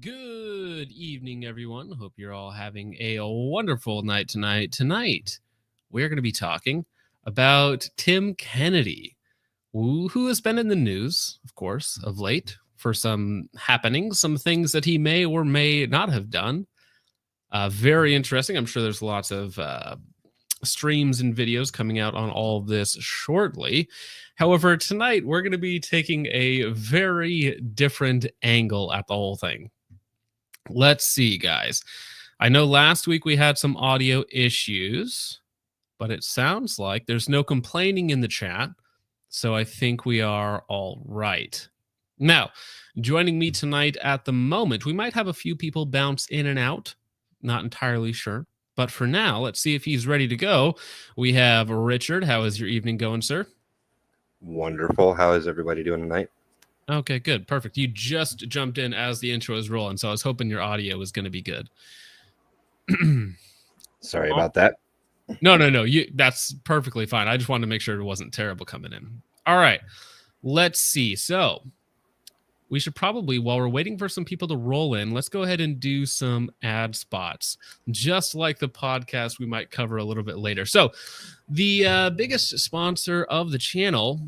Good evening, everyone. Hope you're all having a wonderful night tonight. Tonight, we're going to be talking about Tim Kennedy, who has been in the news, of course, of late for some happenings, some things that he may or may not have done. Very interesting. I'm sure there's lots of streams and videos coming out on all of this shortly. However, tonight we're going to be taking a very different angle at the whole thing. Let's see, guys. I know last week we had some audio issues, but it sounds like there's no complaining in the chat, so I think we are all right. Now, joining me tonight at the moment, we might have a few people bounce in and out, not entirely sure. But for now, let's see if he's ready to go. We have Richard. How is your evening going, sir? Wonderful. How is everybody doing tonight? Okay, good. Perfect. You just jumped in as the intro was rolling, so I was hoping your audio was going to be good. Sorry about that. No. That's perfectly fine. I just wanted to make sure it wasn't terrible coming in. All right. Let's see. So we should probably, while we're waiting for some people to roll in, let's go ahead and do some ad spots, just like the podcast we might cover a little bit later. So the biggest sponsor of the channel,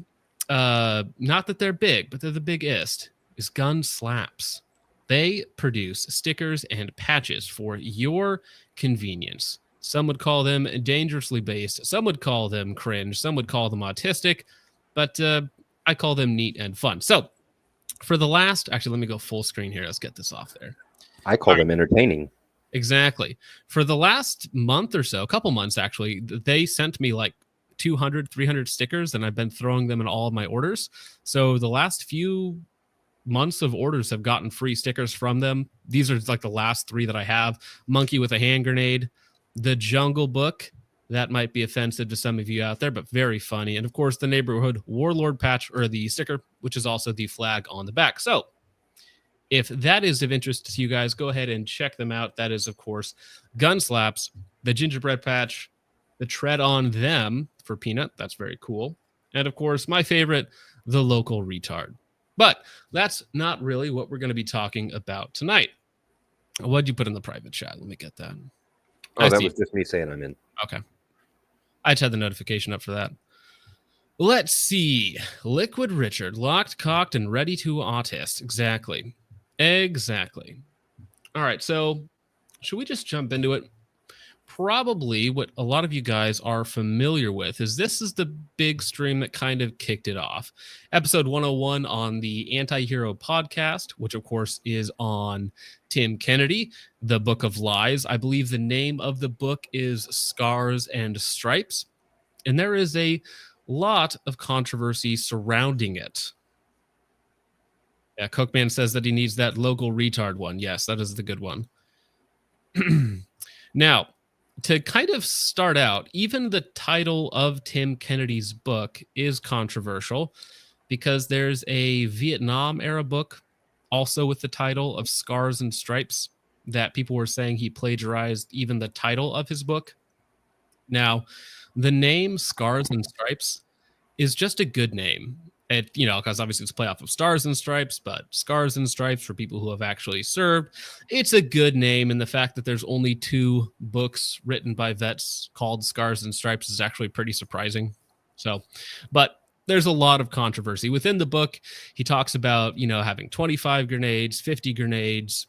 not that they're big, but they're the biggest, is Gun Slaps. They produce stickers and patches for your convenience. Some would call them dangerously based. Some would call them cringe. Some would call them autistic. But I call them neat and fun. So for the last, actually, let me go full screen here. Let's get this off there. I call them entertaining. Exactly. For the last month or so, a couple months actually, they sent me like 200, 300 stickers, and I've been throwing them in all of my orders. So the last few months of orders have gotten free stickers from them. These are like the last three that I have. Monkey with a hand grenade, the Jungle Book. That might be offensive to some of you out there, but very funny. And of course, the Neighborhood Warlord patch, or the sticker, which is also the flag on the back. So if that is of interest to you guys, go ahead and check them out. That is, of course, Gun Slaps, the gingerbread patch, the tread on them for Peanut. That's very cool. And of course, my favorite, the local retard. But that's not really what we're going to be talking about tonight. What'd you put in the private chat? Let me get that. Oh, that was just me saying I'm in. Okay. I just had the notification up for that. Let's see. Liquid Richard, locked, cocked, and ready to autist. Exactly. All right, so should we just jump into it? Probably what a lot of you guys are familiar with is this is the big stream that kind of kicked it off. Episode 101 on the Anti-Hero podcast, which of course is on Tim Kennedy, the Book of Lies. I believe the name of the book is Scars and Stripes, and there is a lot of controversy surrounding it. Yeah, Cookman says that he needs that local retard one. Yes, that is the good one. Now, to kind of start out, even the title of Tim Kennedy's book is controversial because there's a Vietnam era book also with the title of Scars and Stripes that people were saying he plagiarized even the title of his book. Now, the name Scars and Stripes is just a good name. It, because obviously it's a play off of Stars and Stripes, but Scars and Stripes for people who have actually served, it's a good name. And the fact that there's only 2 books written by vets called Scars and Stripes is actually pretty surprising. So, but there's a lot of controversy. Within the book, he talks about, having 25 grenades, 50 grenades.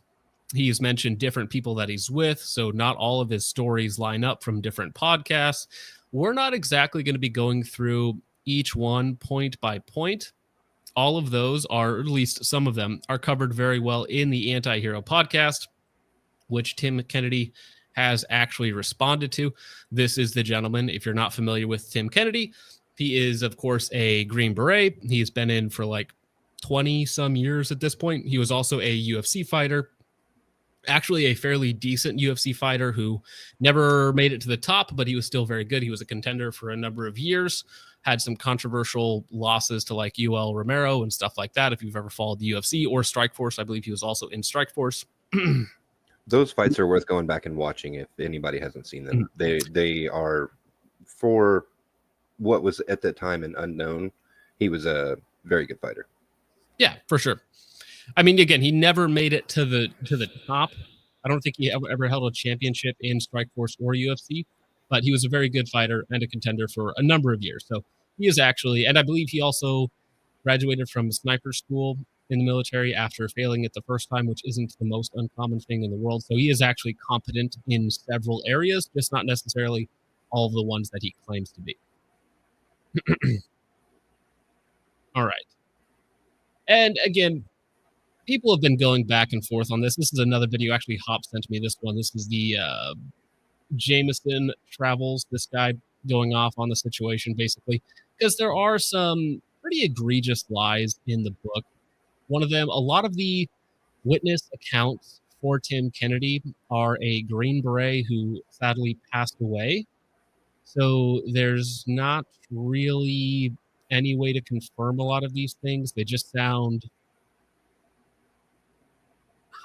He's mentioned different people that he's with, so not all of his stories line up from different podcasts. We're not exactly going to be going through each one point by point. All of those are, or at least some of them, are covered very well in the Anti-Hero podcast, which Tim Kennedy has actually responded to. This is the gentleman. If you're not familiar with Tim Kennedy, he is, of course, a Green Beret. He's been in for like 20 some years at this point. He was also a UFC fighter, actually a fairly decent UFC fighter who never made it to the top, but he was still very good. He was a contender for a number of years, had some controversial losses to like UL Romero and stuff like that. If you've ever followed the UFC or Strikeforce, I believe he was also in Strikeforce. Those fights are worth going back and watching if anybody hasn't seen them. They are, for what was at that time an unknown, he was a very good fighter. Yeah, for sure. I mean, again, he never made it to the top. I don't think he ever held a championship in Strikeforce or UFC, but he was a very good fighter and a contender for a number of years. So he is actually, and I believe he also graduated from sniper school in the military after failing it the first time, which isn't the most uncommon thing in the world. So he is actually competent in several areas, just not necessarily all of the ones that he claims to be. All right. And again, people have been going back and forth on this. This is another video. Actually, Hop sent me this one. This is the Jameson Travels. This guy going off on the situation, basically, because there are some pretty egregious lies in the book. One of them, a lot of the witness accounts for Tim Kennedy are a Green Beret who sadly passed away. So there's not really any way to confirm a lot of these things. They just sound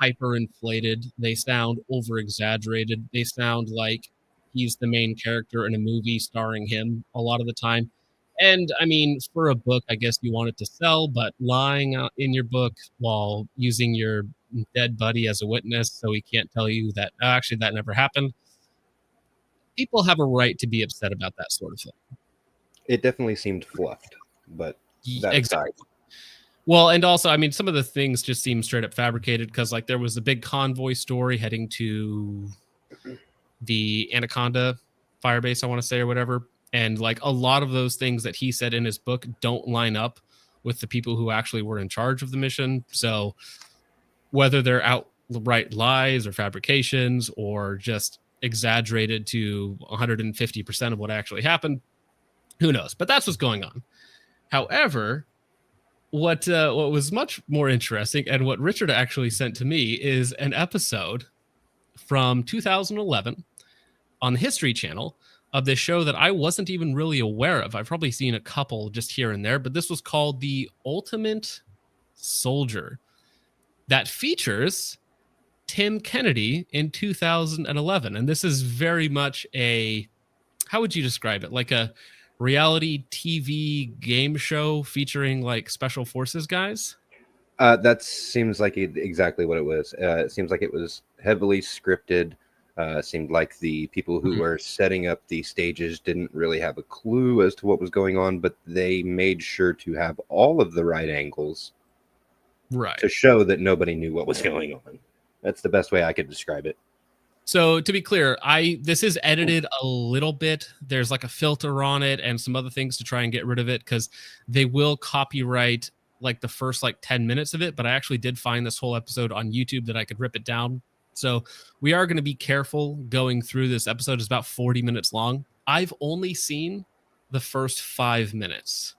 hyperinflated. They sound over exaggerated. They sound like he's the main character in a movie starring him a lot of the time. And I mean, for a book, I guess you want it to sell, but lying in your book while using your dead buddy as a witness so he can't tell you that actually that never happened. People have a right to be upset about that sort of thing. It definitely seemed fluffed, but that exactly. Well, and also, I mean, some of the things just seem straight up fabricated because, like, there was a big convoy story heading to the Anaconda firebase, I want to say, or whatever. And, like, a lot of those things that he said in his book don't line up with the people who actually were in charge of the mission. So whether they're outright lies or fabrications or just exaggerated to 150% of what actually happened, who knows? But that's what's going on. However, what was much more interesting and what Richard actually sent to me is an episode from 2011 on the History Channel of this show that I wasn't even really aware of. I've probably seen a couple just here and there, but this was called The Ultimate Soldier that features Tim Kennedy in 2011. And this is very much a, how would you describe it? Like a reality TV game show featuring like special forces guys? That seems like exactly what it was. It seems like it was heavily scripted. Seemed like the people who were setting up the stages didn't really have a clue as to what was going on, but they made sure to have all of the right angles, right, to show that nobody knew what was going on. That's the best way I could describe it. So to be clear, this is edited a little bit. There's like a filter on it and some other things to try and get rid of it because they will copyright like the first like 10 minutes of it. But I actually did find this whole episode on YouTube that I could rip it down. So we are going to be careful going through this episode. It's about 40 minutes long. I've only seen the first 5 minutes.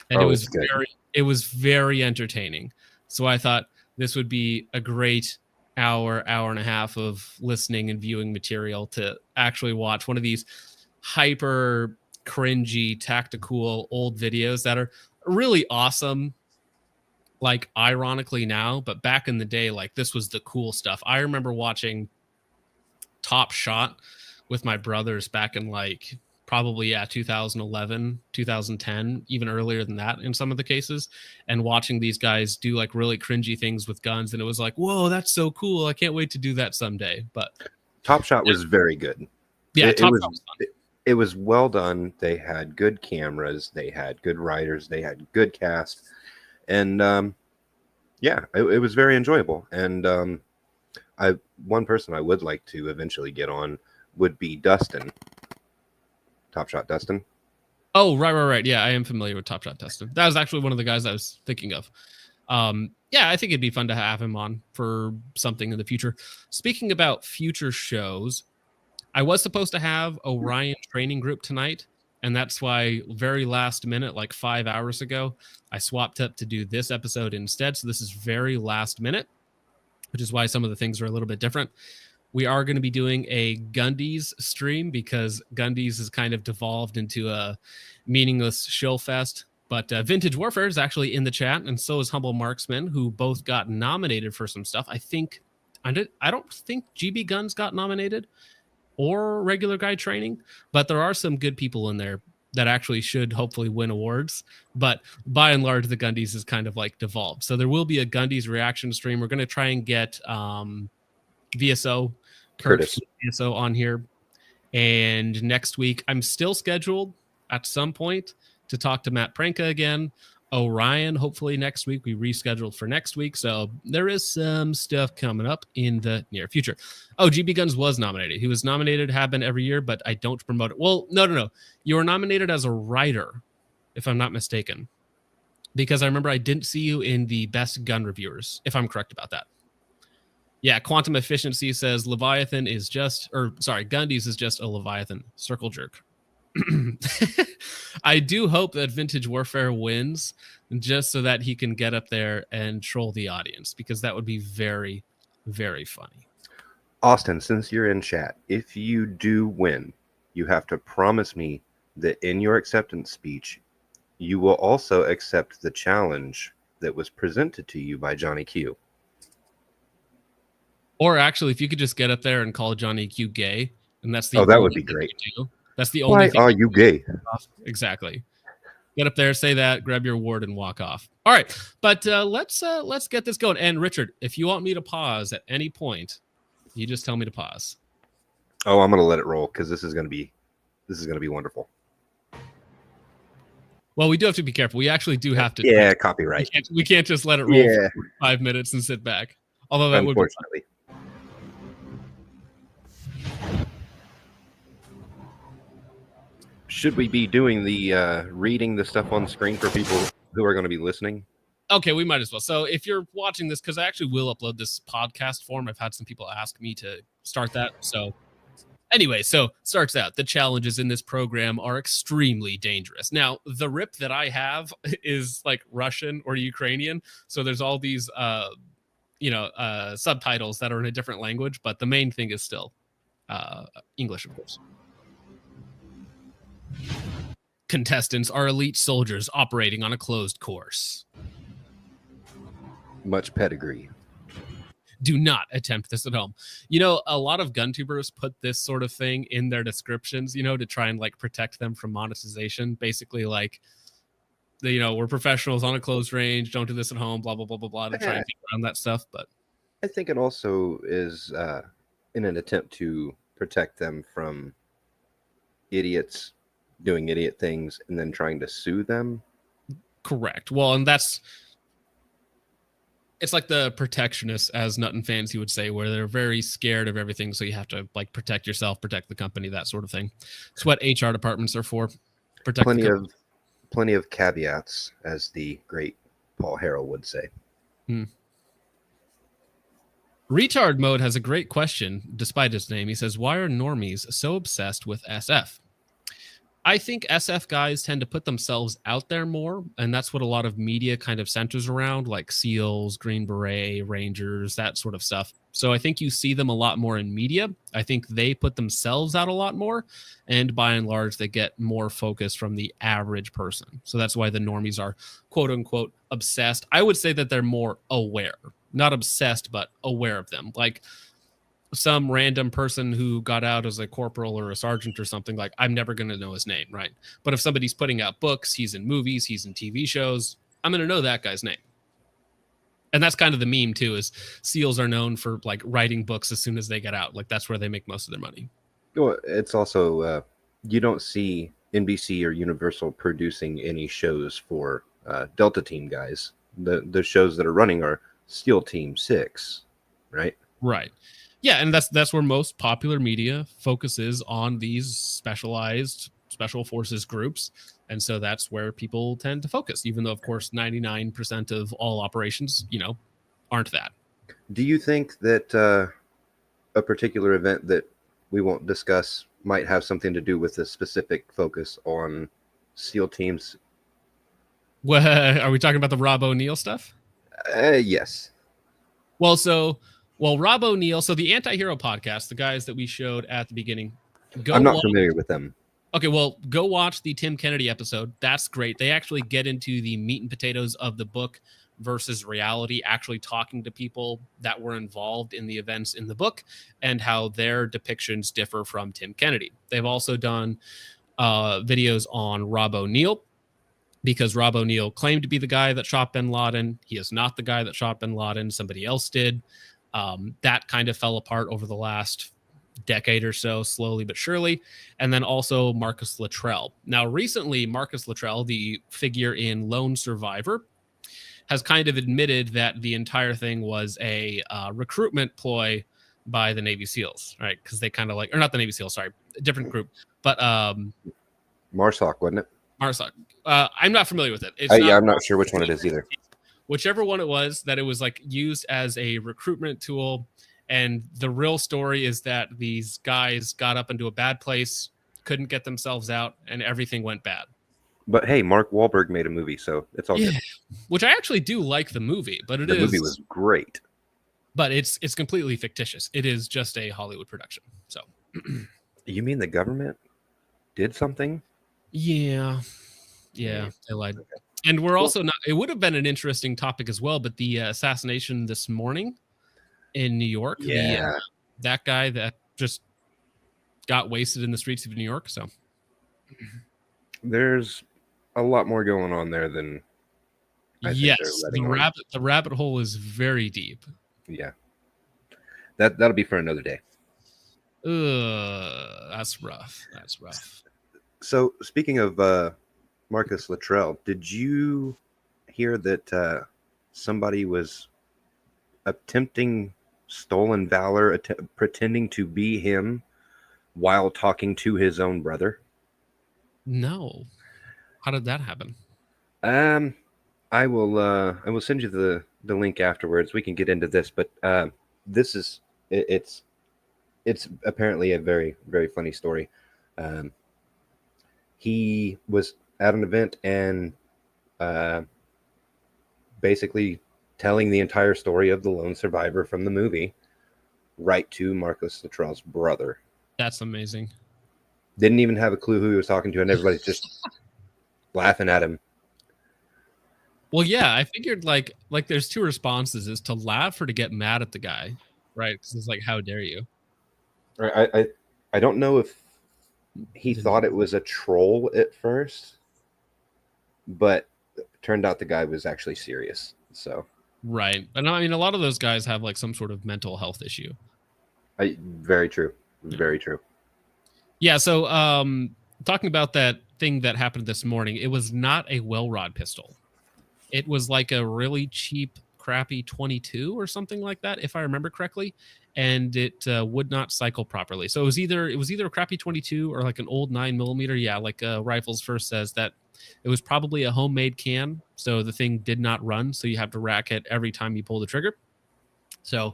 And it was very entertaining. So I thought this would be a great hour and a half of listening and viewing material to actually watch one of these hyper cringy tactical old videos that are really awesome, like ironically now, but back in the day, like this was the cool stuff. I remember watching Top Shot with my brothers back in like probably 2011, 2010, even earlier than that in some of the cases, and watching these guys do like really cringy things with guns, and it was like, whoa, that's so cool. I can't wait to do that someday. But Top Shot was very good. Yeah, Top Shot was fun. It was well done. They had good cameras, they had good writers, they had good cast, and it was very enjoyable. And one person I would like to eventually get on would be Dustin. Top Shot Dustin. Oh, right. Yeah, I am familiar with Top Shot Dustin. That was actually one of the guys I was thinking of. I think it'd be fun to have him on for something in the future. Speaking about future shows, I was supposed to have Orion Training Group tonight, and that's why very last minute, like 5 hours ago, I swapped up to do this episode instead. So this is very last minute, which is why some of the things are a little bit different. We are going to be doing a Gundy's stream because Gundy's has kind of devolved into a meaningless shill fest. But Vintage Warfare is actually in the chat, and so is Humble Marksman, who both got nominated for some stuff. I don't think GB Guns got nominated or Regular Guy Training, but there are some good people in there that actually should hopefully win awards. But by and large, the Gundies is kind of like devolved. So there will be a Gundies reaction stream. We're going to try and get VSO, Curtis from VSO on here. And next week, I'm still scheduled at some point to talk to Matt Pranka again. Orion, hopefully next week. We rescheduled for next week. So there is some stuff coming up in the near future. Oh, GB Guns was nominated. He was nominated, have been every year, but I don't promote it. Well, no. You were nominated as a writer, if I'm not mistaken. Because I remember I didn't see you in the best gun reviewers, if I'm correct about that. Yeah, Quantum Efficiency says Leviathan is just, Gundies is just a Leviathan circle jerk. I do hope that Vintage Warfare wins just so that he can get up there and troll the audience, because that would be very, very funny. Austin, since you're in chat, if you do win, you have to promise me that in your acceptance speech, you will also accept the challenge that was presented to you by Johnny Q. Or actually, if you could just get up there and call Johnny Q gay, and that's the that would be great. That's the only thing. Why are you gay? Exactly. Get up there, say that, grab your award, and walk off. All right, but let's get this going. And Richard, if you want me to pause at any point, you just tell me to pause. Oh, I'm gonna let it roll because this is gonna be wonderful. Well, we do have to be careful. We actually do have to. Yeah, copyright. We can't just let it roll for 5 minutes and sit back. Although that would be unfortunately. Should we be doing the reading the stuff on screen for people who are going to be listening? Okay, we might as well. So if you're watching this, because I actually will upload this podcast form. I've had some people ask me to start that. So anyway, so starts out. The challenges in this program are extremely dangerous. Now, the rip that I have is like Russian or Ukrainian. So there's all these, subtitles that are in a different language. But the main thing is still English, of course. Contestants are elite soldiers operating on a closed course. Much pedigree. Do not attempt this at home. You know, a lot of gun tubers put this sort of thing in their descriptions, to try and like protect them from monetization. Basically, like, we're professionals on a closed range. Don't do this at home, blah, blah, blah, blah, blah, to try and get around that stuff. But I think it also is in an attempt to protect them from idiots doing idiot things and then trying to sue them. Correct. Well, and it's like the protectionists, as Nut and Fancy would say, where they're very scared of everything. So you have to like protect yourself, protect the company, that sort of thing. It's what HR departments are for. Protect plenty of caveats, as the great Paul Harrell would say. Retard Mode has a great question, despite his name. He says, why are normies so obsessed with SF? I think SF guys tend to put themselves out there more, and that's what a lot of media kind of centers around, like SEALs, Green Beret, Rangers, that sort of stuff. So I think you see them a lot more in media. I think they put themselves out a lot more, and by and large, they get more focus from the average person. So that's why the normies are, quote unquote, obsessed. I would say that they're more aware, not obsessed, but aware of them. Like, some random person who got out as a corporal or a sergeant or something, like, I'm never going to know his name, right? But if somebody's putting out books, he's in movies, he's in TV shows, I'm going to know that guy's name. And that's kind of the meme too, is SEALs are known for like writing books as soon as they get out. Like, that's where they make most of their money. Well, it's also, you don't see NBC or Universal producing any shows for Delta Team guys. The shows that are running are SEAL Team 6, right? Right. Yeah, and that's where most popular media focuses on these specialized special forces groups. And so that's where people tend to focus, even though, of course, 99% of all operations, aren't that. Do you think that a particular event that we won't discuss might have something to do with a specific focus on SEAL teams? Well, are we talking about the Rob O'Neill stuff? Yes. Well, Rob O'Neill, so the Anti-Hero podcast, the guys that we showed at the beginning. I'm not familiar with them. Okay, well, go watch the Tim Kennedy episode. That's great. They actually get into the meat and potatoes of the book versus reality, actually talking to people that were involved in the events in the book and how their depictions differ from Tim Kennedy. They've also done videos on Rob O'Neill, because Rob O'Neill claimed to be the guy that shot bin Laden. He is not the guy that shot bin Laden. Somebody else did. That kind of fell apart over the last decade or so, slowly but surely. And then also Marcus Luttrell. Now, recently, Marcus Luttrell, the figure in Lone Survivor, has kind of admitted that the entire thing was a recruitment ploy by the Navy SEALs, right? Because they kind of like, or not the Navy SEALs, sorry, a different group, but MARSOC, wasn't it? MARSOC. I'm not familiar with it. Yeah, I'm not sure which one it is either. Whichever one it was, that it was like used as a recruitment tool. And the real story is that these guys got up into a bad place, couldn't get themselves out, and everything went bad. But hey, Mark Wahlberg made a movie, so it's all good. Which I actually do like the movie, but the movie was great. But it's completely fictitious. It is just a Hollywood production. So you mean the government did something? Yeah, they lied. Okay. And we're also not. It would have been an interesting topic as well, but the assassination this morning in New York. Yeah, that guy that just got wasted in the streets of New York. So there's a lot more going on there than I think the rabbit hole is very deep. Yeah, that'll be for another day. That's rough. So speaking of Marcus Luttrell, did you hear that somebody was attempting stolen valor, pretending to be him while talking to his own brother? No. How did that happen? I will send you the link afterwards. We can get into this, but this is it's apparently a very, very funny story. He was at an event and basically telling the entire story of the lone survivor from the movie right to Marcus Luttrell's brother. That's amazing. Didn't even have a clue who he was talking to, and everybody's just laughing at him. Well, yeah, I figured like there's two responses: is to laugh or to get mad at the guy, right? Because it's like, how dare you? I don't know if he thought it was a troll at first, but it turned out the guy was actually serious. So right, and I mean, a lot of those guys have like some sort of mental health issue. Very true. Very true. Yeah. So, talking about that thing that happened this morning, it was not a well rod pistol. It was like a really cheap, crappy 22 or something like that, if I remember correctly, and it would not cycle properly. So it was either a crappy 22 or like an old 9mm. Yeah, like Rifles First says that it was probably a homemade can, so the thing did not run. So you have to rack it every time you pull the trigger. So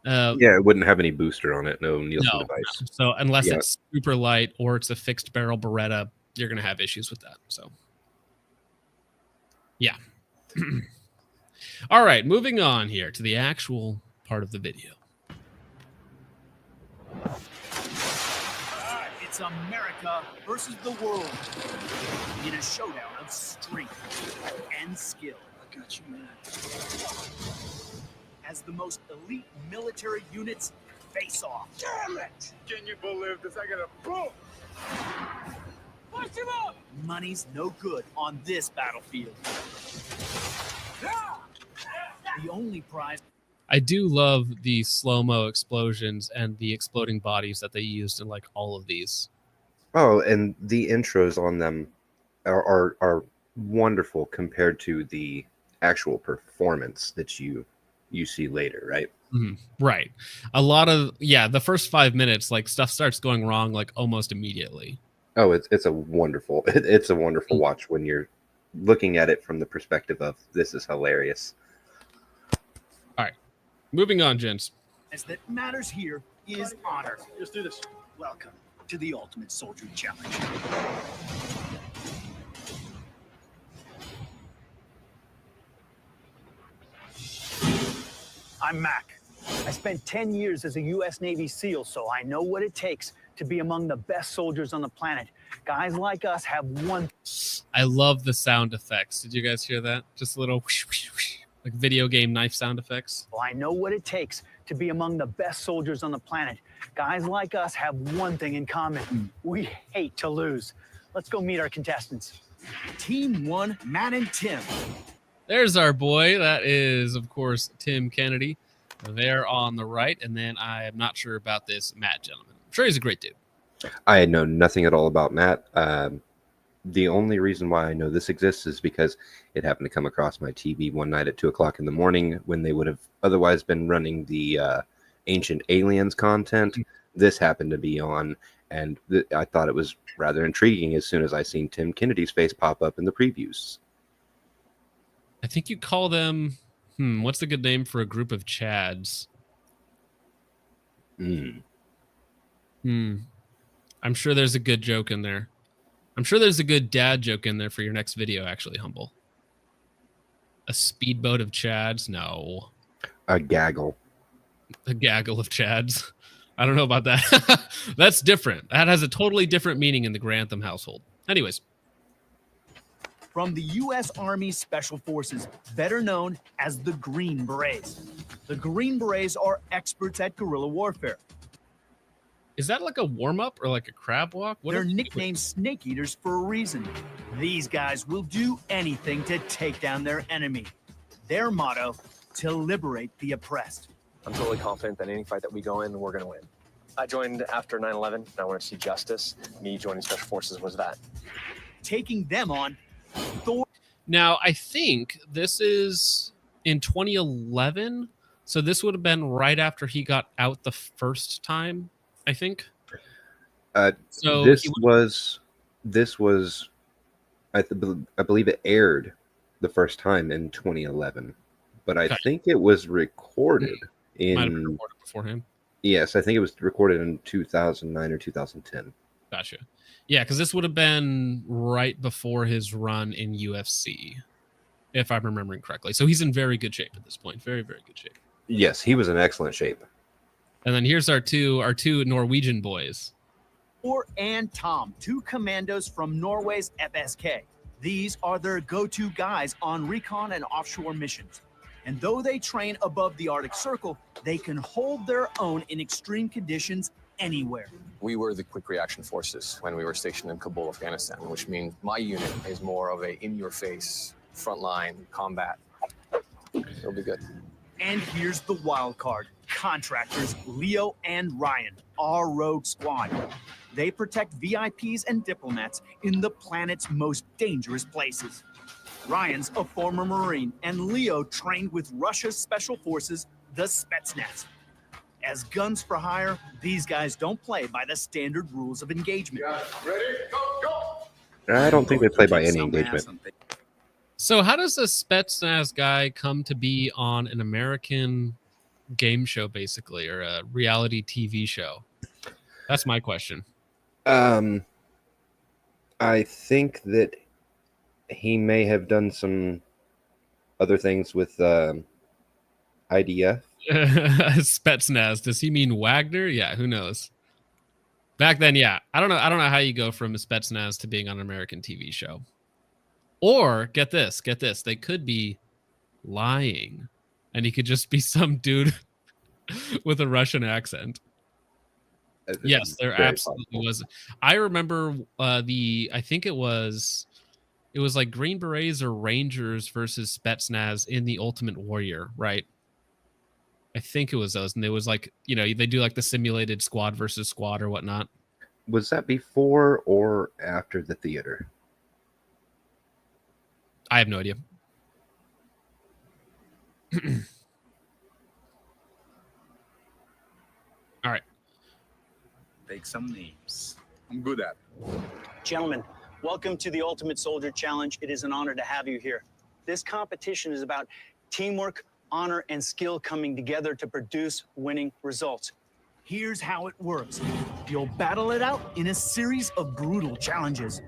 yeah, it wouldn't have any booster on it, no Nielsen device. So unless it's super light or it's a fixed barrel Beretta, you're going to have issues with that. So yeah. All right, moving on here to the actual part of the video. It's America versus the world in a showdown of strength and skill. I got you, man. As the most elite military units face off. Damn it! Can you believe this? I got a boom! Push him up! Money's no good on this battlefield. The only prize. I do love the slow-mo explosions and the exploding bodies that they used in like all of these. Oh, and the intros on them are wonderful compared to the actual performance that you see later, right? Mm-hmm. Right. A lot of the first 5 minutes, like stuff starts going wrong like almost immediately. Oh, it's a wonderful watch when you're looking at it from the perspective of this is hilarious. All right, moving on, gents. As that matters here is honor. Let's do this. Welcome to the Ultimate Soldier Challenge. I'm Mac. I spent 10 years as a U.S. Navy SEAL, so I know what it takes to be among the best soldiers on the planet. Guys like us have one. I love the sound effects. Did you guys hear that? Just a little whoosh, whoosh, whoosh, like video game knife sound effects. Well, I know what it takes to be among the best soldiers on the planet. Guys like us have one thing in common. We hate to lose. Let's go meet our contestants. Team 1, Matt and Tim. There's our boy. That is, of course, Tim Kennedy there on the right. And then I am not sure about this Matt gentleman. I'm sure he's a great dude. I know nothing at all about Matt. The only reason why I know this exists is because it happened to come across my TV one night at 2 o'clock in the morning when they would have otherwise been running the Ancient Aliens content. This happened to be on, and I thought it was rather intriguing as soon as I seen Tim Kennedy's face pop up in the previews. I think you call them, what's a good name for a group of Chads? I'm sure there's a good joke in there. I'm sure there's a good dad joke in there for your next video, actually, Humble. A speedboat of Chads? No. A gaggle. A gaggle of Chads. I don't know about that. That's different. That has a totally different meaning in the Grantham household. Anyways. From the U.S. Army Special Forces, better known as the Green Berets. The Green Berets are experts at guerrilla warfare. Is that like a warm-up or like a crab walk? They're nicknamed Snake Eaters for a reason. These guys will do anything to take down their enemy. Their motto, to liberate the oppressed. I'm totally confident that any fight that we go in, we're going to win. I joined after 9/11, and I wanted to see justice. Me joining Special Forces was that. Taking them on, Thor. Now, I think this is in 2011, so this would have been right after he got out the first time, I think. So this was, I believe it aired the first time in 2011, but I think it was recorded might have been recorded before him. Yes, I think it was recorded in 2009 or 2010. Gotcha. Yeah, because this would have been right before his run in UFC, if I'm remembering correctly. So he's in very good shape at this point. Very, very good shape. Yes, he was in excellent shape. And then here's our two Norwegian boys. Thor and Tom, two commandos from Norway's FSK. These are their go-to guys on recon and offshore missions. And though they train above the Arctic Circle, they can hold their own in extreme conditions anywhere. We were the quick reaction forces when we were stationed in Kabul, Afghanistan, which means my unit is more of a in-your-face, frontline combat. It'll be good. And here's the wild card. Contractors Leo and Ryan, our rogue squad. They protect VIPs and diplomats in the planet's most dangerous places. Ryan's a former Marine, and Leo trained with Russia's special forces, the Spetsnaz. As guns for hire, these guys don't play by the standard rules of engagement. Ready? Go! I don't think they play by any engagement. So how does a Spetsnaz guy come to be on an American game show, basically, or a reality TV show? That's my question. I think that he may have done some other things with IDF. Spetsnaz. Does he mean Wagner? Yeah, who knows? Back then, yeah. I don't know how you go from a Spetsnaz to being on an American TV show. Or get this. They could be lying, and he could just be some dude with a Russian accent. Yes, there absolutely was. I remember I think it was like Green Berets or Rangers versus Spetsnaz in the Ultimate Warrior, right? I think it was those, and it was like, they do like the simulated squad versus squad or whatnot. Was that before or after the theater? I have no idea. All right. Take some names. I'm good at it. Gentlemen, welcome to the Ultimate Soldier Challenge. It is an honor to have you here. This competition is about teamwork, honor, and skill coming together to produce winning results. Here's how it works. You'll battle it out in a series of brutal challenges.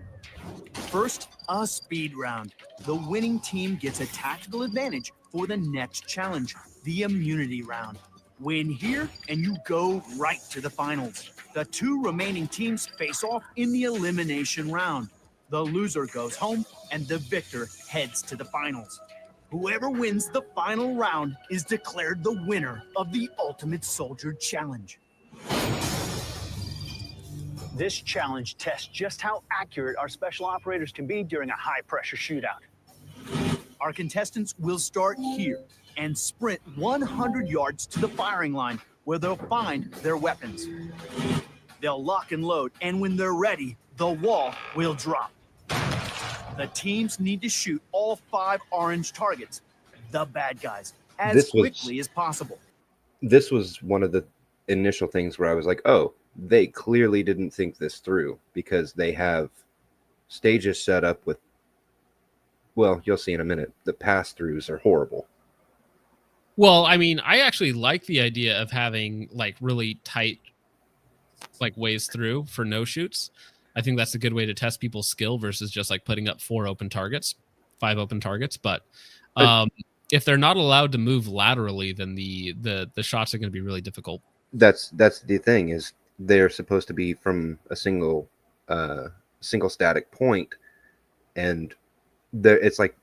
First, a speed round. The winning team gets a tactical advantage for the next challenge, the immunity round. Win here, and you go right to the finals. The two remaining teams face off in the elimination round. The loser goes home, and the victor heads to the finals. Whoever wins the final round is declared the winner of the Ultimate Soldier Challenge. This challenge tests just how accurate our special operators can be during a high-pressure shootout. Our contestants will start here and sprint 100 yards to the firing line, where they'll find their weapons. They'll lock and load, and when they're ready, the wall will drop. The teams need to shoot all 5 orange targets, the bad guys, as quickly as possible. This was one of the initial things where I was like, oh, they clearly didn't think this through, because they have stages set up with, well, you'll see in a minute, the pass-throughs are horrible. Well, I mean, I actually like the idea of having like really tight like ways through for no shoots. I think that's a good way to test people's skill versus just like putting up 5 open targets. But if they're not allowed to move laterally, then the shots are going to be really difficult. That's the thing, is they're supposed to be from a single static point, and it's like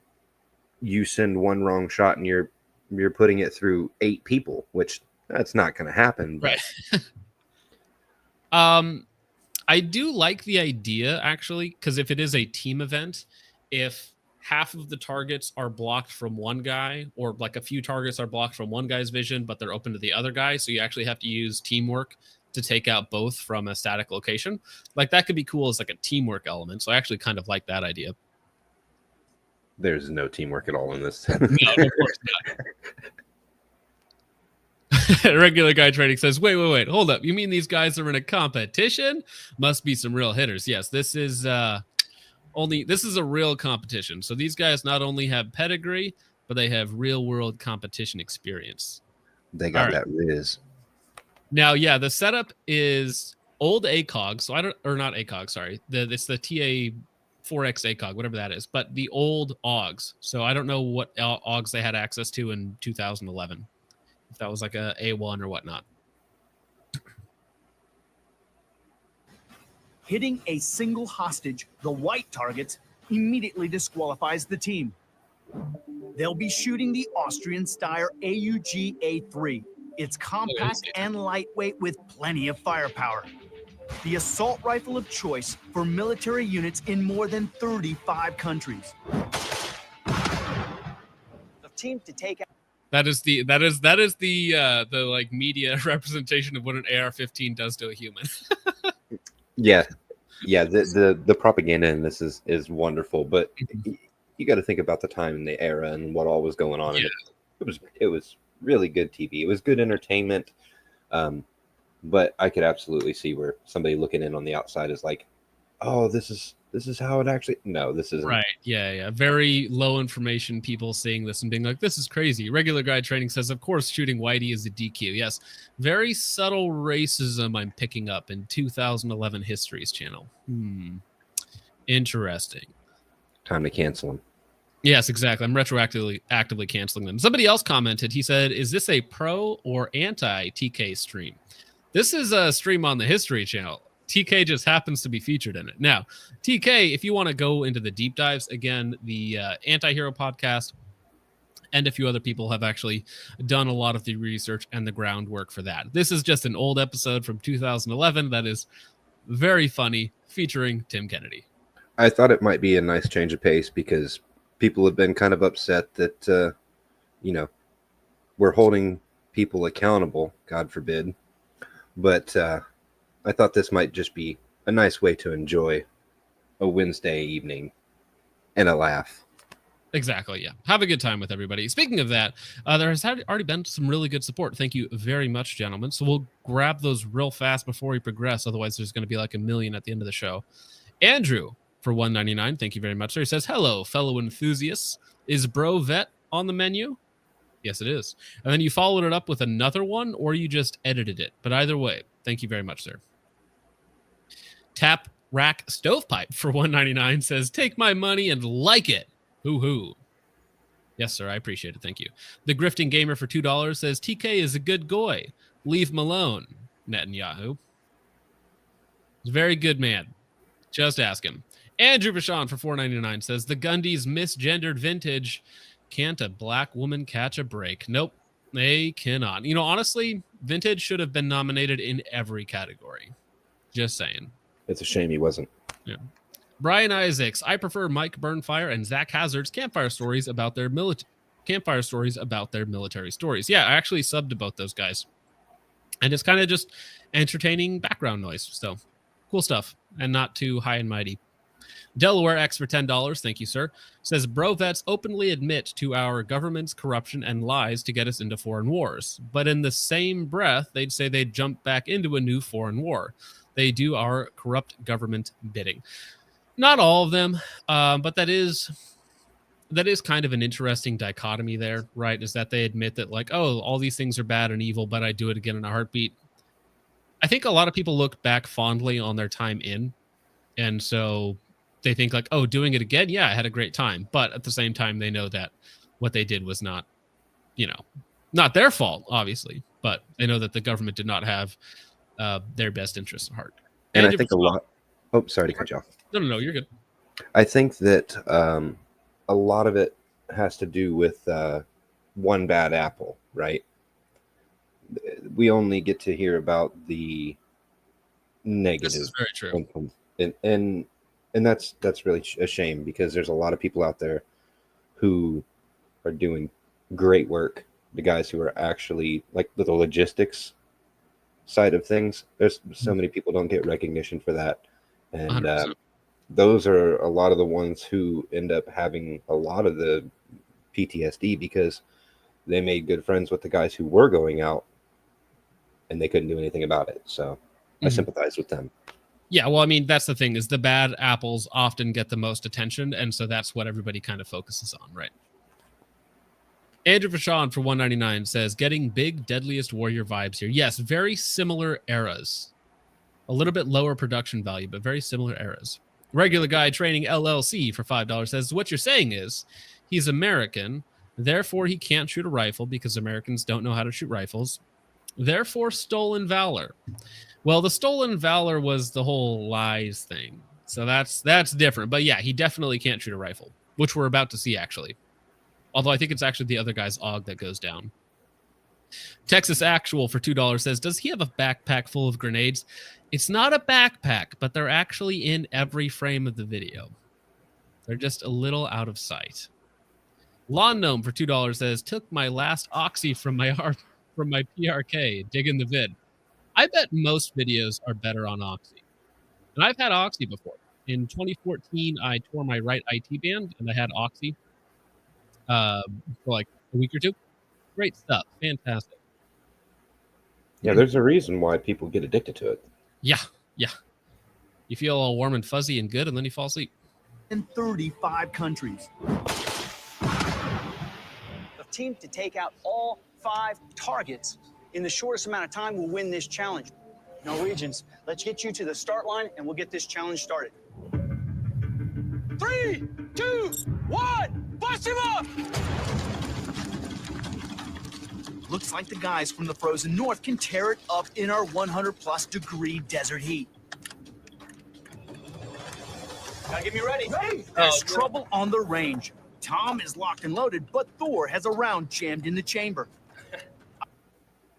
you send one wrong shot and you're putting it through 8 people, which that's not going to happen. But. Right. I do like the idea, actually, because if it is a team event, if half of the targets are blocked from one guy, or like a few targets are blocked from one guy's vision, but they're open to the other guy, so you actually have to use teamwork to take out both from a static location. Like that could be cool as like a teamwork element. So I actually kind of like that idea. There's no teamwork at all in this. No, of course not. Regular guy training says, wait, hold up. You mean these guys are in a competition? Must be some real hitters. Yes, this is a real competition. So these guys not only have pedigree, but they have real world competition experience. They got that Riz. Now, yeah, the setup is old ACOG. So not ACOG, sorry. It's the TA4X ACOG, whatever that is, but the old AUGs. So I don't know what AUGs they had access to in 2011. If that was like a A1 or whatnot. Hitting a single hostage, the white targets, immediately disqualifies the team. They'll be shooting the Austrian Steyr AUG A3. It's compact and lightweight with plenty of firepower. The assault rifle of choice for military units in more than 35 countries. The team to take out. That is the like media representation of what an AR-15 does to a human. Yeah. The propaganda in this is wonderful, but you got to think about the time and the era and what all was going on. Yeah. It was really good TV. It was good entertainment, but I could absolutely see where somebody looking in on the outside is like, "Oh, this is how it actually." No, this isn't. Right. Yeah. Very low information people seeing this and being like, "This is crazy." Regular guy training says, "Of course, shooting Whitey is a DQ." Yes, very subtle racism I'm picking up in 2011 History's channel. Interesting. Time to cancel them. Yes, exactly. I'm actively canceling them. Somebody else commented. He said, "Is this a pro or anti TK stream?" This is a stream on the History channel. TK just happens to be featured in it. Now, TK, if you want to go into the deep dives, again, the Anti-Hero podcast and a few other people have actually done a lot of the research and the groundwork for that. This is just an old episode from 2011 that is very funny, featuring Tim Kennedy. I thought it might be a nice change of pace because people have been kind of upset that, we're holding people accountable, God forbid. But I thought this might just be a nice way to enjoy a Wednesday evening and a laugh. Exactly, yeah. Have a good time with everybody. Speaking of that, there has already been some really good support. Thank you very much, gentlemen. So we'll grab those real fast before we progress. Otherwise, there's going to be like 1 million at the end of the show. Andrew, for $1.99, thank you very much, sir. He says, "Hello, fellow enthusiasts. Is Bro Vet on the menu?" Yes, it is. And then you followed it up with another one, or you just edited it. But either way, thank you very much, sir. Tap Rack Stovepipe for $1.99 says, "Take my money and like it. Hoo-hoo." Yes, sir. I appreciate it. Thank you. The Grifting Gamer for $2 says, "TK is a good goy. Leave him alone, Netanyahu." He's a very good man. Just ask him. Andrew Vachon for $4.99 says, "The Gundy's misgendered vintage. Can't a black woman catch a break?" Nope, they cannot. Honestly, vintage should have been nominated in every category. Just saying. It's a shame he wasn't. Yeah. Brian Isaacs, I prefer Mike Burnfire and Zach Hazard's campfire stories about their military stories. Yeah, I actually subbed to both those guys. And it's kind of just entertaining background noise. So cool stuff and not too high and mighty. Delaware X for $10. Thank you, sir. Says, bro vets openly admit to our government's corruption and lies to get us into foreign wars. But in the same breath, they'd say they'd jump back into a new foreign war. They do our corrupt government bidding. Not all of them, but that is kind of an interesting dichotomy there, right? Is that they admit that, like, oh, all these things are bad and evil, but I do it again in a heartbeat. I think a lot of people look back fondly on their time in, and so they think like, oh, doing it again, yeah, I had a great time. But at the same time, they know that what they did was not, not their fault, obviously, but they know that the government did not have their best interests at heart. And I think a lot. Oh, sorry to cut you off. No, you're good. I think that a lot of it has to do with one bad apple, right? We only get to hear about the negative. This is very true. And that's really a shame, because there's a lot of people out there who are doing great work. The guys who are actually like the logistics side of things. There's so many people don't get recognition for that. And those are a lot of the ones who end up having a lot of the PTSD, because they made good friends with the guys who were going out and they couldn't do anything about it. So I sympathize with them. Yeah, well, I mean, that's the thing, is the bad apples often get the most attention, and so that's what everybody kind of focuses on, right? Andrew Vachon for $1.99 says, getting big Deadliest Warrior vibes here. Yes, very similar eras. A little bit lower production value, but very similar eras. Regular Guy Training LLC for $5 says, what you're saying is he's American, therefore he can't shoot a rifle because Americans don't know how to shoot rifles. Therefore, stolen valor. Well, the stolen valor was the whole lies thing. So that's different. But yeah, he definitely can't shoot a rifle, which we're about to see, actually. Although I think it's actually the other guy's AUG that goes down. Texas Actual for $2 says, does he have a backpack full of grenades? It's not a backpack, but they're actually in every frame of the video. They're just a little out of sight. Lawn Gnome for $2 says, took my last Oxy from my PRK, digging the vid. I bet most videos are better on Oxy. And I've had Oxy before. In 2014, I tore my right IT band, and I had Oxy for like a week or two. Great stuff. Fantastic. Yeah, there's a reason why people get addicted to it. Yeah. You feel all warm and fuzzy and good, and then you fall asleep. In 35 countries. The team to take out all 5 targets in the shortest amount of time will win this challenge. Norwegians, let's get you to the start line and we'll get this challenge started. 3, 2, 1, bust him up! Looks like the guys from the frozen north can tear it up in our 100-plus degree desert heat. Gotta get me ready. There's trouble on the range. Tom is locked and loaded, but Thor has a round jammed in the chamber.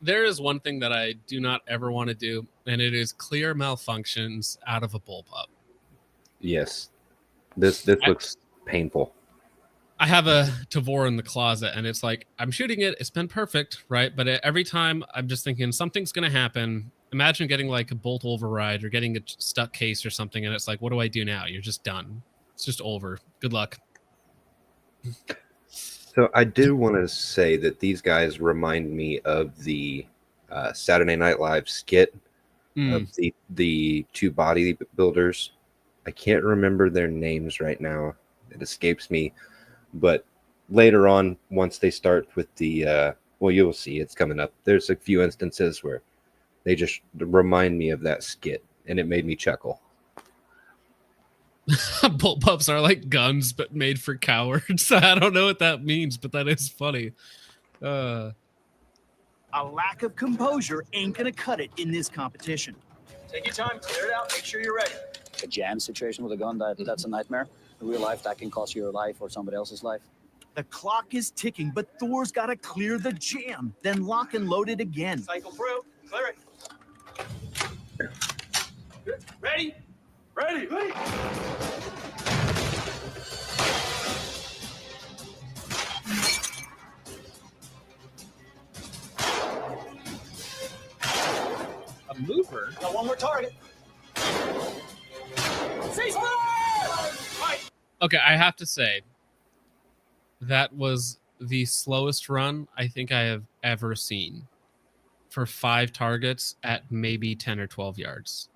There is one thing that I do not ever want to do, and it is clear malfunctions out of a bullpup. Yes. This looks painful. I have a Tavor in the closet, and it's like, I'm shooting it. It's been perfect, right? But every time I'm just thinking something's going to happen. Imagine getting like a bolt override or getting a stuck case or something, and it's like, what do I do now? You're just done. It's just over. Good luck. So I do want to say that these guys remind me of the Saturday Night Live skit of the 2 bodybuilders. I can't remember their names right now. It escapes me. But later on, once they start with the, well, you'll see it's coming up. There's a few instances where they just remind me of that skit, and it made me chuckle. Bullpups are like guns, but made for cowards. I don't know what that means, but that is funny. A lack of composure ain't gonna cut it in this competition. Take your time, clear it out, make sure you're ready. A jam situation with a gun, that's a nightmare. In real life, that can cost you your life or somebody else's life. The clock is ticking, but Thor's gotta clear the jam, then lock and load it again. Cycle through, clear it. Good. Ready? Ready? A mover. Got one more target. Okay, I have to say that was the slowest run I think I have ever seen for 5 targets at maybe 10 or 12 yards.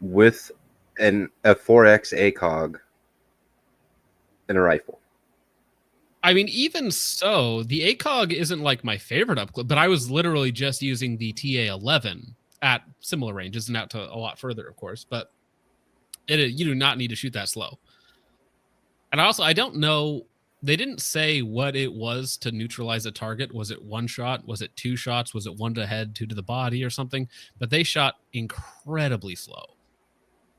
With a 4X ACOG and a rifle. I mean, even so, the ACOG isn't like my favorite up clip, but I was literally just using the TA-11 at similar ranges and out to a lot further, of course, but you do not need to shoot that slow. And also, I don't know, they didn't say what it was to neutralize a target. Was it 1 shot? Was it 2 shots? Was it 1 to the head, 2 to the body or something? But they shot incredibly slow.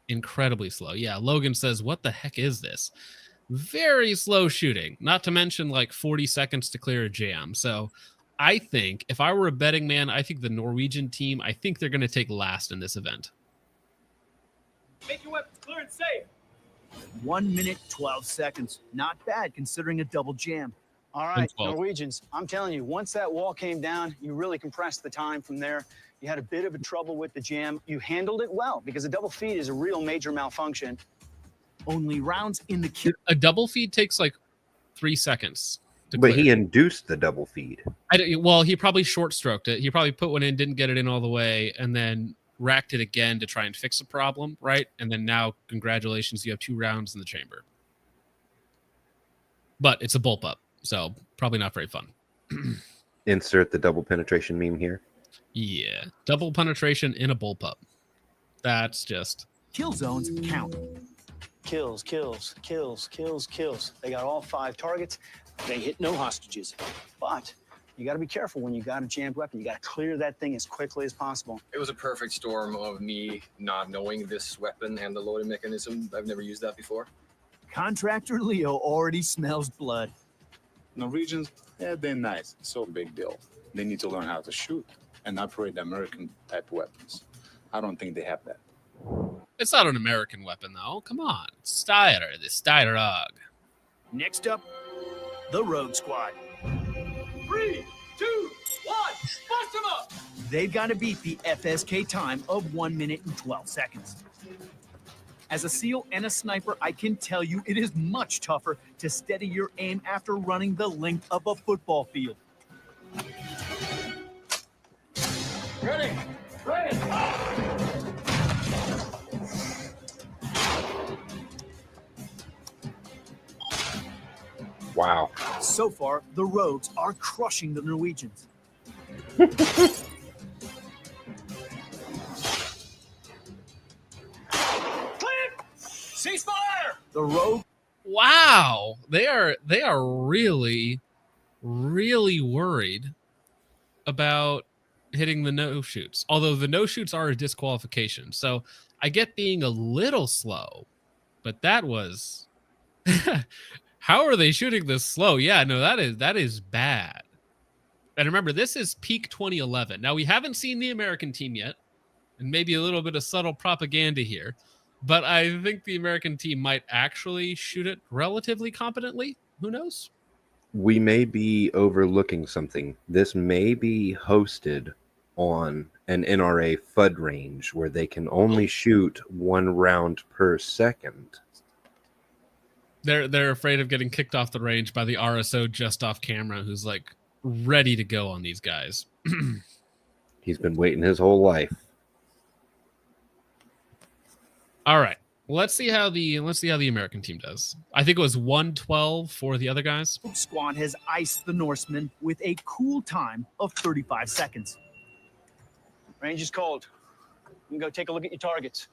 Incredibly slow. Yeah, Logan says, what the heck is this? Very slow shooting, not to mention like 40 seconds to clear a jam. So I think if I were a betting man, I think the Norwegian team, I think they're going to take last in this event. Make your weapons clear and safe. 1 minute, 12 seconds. Not bad considering a double jam. All right, 12. Norwegians, I'm telling you, once that wall came down, you really compressed the time from there. You had a bit of a trouble with the jam. You handled it well because a double feed is a real major malfunction. Only rounds in the kill. A double feed takes like 3 seconds to But clear. he induced the double feed. Well, he probably short stroked it. He probably put one in, didn't get it in all the way, and then racked it again to try and fix the problem, right? And then now, congratulations, you have 2 rounds in the chamber. But it's a bullpup, so probably not very fun. Insert the double penetration meme here. Yeah, double penetration in a bullpup. That's just... Kill zones count. Kills, kills, kills, kills, kills. They got all 5 targets. They hit no hostages. But you got to be careful when you got a jammed weapon. You got to clear that thing as quickly as possible. It was a perfect storm of me not knowing this weapon and the loading mechanism. I've never used that before. Contractor Leo already smells blood. Norwegians, yeah, they're nice. It's no big deal. They need to learn how to shoot and operate American type weapons. I don't think they have that. It's not an American weapon, though. Come on. It's Steyr, the Steyr. Next up, the Rogue Squad. 3, 2, 1, bust him up! They've got to beat the FSK time of 1 minute and 12 seconds. As a SEAL and a sniper, I can tell you it is much tougher to steady your aim after running the length of a football field. Ready? Ready! Wow. So far, the Rogues are crushing the Norwegians. Ceasefire! The Rogue Wow. They are really, really worried about hitting the no-shoots. Although the no-shoots are a disqualification. So I get being a little slow, but that was... How are they shooting this slow? Yeah, no, that is bad. And remember, this is peak 2011. Now, we haven't seen the American team yet, and maybe a little bit of subtle propaganda here, but I think the American team might actually shoot it relatively competently. Who knows? We may be overlooking something. This may be hosted on an NRA FUD range where they can only shoot 1 round per second. They're afraid of getting kicked off the range by the RSO just off camera, who's like ready to go on these guys. He's been waiting his whole life. All right, let's see how the American team does. I think it was 112 for the other guys. Squad has iced the Norsemen with a cool time of 35 seconds. Range is cold. You can go take a look at your targets.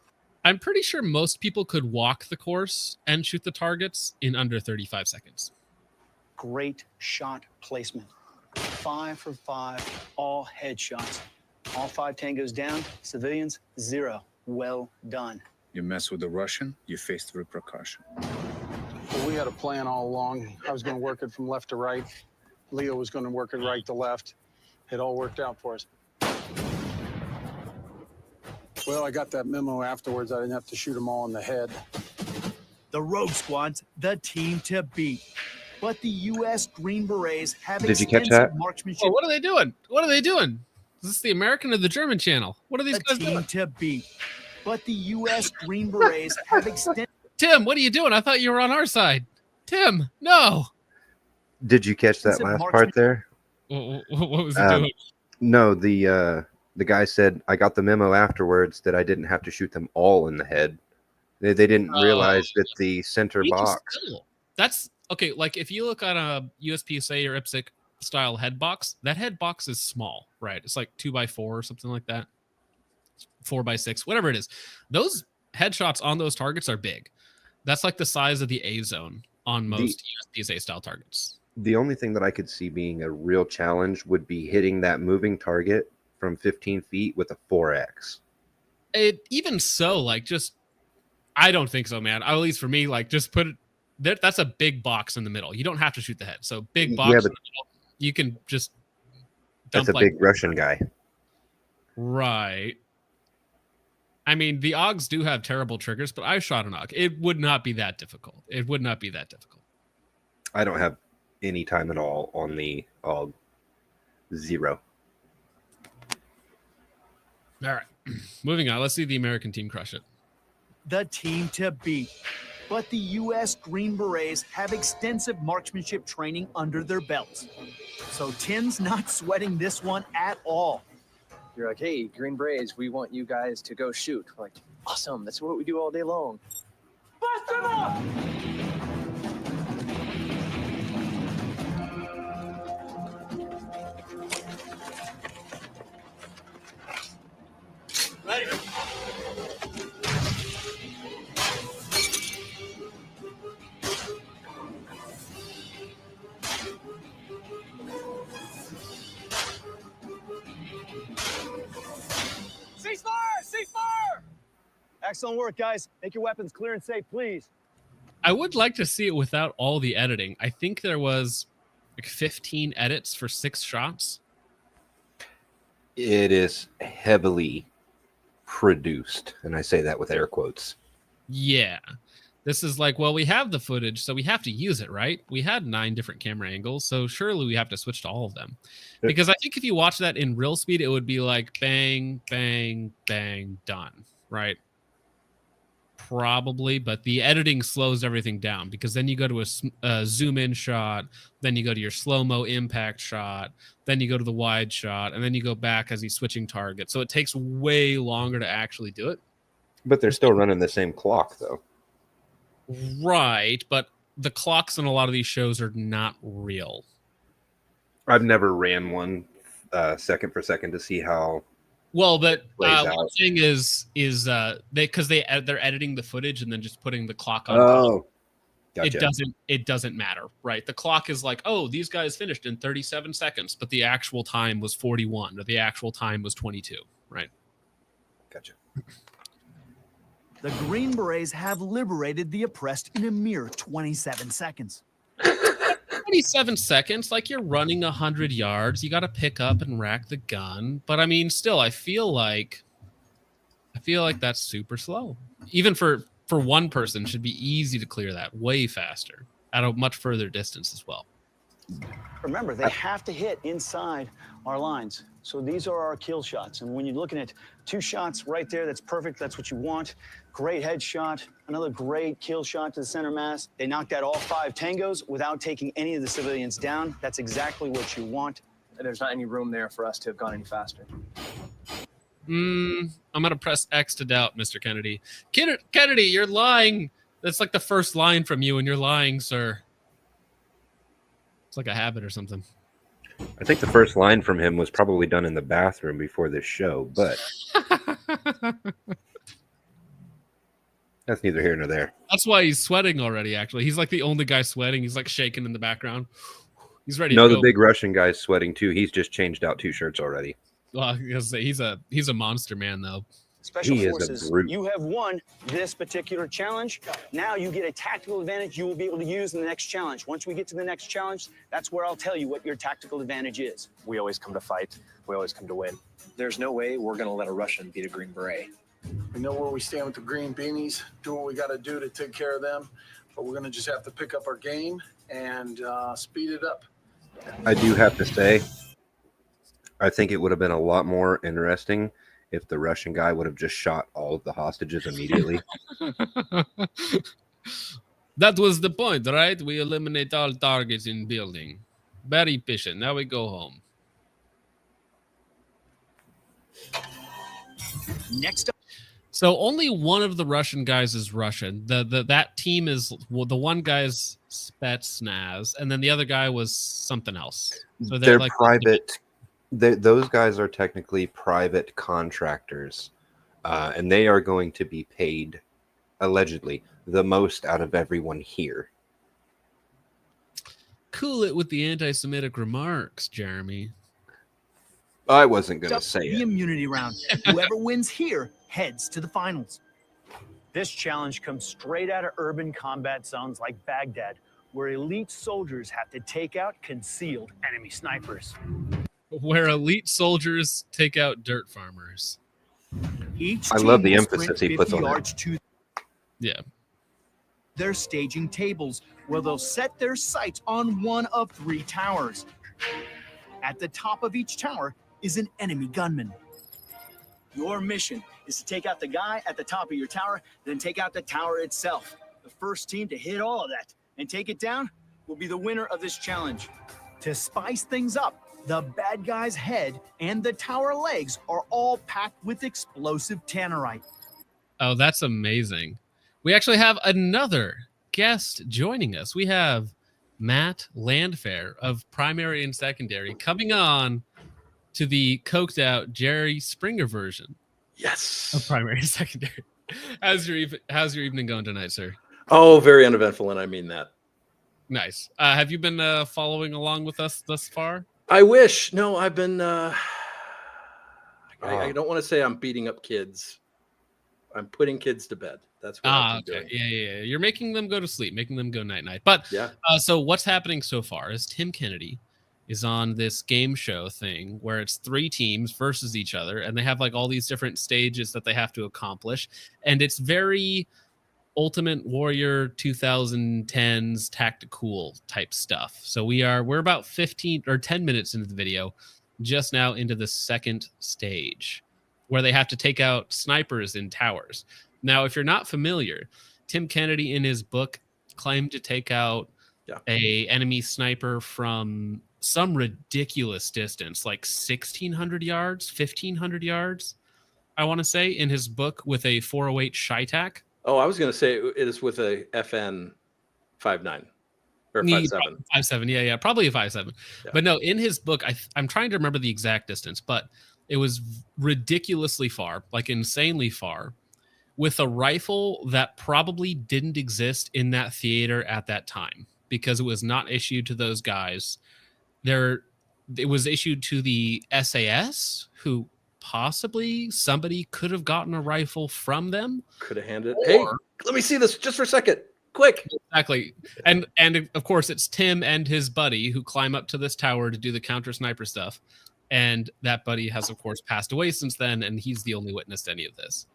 I'm pretty sure most people could walk the course and shoot the targets in under 35 seconds. Great shot placement. 5 for 5, all headshots. All 5 tangos down, civilians 0. Well done. You mess with the Russian, you face the repercussion. Well, we had a plan all along. I was going to work it from left to right. Leo was going to work it right to left. It all worked out for us. Well, I got that memo afterwards. I didn't have to shoot them all in the head. The Rogue Squad's the team to beat. But the U.S. Green Berets have Did you catch extensive that? marksmanship. Oh, what are they doing? What are they doing? Is this the American or the German channel? What are these The guys team doing? to beat. But the U.S. Green Berets have extensive. Tim, what are you doing? I thought you were on our side. Tim, no. Did you catch that last part there? What was he doing? No, the guy said, I got the memo afterwards that I didn't have to shoot them all in the head. They didn't realize that the center Even box. still, that's okay. Like if you look at a USPSA or IPSC style head box, that head box is small, right? It's like 2x4 or something like that. 4x6, whatever it is. Those headshots on those targets are big. That's like the size of the A zone on most USPSA style targets. The only thing that I could see being a real challenge would be hitting that moving target from 15 feet with a 4X. Even so, like just, I don't think so, man. At least for me, like just put it there. That's a big box in the middle. You don't have to shoot the head. So big box in the middle, you can just dump. That's a big Russian guy. Right. I mean, the AUGs do have terrible triggers, but I shot an AUG. It would not be that difficult. It would not be that difficult. I don't have any time at all on the AUG. Zero. All right. Moving on. Let's see the American team crush it. The team to beat. But the U.S. Green Berets have extensive marksmanship training under their belts. So Tim's not sweating this one at all. You're like, hey, Green Berets, we want you guys to go shoot. We're like, awesome. That's what we do all day long. Bust him up! Ready. Ceasefire! Ceasefire! Excellent work, guys. Make your weapons clear and safe, please. I would like to see it without all the editing. I think there was like 15 edits for 6 shots. It is heavily produced, and I say that with air quotes. Yeah. This is like, well, we have the footage, so we have to use it, right? We had 9 different camera angles, so surely we have to switch to all of them. Because I think if you watch that in real speed, it would be like bang, bang, bang, done, right? Probably, but the editing slows everything down because then you go to a zoom in shot, then you go to your slow-mo impact shot, then you go to the wide shot, and then you go back as he's switching targets. So it takes way longer to actually do it. But they're still running the same clock, though. Right, but the clocks in a lot of these shows are not real. I've never ran one second for second to see how. Well, but Plays one out. thing is they're editing the footage and then just putting the clock on. Oh, gotcha. It doesn't matter, right? The clock is like, oh, these guys finished in 37 seconds, but the actual time was 41 or the actual time was 22, right? Gotcha. The Green Berets have liberated the oppressed in a mere 27 seconds. 27 seconds, like you're running 100 yards, you got to pick up and rack the gun. But I mean, still, I feel like that's super slow. Even for one person, should be easy to clear that way faster at a much further distance as well. Remember, they have to hit inside our lines. So these are our kill shots. And when you're looking at 2 shots right there, that's perfect. That's what you want. Great headshot. Another great kill shot to the center mass. They knocked out all 5 tangos without taking any of the civilians down. That's exactly what you want. There's not any room there for us to have gone any faster. I'm going to press X to doubt, Mr. Kennedy. Kennedy, you're lying. That's like the first line from you, and you're lying, sir. It's like a habit or something. I think the first line from him was probably done in the bathroom before this show, but that's neither here nor there. That's why he's sweating already, actually. He's like the only guy sweating. He's like shaking in the background. He's ready No, to the go. big Russian guy's sweating too. He's just changed out 2 shirts already. Well, he's a monster man, though. Special He is a Forces, brute. you have won this particular challenge. Now you get a tactical advantage you will be able to use in the next challenge. Once we get to the next challenge, that's where I'll tell you what your tactical advantage is. We always come to fight. We always come to win. There's no way we're going to let a Russian beat a Green Beret. We know where we stand with the green beanies, do what we got to do to take care of them, but we're going to just have to pick up our game and speed it up. I do have to say, I think it would have been a lot more interesting if the Russian guy would have just shot all of the hostages immediately. That was the point, right? We eliminate all targets in building. Very efficient. Now we go home. Next up, So only one of the Russian guys is Russian. That team is the one guy's Spetsnaz, and then the other guy was something else. So They're like private. Those guys are technically private contractors, and they are going to be paid, allegedly, the most out of everyone here. Cool it with the anti-Semitic remarks, Jeremy. I wasn't going to up say the it. immunity round. Whoever wins here heads to the finals. This challenge comes straight out of urban combat zones like Baghdad, where elite soldiers have to take out concealed enemy snipers. Where elite soldiers take out dirt farmers. Each I team love the will emphasis sprint he 50 puts on yards that. to Yeah. their staging tables, where they'll set their sights on one of 3 towers. At the top of each tower is an enemy gunman. Your mission is to take out the guy at the top of your tower, then take out the tower itself. The first team to hit all of that and take it down will be the winner of this challenge. To spice things up, the bad guy's head and the tower legs are all packed with explosive tannerite. Oh, that's amazing. We actually have another guest joining us. We have Matt Landfair of Primary and Secondary coming on to the coked out Jerry Springer version Yes. of Primary and Secondary. How's your evening going tonight, sir? Oh, very uneventful, and I mean that. Nice. Have you been following along with us thus far? I wish. No, I've been. I don't want to say I'm beating up kids. I'm putting kids to bed. That's what I've been doing. Yeah. You're making them go to sleep, making them go night. But yeah. So what's happening so far is Tim Kennedy is on this game show thing where it's 3 teams versus each other, and they have like all these different stages that they have to accomplish, and it's very Ultimate Warrior 2010s tactical type stuff. So we're about 15 or 10 minutes into the video, just now into the second stage, where they have to take out snipers in towers. Now, if you're not familiar, Tim Kennedy in his book claimed to take out a enemy sniper from some ridiculous distance, like 1,600 yards, 1,500 yards, I want to say, in his book with a 408 Shytac. Oh, I was going to say it is with a FN 5.9 or 5.7. 5.7, yeah, probably a 5.7. Yeah. But no, in his book, I'm trying to remember the exact distance, but it was ridiculously far, like insanely far, with a rifle that probably didn't exist in that theater at that time because it was not issued to those guys. It was issued to the SAS, who possibly somebody could have gotten a rifle from them. Could have handed it. Hey, let me see this just for a second. Quick. Exactly. And of course it's Tim and his buddy who climb up to this tower to do the counter sniper stuff. And that buddy has, of course, passed away since then, and he's the only witness to any of this.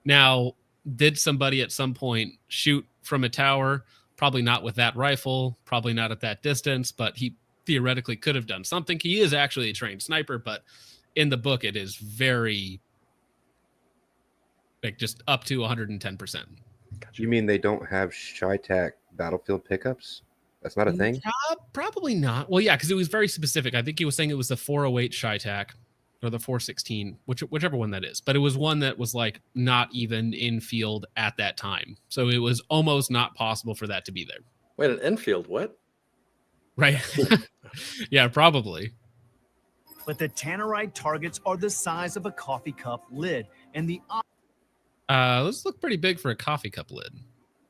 Now, did somebody at some point shoot from a tower? Probably not with that rifle, probably not at that distance, but he theoretically could have done something. He is actually a trained sniper, but in the book, it is very, like, just up to 110%. You mean they don't have Shytac battlefield pickups? That's not a thing? Probably not. Well, yeah, because it was very specific. I think he was saying it was the 408 Shytac or the 416, whichever one that is. But it was one that was like not even in field at that time. So it was almost not possible for that to be there. Wait, an Enfield? What? Right. Yeah, probably. But the tannerite targets are the size of a coffee cup lid, and the those look pretty big for a coffee cup lid.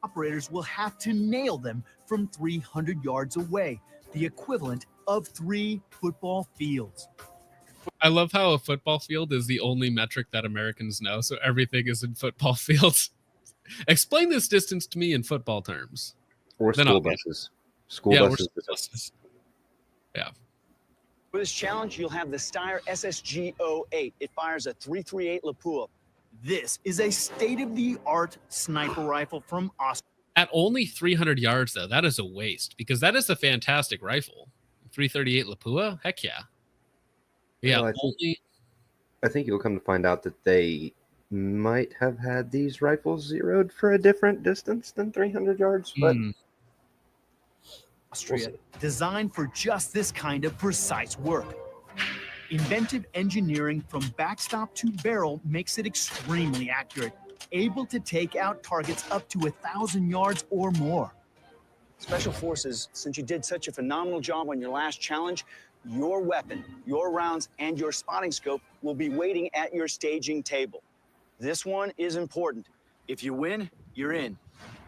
Operators will have to nail them from 300 yards away, the equivalent of 3 football fields. I love how a football field is the only metric that Americans know, so everything is in football fields. Explain this distance to me in football terms. Or school buses. School buses. Yeah. For this challenge, you'll have the Steyr SSG-08. It fires a .338 Lapua. This is a state-of-the-art sniper rifle from Austria. At only 300 yards, though, that is a waste because that is a fantastic rifle. 338 Lapua? Heck yeah. Yeah, Well, I think you'll come to find out that they might have had these rifles zeroed for a different distance than 300 yards, but Austria, designed for just this kind of precise work. Inventive engineering from backstop to barrel makes it extremely accurate, able to take out targets up to 1,000 yards or more. Special Forces, since you did such a phenomenal job on your last challenge, your weapon, your rounds, and your spotting scope will be waiting at your staging table. This one is important. If you win, you're in.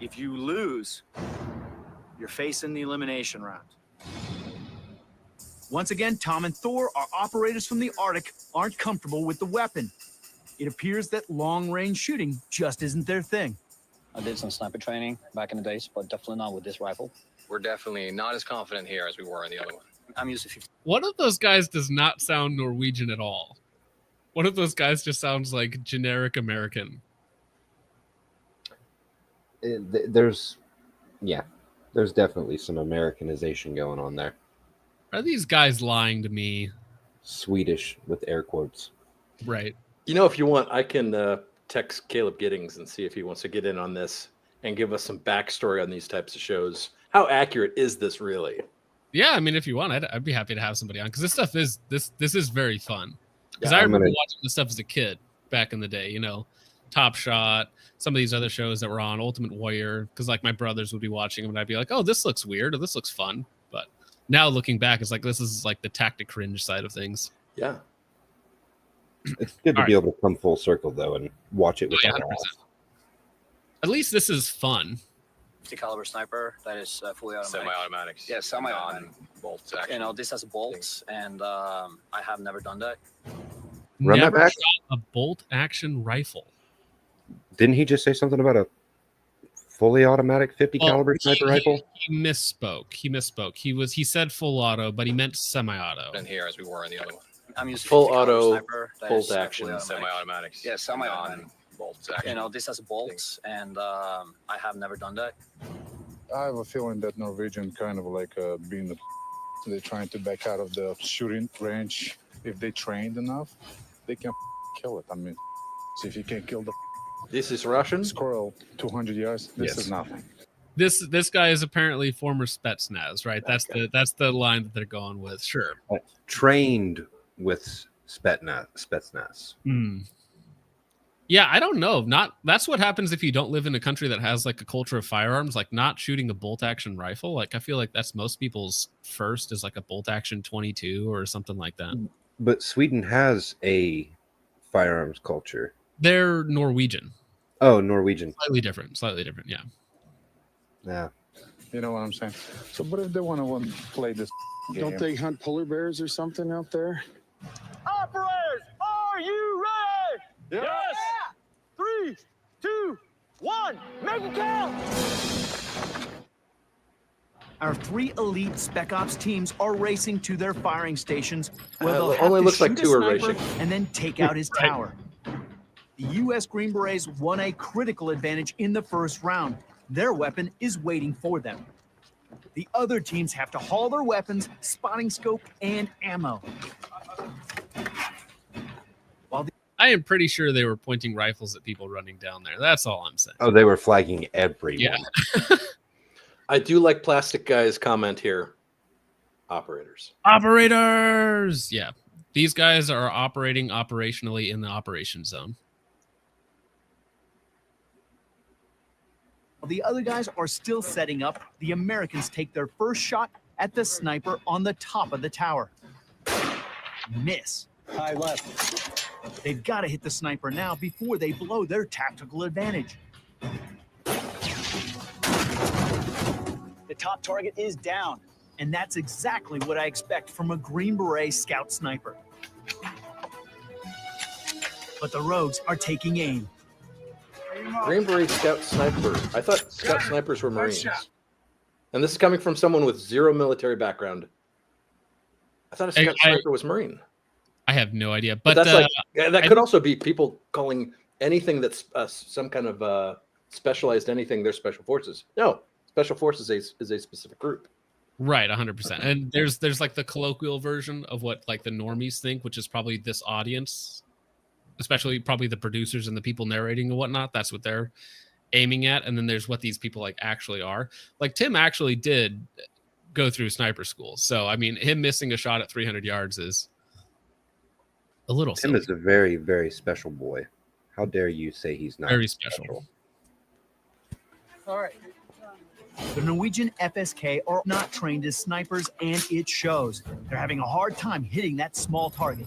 If you lose, you're facing the elimination round. Once again, Tom and Thor, our operators from the Arctic, aren't comfortable with the weapon. It appears that long-range shooting just isn't their thing. I did some sniper training back in the days, but definitely not with this rifle. We're definitely not as confident here as we were in the other one. I'm used to 50. One of those guys does not sound Norwegian at all. One of those guys just sounds like generic American. there's definitely some Americanization going on there. Are these guys lying to me? Swedish with air quotes. Right. You know, if you want, I can text Caleb Giddings and see if he wants to get in on this and give us some backstory on these types of shows. How accurate is this really? Yeah, I mean, if you want, I'd be happy to have somebody on because this stuff is this is very fun. Because Yeah, I remember watching this stuff as a kid back in the day. You know, Top Shot, some of these other shows that were on, Ultimate Warrior. Because like my brothers would be watching them, and I'd be like, "Oh, this looks weird," or "This looks fun." But now looking back, it's like this is like the tactic cringe side of things. Yeah. It's good to be able to come full circle though and watch it with 100%. At least this is fun. 50 caliber sniper that is fully automatic. Semi-automatics. Yeah, semi-automatic. Bolts. Action. You know, this has bolts, and I have never done that. Run that Never back. shot a bolt action rifle. Didn't he just say something about a fully automatic 50 Well, caliber sniper rifle? He misspoke. He said full auto, but he meant semi-auto. And here as we were in the other one. I'm used to Full 50 caliber auto, sniper that bolt is action, fully automatic. Semi-automatics. Yeah, semi-automatic. Bolts. Action. You know, this has bolts, and I have never done that. I have a feeling that Norwegian kind of like being they're trying to back out of the shooting range. If they trained enough, they can kill it. I mean, so if you can kill the This is Russian? squirrel 200 yards, this Yes. is nothing. This guy is apparently former Spetsnaz, right? That's the line that they're going with. Sure. Trained with Spetsnaz. Yeah, I don't know. That's what happens if you don't live in a country that has like a culture of firearms, like not shooting a bolt action rifle. Like I feel like that's most people's first is like a bolt action 22 or something like that. But Sweden has a firearms culture. They're Norwegian. Oh, Norwegian. Slightly different, yeah. Yeah. You know what I'm saying? So, but if they want to play this game, Don't they hunt polar bears or something out there? Operators, are you ready? Yes. 3, 2, 1, make it count! Our 3 elite Spec Ops teams are racing to their firing stations where It they'll have only to looks like shoot a 2 are sniper racing. and then take out his tower. The U.S. Green Berets won a critical advantage in the first round. Their weapon is waiting for them. The other teams have to haul their weapons, spotting scope, and ammo. I am pretty sure they were pointing rifles at people running down there. That's all I'm saying. Oh, they were flagging everyone. Yeah. I do like Plastic Guy's comment here. Operators. Operators. Yeah. These guys are operating operationally in the operation zone. While the other guys are still setting up, the Americans take their first shot at the sniper on the top of the tower. Miss. High left. They've got to hit the sniper now before they blow their tactical advantage. The top target is down. And that's exactly what I expect from a Green Beret scout sniper. But the rogues are taking aim. Green Beret Scout Sniper. I thought Scout Snipers were Marines. And this is coming from someone with 0 military background. I thought a Scout Sniper was Marine. I have no idea. But But that's that could also be people calling anything that's some kind of specialized anything, they're special forces. No, special forces is a specific group. Right, 100%. And there's like the colloquial version of what like the normies think, which is probably this audience, especially probably the producers and the people narrating and whatnot. That's what they're aiming at. And then there's what these people like actually are. Like Tim actually did go through sniper school. So I mean, him missing a shot at 300 yards is a little Tim silly. is a very, very special boy. How dare you say he's not Very special. All right. The Norwegian FSK are not trained as snipers, and it shows. They're having a hard time hitting that small target.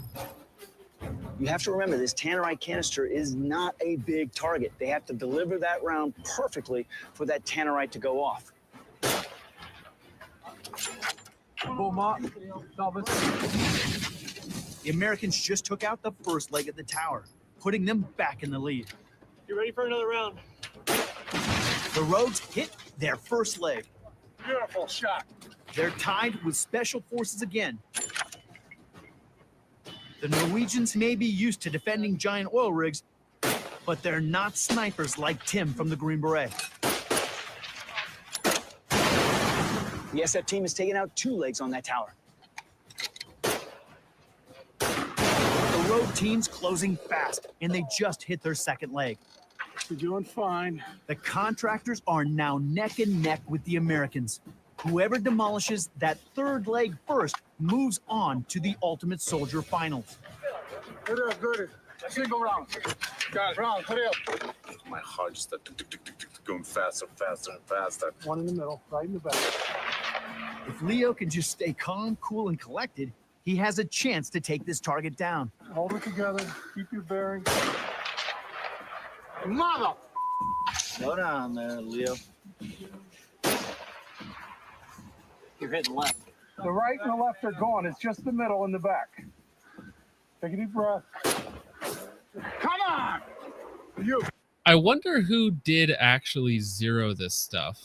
You have to remember, this tannerite canister is not a big target. They have to deliver that round perfectly for that tannerite to go off. The Americans just took out the first leg of the tower, putting them back in the lead. You ready for another round? The Rogues hit their first leg. Beautiful shot. They're tied with special forces again. The Norwegians may be used to defending giant oil rigs, but they're not snipers like Tim from the Green Beret. The SF team has taken out 2 legs on that tower. The Rogue team's closing fast, and they just hit their second leg. You're doing fine. The contractors are now neck and neck with the Americans. Whoever demolishes that third leg first moves on to the Ultimate Soldier Finals. Good up, good. Single round. Got it. Round, put it up. My heart just going faster, faster, and faster. One in the middle, right in the back. If Leo can just stay calm, cool, and collected, he has a chance to take this target down. Hold it together. Keep your bearings. Mother! Slow down there, Leo. You're hitting left. The right and the left are gone. It's just the middle and the back. Take a deep breath. Come on! You. I wonder who did actually zero this stuff.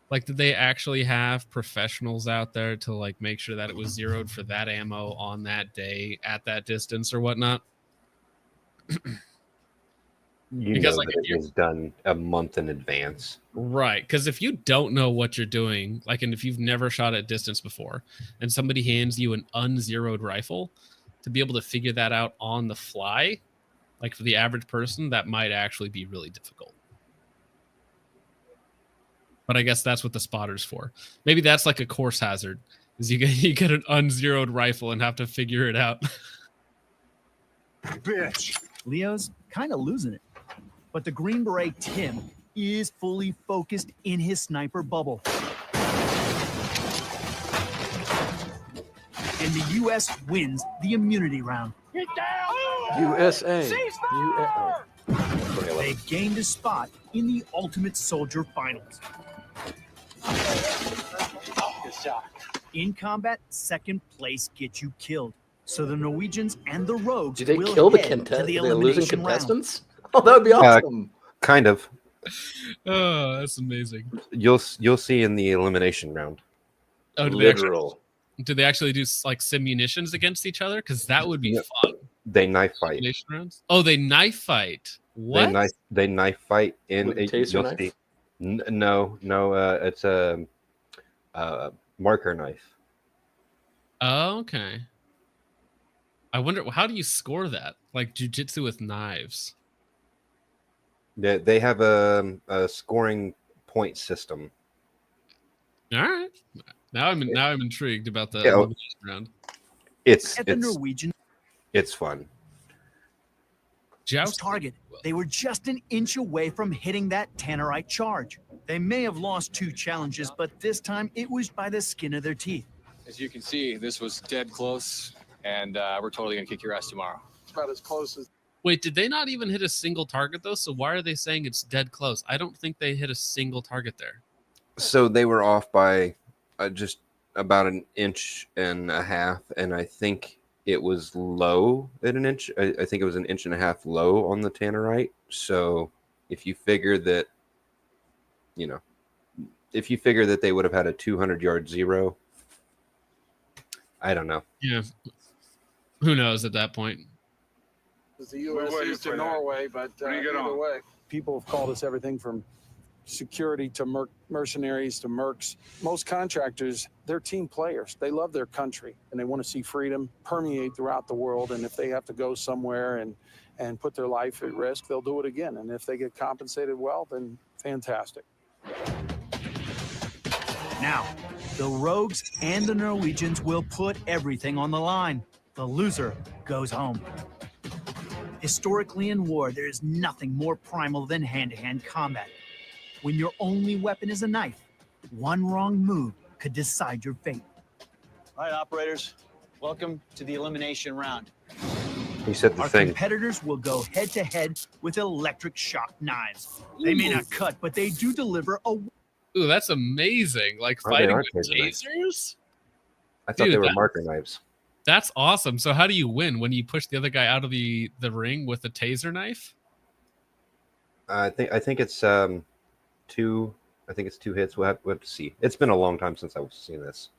Like, did they actually have professionals out there to like make sure that it was zeroed for that ammo on that day at that distance or whatnot? Because like it was done a month in advance, right? Because if you don't know what you're doing, like, and if you've never shot at distance before, and somebody hands you an unzeroed rifle, to be able to figure that out on the fly, like for the average person, that might actually be really difficult. But I guess that's what the spotter's for. Maybe that's like a course hazard, is you get an unzeroed rifle and have to figure it out. Bitch. Leo's kind of losing it. But the Green Beret Tim is fully focused in his sniper bubble. And the U.S. wins the immunity round. Get down! USA. They gained a spot in the Ultimate Soldier Finals. Good shot. In combat, second place gets you killed. So the Norwegians and the Rogues Do they will kill the head to the the losing elimination round. contestants? Oh, that would be awesome. Kind of. Oh, that's amazing. You'll see in the elimination round. Oh, do they actually do like simunitions against each other? Because that would be fun. They knife fight. Rounds? Oh, they knife fight. What? They knife fight in With a taser knife? No, it's a marker knife. Oh, okay. I wonder, how do you score that? Like jujitsu with knives? They have a scoring point system. All right. Now I'm intrigued about the elimination round. It's Norwegian fun. Joust target. They were just an inch away from hitting that tannerite charge. They may have lost 2 challenges, but this time it was by the skin of their teeth. As you can see, this was dead close, and we're totally gonna kick your ass tomorrow. It's about as close as. Wait, did they not even hit a single target though? So why are they saying it's dead close? I don't think they hit a single target there. So they were off by just about an inch and a half, and I think it was low at an inch. I think it was an inch and a half low on the tannerite. So if you figure that, if you figure that they would have had a 200-yard zero, I don't know. Yeah. Who knows at that point? The U.S. is to Norway, but either way. People have called us everything from security to mercenaries to mercs. Most contractors, they're team players. They love their country and they want to see freedom permeate throughout the world. And if they have to go somewhere and put their life at risk, they'll do it again. And if they get compensated well, then fantastic. Now, the rogues and the Norwegians will put everything on the line. The loser goes home. Historically in war, there is nothing more primal than hand-to-hand combat. When your only weapon is a knife, one wrong move could decide your fate. All right, operators, welcome to the elimination round. He said the Our thing. competitors will go head-to-head with electric shock knives. They may not cut, but they do deliver a... Ooh, that's amazing. Like Oh, they fighting are with taser knives. tasers? I thought Dude, they were that- marker knives. That's awesome. So how do you win? When you push the other guy out of the ring with a taser knife? I think it's two. I think it's 2 hits. We'll have to see. It's been a long time since I've seen this.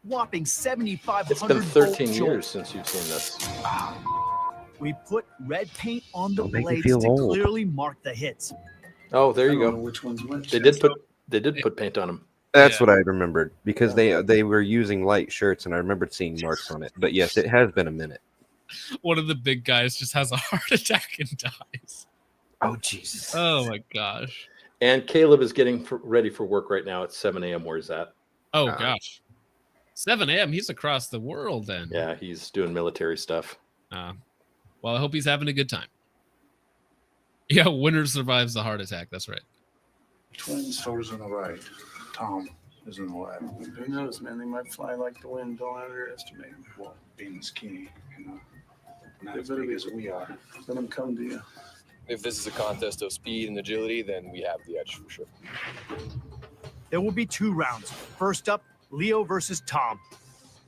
whopping 7,500 It's been 13 volt years jolt. since you've seen this. We put red paint on the Don't make me blades feel to old. clearly mark the hits. Oh, there you I don't go. know which one's which. They did put paint on them. That's Yeah. what I remembered because they were using light shirts and I remembered seeing marks on it. But yes, it has been a minute. One of the big guys just has a heart attack and dies. Oh Jesus! Oh my gosh. And Caleb is getting ready for work right now at 7 a.m. Where's that? Oh gosh. 7 a.m. He's across the world then. Yeah, he's doing military stuff. Well, I hope he's having a good time. Yeah, winner survives the heart attack. That's right. Twins Thor's on the right. Tom is on the left. Who knows, man? They might fly like the wind. Don't underestimate them. Well, being skinny, you know, not They as better big be- as we are. Let them come to you. If this is a contest of speed and agility, then we have the edge for sure. There will be 2 rounds. First up, Leo versus Tom.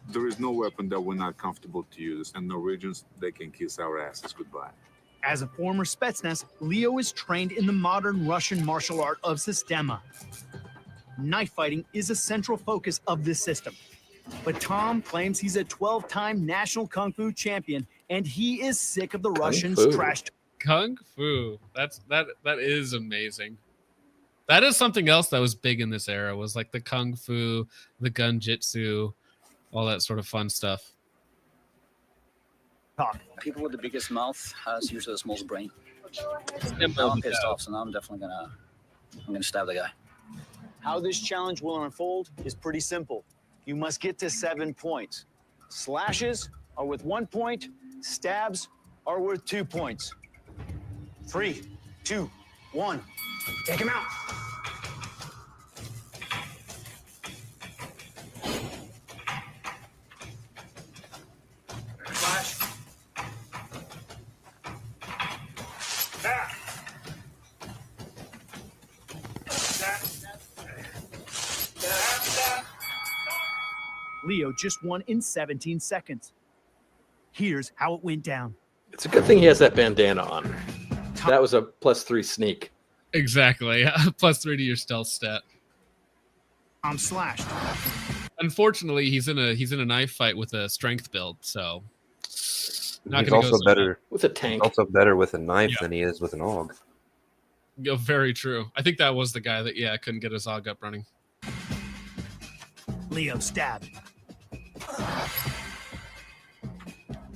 There is no weapon that we're not comfortable to use, and Norwegians, they can kiss our asses goodbye. As a former Spetsnaz, Leo is trained in the modern Russian martial art of Sistema. Knife fighting is a central focus of this system. But Tom claims he's a 12-time national kung fu champion, and he is sick of the Russians' fu. trash. Kung Fu. That is amazing. That is something else that was big in this era, was like the Kung Fu, the Gunjitsu, all that sort of fun stuff. talk. People with the biggest mouth has usually the smallest brain. Simple Now I'm as pissed that. off, so now I'm definitely gonna stab the guy. How this challenge will unfold is pretty simple. You must get to 7 points. Slashes are worth 1 point. Stabs are worth 2 points. 3, 2, 1. Take him out. Slash. Leo just won in 17 seconds. Here's how it went down. It's a good thing he has that bandana on. That was a +3 sneak. Exactly. +3 to your stealth stat. I'm slashed. Unfortunately, he's in a knife fight with a strength build, so not He's gonna go also so better with a tank. Also better with a knife than he is with an AUG. well. Very true. I think that was the guy that couldn't get his AUG up running. Leo stabbed.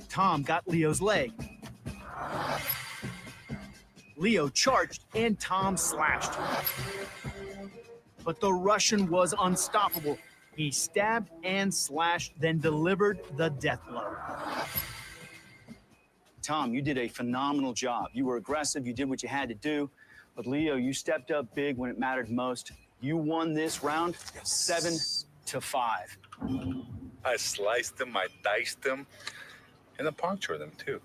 Tom got Leo's leg. Leo charged and Tom slashed. But the Russian was unstoppable. He stabbed and slashed, then delivered the death blow. Tom, you did a phenomenal job. You were aggressive. You did what you had to do. But Leo, you stepped up big when it mattered most. You won this round 7-5. I sliced them, I diced them, and I punctured them too.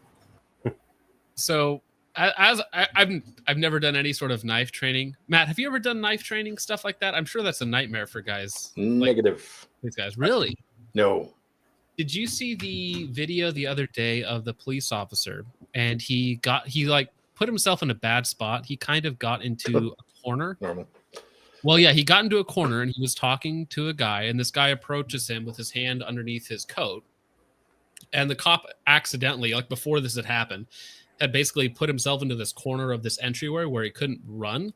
So I've never done any sort of knife training. Matt, have you ever done knife training, stuff like that? I'm sure that's a nightmare for guys. Negative. These guys, really? No. Did you see the video the other day of the police officer? And he put himself in a bad spot. He kind of got into a corner. Normal. Well, yeah, he got into a corner and he was talking to a guy, and this guy approaches him with his hand underneath his coat. And the cop accidentally, like before this had happened, had basically put himself into this corner of this entryway where he couldn't run.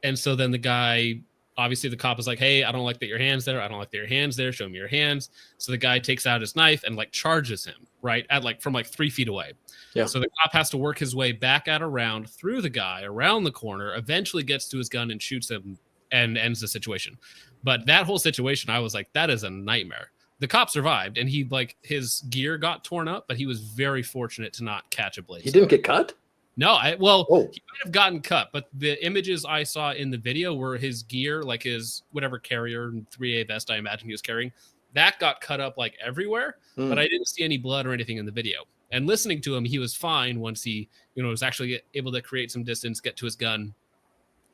And so then the guy, obviously the cop was like, hey, I don't like that your hand's there. I don't like that your hand's there. Show me your hands. So the guy takes out his knife and like charges him, right? At like from like 3 feet away. Yeah. So the cop has to work his way back out around through the guy, around the corner, eventually gets to his gun and shoots him and ends the situation. But that whole situation, I was like, that is a nightmare. The cop survived and he like his gear got torn up, but he was very fortunate to not catch a blade. He didn't get cut? No, he might have gotten cut, but the images I saw in the video were his gear, like his whatever carrier and 3A vest I imagine he was carrying, that got cut up like everywhere, but I didn't see any blood or anything in the video. And listening to him, he was fine once he, was actually able to create some distance, get to his gun,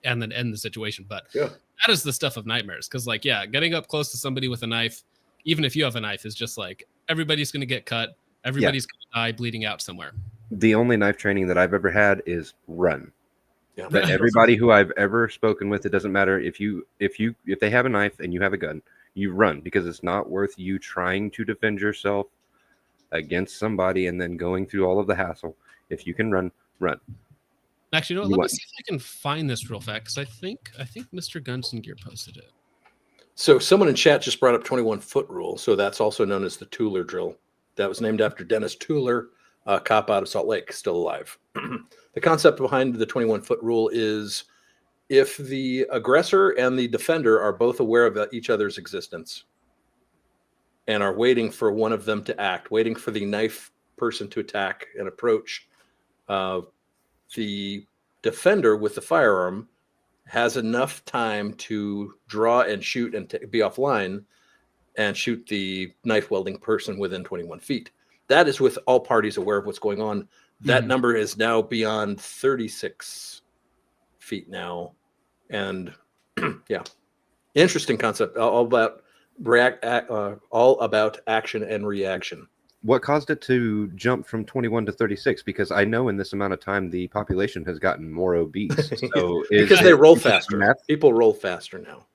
and then end the situation. But that is the stuff of nightmares. Because, like, getting up close to somebody with a knife, even if you have a knife, is just like everybody's going to get cut. Everybody's going to die bleeding out somewhere. The only knife training that I've ever had is run. Yeah. But everybody who I've ever spoken with, it doesn't matter if they have a knife and you have a gun, you run, because it's not worth you trying to defend yourself against somebody and then going through all of the hassle. If you can run. Actually, let me see if I can find this real fast, because I think Mr. Guns and Gear posted it. So someone in chat just brought up 21-foot rule. So that's also known as the Tueller drill. That was named after Dennis Tueller, a cop out of Salt Lake, still alive. The concept behind the 21-foot rule is if the aggressor and the defender are both aware of each other's existence and are waiting for one of them to act, waiting for the knife person to attack and approach, the defender with the firearm has enough time to draw and shoot and be offline and shoot the knife wielding person within 21 feet. That is with all parties aware of what's going on. That number is now beyond 36 feet now. And interesting concept. All about action and reaction. What caused it to jump from 21 to 36? Because I know in this amount of time, the population has gotten more obese. So because they roll faster. People roll faster now.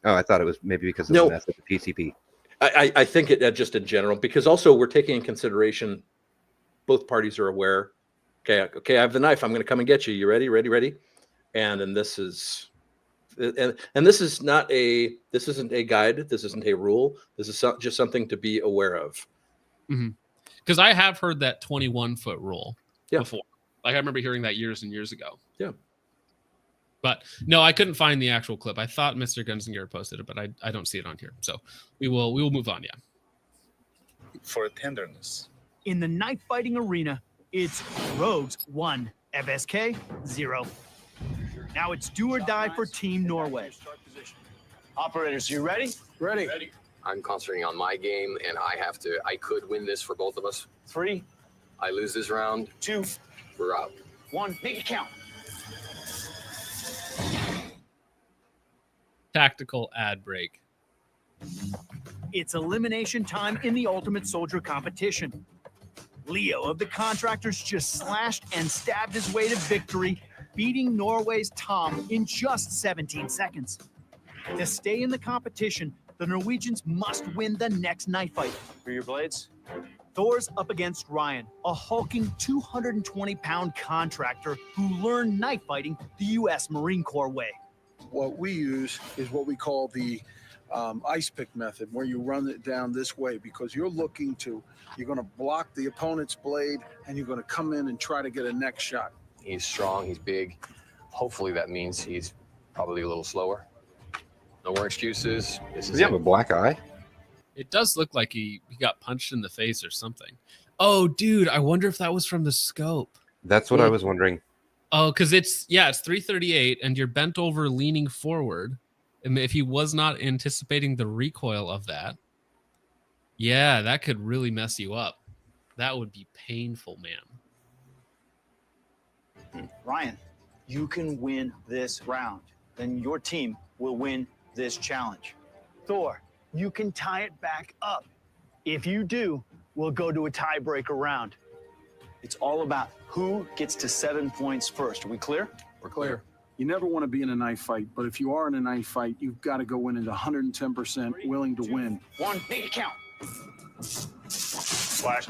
Oh, I thought it was maybe because of the meth of the PCP. I think it just in general, because also we're taking in consideration, both parties are aware. Okay, I have the knife. I'm going to come and get you. You ready? Ready. And this is, and this is not this isn't a guide. This isn't a rule. This is just something to be aware of. Because I have heard that 21-foot rule before. Like I remember hearing that years and years ago. Yeah. But no, I couldn't find the actual clip. I thought Mr. Guns and Gear posted it, but I don't see it on here. So we will move on. Yeah. For tenderness. In the knife fighting arena, it's Rogues 1, FSK 0. Now it's do or die for Team Norway. Operators, you ready? Ready. I'm concentrating on my game, and I could win this for both of us. 3. I lose this round. 2. We're out. 1. Make it count. Tactical ad break. It's elimination time in the Ultimate Soldier competition. Leo of the Contractors just slashed and stabbed his way to victory, beating Norway's Tom in just 17 seconds. To stay in the competition, the Norwegians must win the next knife fight. For your blades? Thor's up against Ryan, a hulking 220-pound contractor who learned knife fighting the U.S. Marine Corps way. What we use is what we call the ice pick method, where you run it down this way because you're going to block the opponent's blade and you're going to come in and try to get a neck shot. He's strong. He's big. Hopefully that means he's probably a little slower. No more excuses. Does he have a black eye? It does look like he got punched in the face or something. Oh, dude, I wonder if that was from the scope. That's what I was wondering. Oh, because it's 338 and you're bent over leaning forward. And if he was not anticipating the recoil of that, that could really mess you up. That would be painful, man. Ryan, you can win this round. Then your team will win this challenge. Thor, you can tie it back up. If you do, we'll go to a tiebreaker round. It's all about who gets to 7 points first. Are we clear? We're clear. You never want to be in a knife fight, but if you are in a knife fight, you've got to go in at 110% willing to win. 1, make it count. Flash.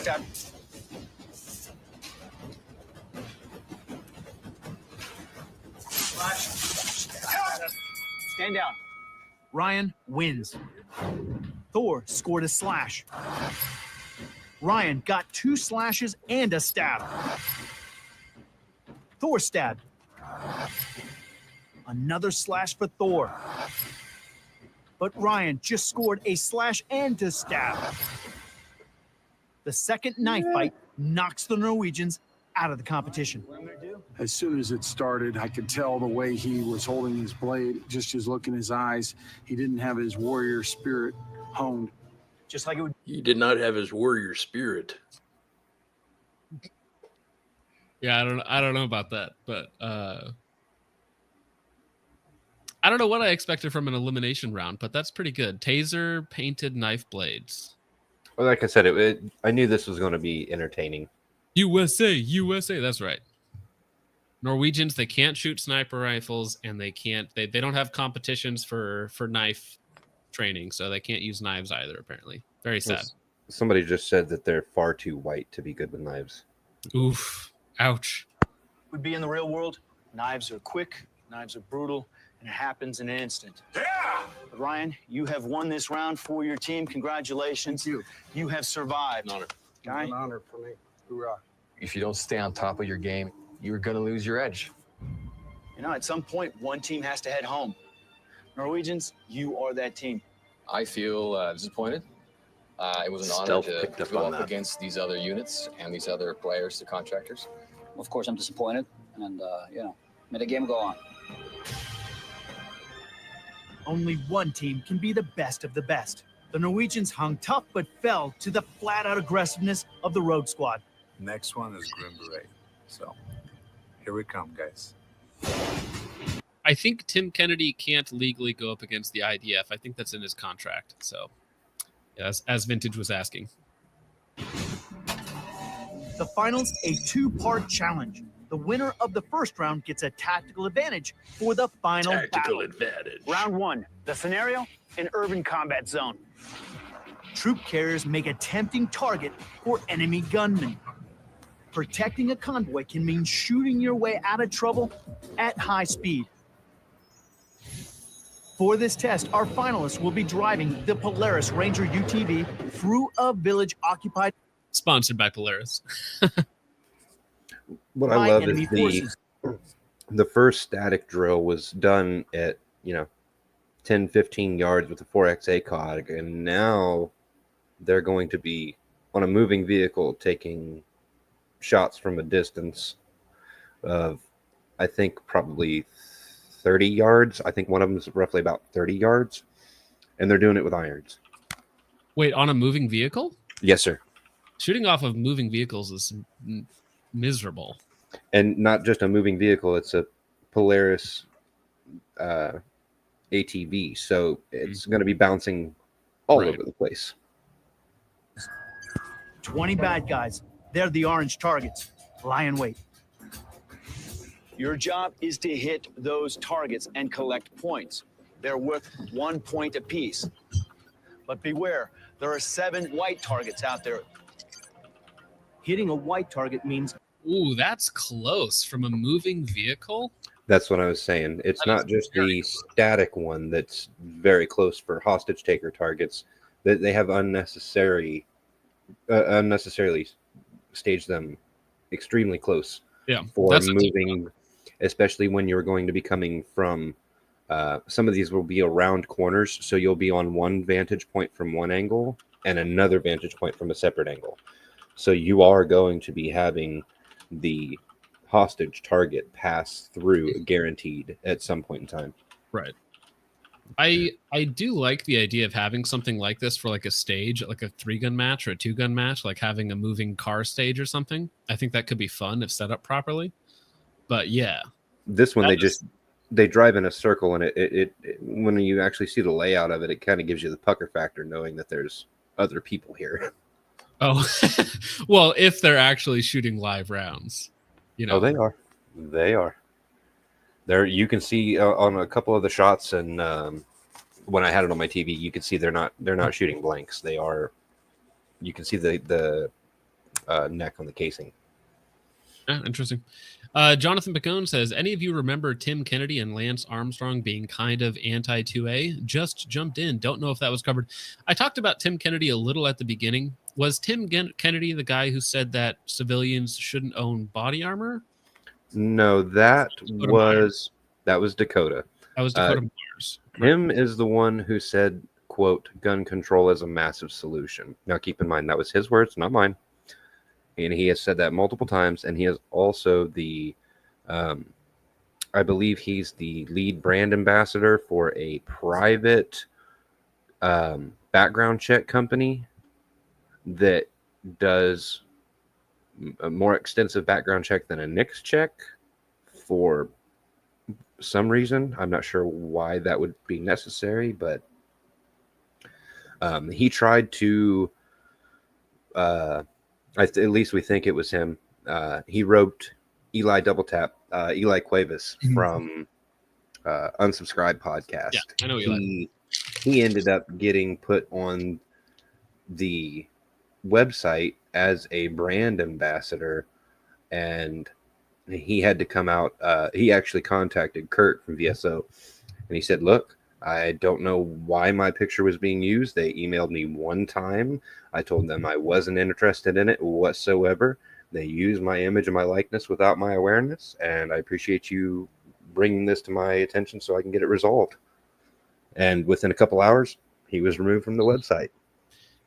Stab. Slash. Stand down. Ryan wins. Thor scored a slash. Ryan got 2 slashes and a stab. Thor stabbed. Another slash for Thor. But Ryan just scored a slash and a stab. The second knife fight knocks the Norwegians out of the competition. As soon as it started, I could tell the way he was holding his blade, just his look in his eyes. He didn't have his warrior spirit honed. Just like it would. He did not have his warrior spirit. Yeah, I don't know about that, but I don't know what I expected from an elimination round, but that's pretty good. Taser painted knife blades. Well, like I said, I knew this was going to be entertaining. USA, that's right. Norwegians, they can't shoot sniper rifles, and they don't have competitions for knife training, so they can't use knives either, apparently. Very sad. Somebody just said that they're far too white to be good with knives. Oof. Ouch. Would be in the real world. Knives are quick, knives are brutal, and it happens in an instant. Yeah! But Ryan, you have won this round for your team. Congratulations. Thank you. You have survived. An honor. Guy? An honor for me. Hoorah. If you don't stay on top of your game, you're going to lose your edge. You know, at some point, one team has to head home. Norwegians, you are that team. I feel disappointed. It was an honor Stealth to picked up go on up that. against these other units and these other players, the contractors. Of course, I'm disappointed, and may the game go on. Only one team can be the best of the best. The Norwegians hung tough but fell to the flat-out aggressiveness of the Rogue Squad. Next one is Green Beret. So here we come, guys. I think Tim Kennedy can't legally go up against the IDF. I think that's in his contract. So, yeah, as Vintage was asking. The finals, a 2-part challenge. The winner of the first round gets a tactical advantage for the final battle. advantage. Round 1, the scenario, an urban combat zone. Troop carriers make a tempting target for enemy gunmen. Protecting a convoy can mean shooting your way out of trouble at high speed. For this test, our finalists will be driving the Polaris Ranger UTV through a village occupied. Sponsored by Polaris. What by I love enemy is forces. the first static drill was done at 10, 15 yards with a 4XA cog, and now they're going to be on a moving vehicle taking shots from a distance of, I think, probably 30 yards. I think one of them is roughly about 30 yards, and they're doing it with irons. Wait, on a moving vehicle? Yes, sir. Shooting off of moving vehicles is miserable. And not just a moving vehicle, it's a Polaris ATV, so it's going to be bouncing all over the place. 20 bad guys. They're the orange targets. Lie in wait. Your job is to hit those targets and collect points. They're worth 1 point apiece. But beware, there are 7 white targets out there. Hitting a white target means... Ooh, that's close from a moving vehicle. That's what I was saying. It's That not just the static one that's very close for hostage taker targets. That they have unnecessarily staged them extremely close. Yeah, for that's moving, especially when you're going to be coming from. Some of these will be around corners, so you'll be on one vantage point from one angle and another vantage point from a separate angle. So you are going to be having the hostage target pass through guaranteed at some point in time. Right. I do like the idea of having something like this for like a stage, like a 3-gun match or a 2-gun match, like having a moving car stage or something. I think that could be fun if set up properly. But yeah. This one they drive in a circle, and it when you actually see the layout of it, it kind of gives you the pucker factor knowing that there's other people here. Oh, well, if they're actually shooting live rounds, Oh, they are. They are. There, you can see on a couple of the shots, and when I had it on my TV, you can see they're not shooting blanks. They are. You can see the neck on the casing. Interesting. Jonathan Bacone says, any of you remember Tim Kennedy and Lance Armstrong being kind of anti-2A? Just jumped in. Don't know if that was covered. I talked about Tim Kennedy a little at the beginning. Was Tim Kennedy the guy who said that civilians shouldn't own body armor? No, that was Dakota. That was Dakota Myers. Tim is the one who said, quote, gun control is a massive solution. Now, keep in mind, that was his words, not mine. And he has said that multiple times. And he is also the, I believe he's the lead brand ambassador for a private background check company that does a more extensive background check than a NICS check for some reason. I'm not sure why that would be necessary, but he tried to, at least we think it was him. He roped Eli Double Tap, Eli Cuevas from Unsubscribed podcast. Yeah, I know Eli. He ended up getting put on the website as a brand ambassador, and he had to come out. He actually contacted Kurt from VSO, and he said, look, I don't know why my picture was being used. They emailed me one time. I told them I wasn't interested in it whatsoever. They used my image and my likeness without my awareness, and I appreciate you bringing this to my attention so I can get it resolved. And within a couple hours, he was removed from the website.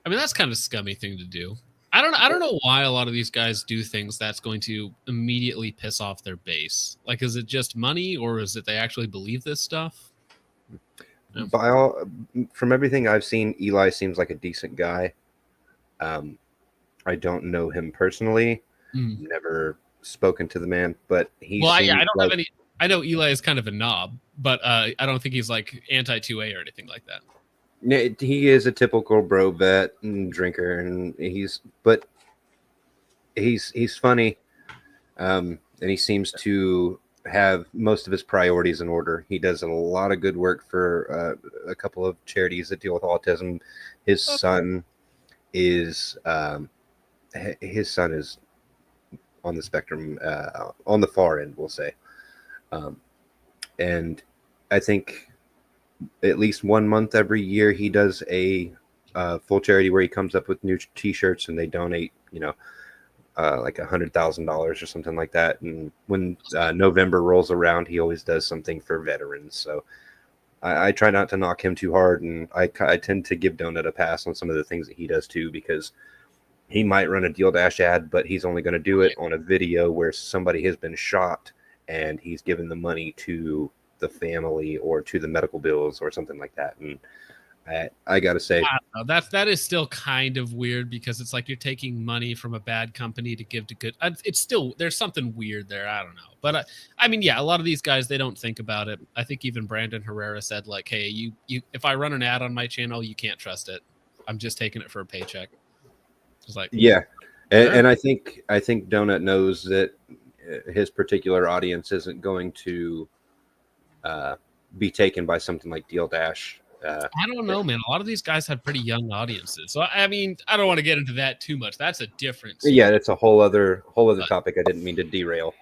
I mean, that's kind of a scummy thing to do. I don't know why a lot of these guys do things that's going to immediately piss off their base. Like, is it just money, or is it they actually believe this stuff? No. From everything I've seen, Eli seems like a decent guy. I don't know him personally. Never spoken to the man, but he. Well, I don't have any. I know Eli is kind of a knob, but I don't think he's like anti-2A or anything like that. He is a typical bro vet and drinker, and he's funny, and he seems to have most of his priorities in order. He does a lot of good work for a couple of charities that deal with autism. His son is on the spectrum, on the far end, we'll say, and I think at least 1 month every year he does a full charity where he comes up with new t-shirts and they donate, like $100,000 or something like that. And when November rolls around, he always does something for veterans. So I try not to knock him too hard, and I tend to give Donut a pass on some of the things that he does too, because he might run a Deal Dash ad, but he's only going to do it on a video where somebody has been shot and he's given the money to the family or to the medical bills or something like that. And I gotta say, that is still kind of weird, because it's like you're taking money from a bad company to give to good. It's still, there's something weird there. I don't know, but I mean, yeah, a lot of these guys, they don't think about it. I think even Brandon Herrera said, like, hey, you if I run an ad on my channel, you can't trust it. I'm just taking it for a paycheck. It's like, yeah, and I think Donut knows that his particular audience isn't going to be taken by something like Deal Dash. I don't know, man. A lot of these guys have pretty young audiences, so I mean, I don't want to get into that too much. That's a difference. Yeah, that's a whole other topic. I didn't mean to derail.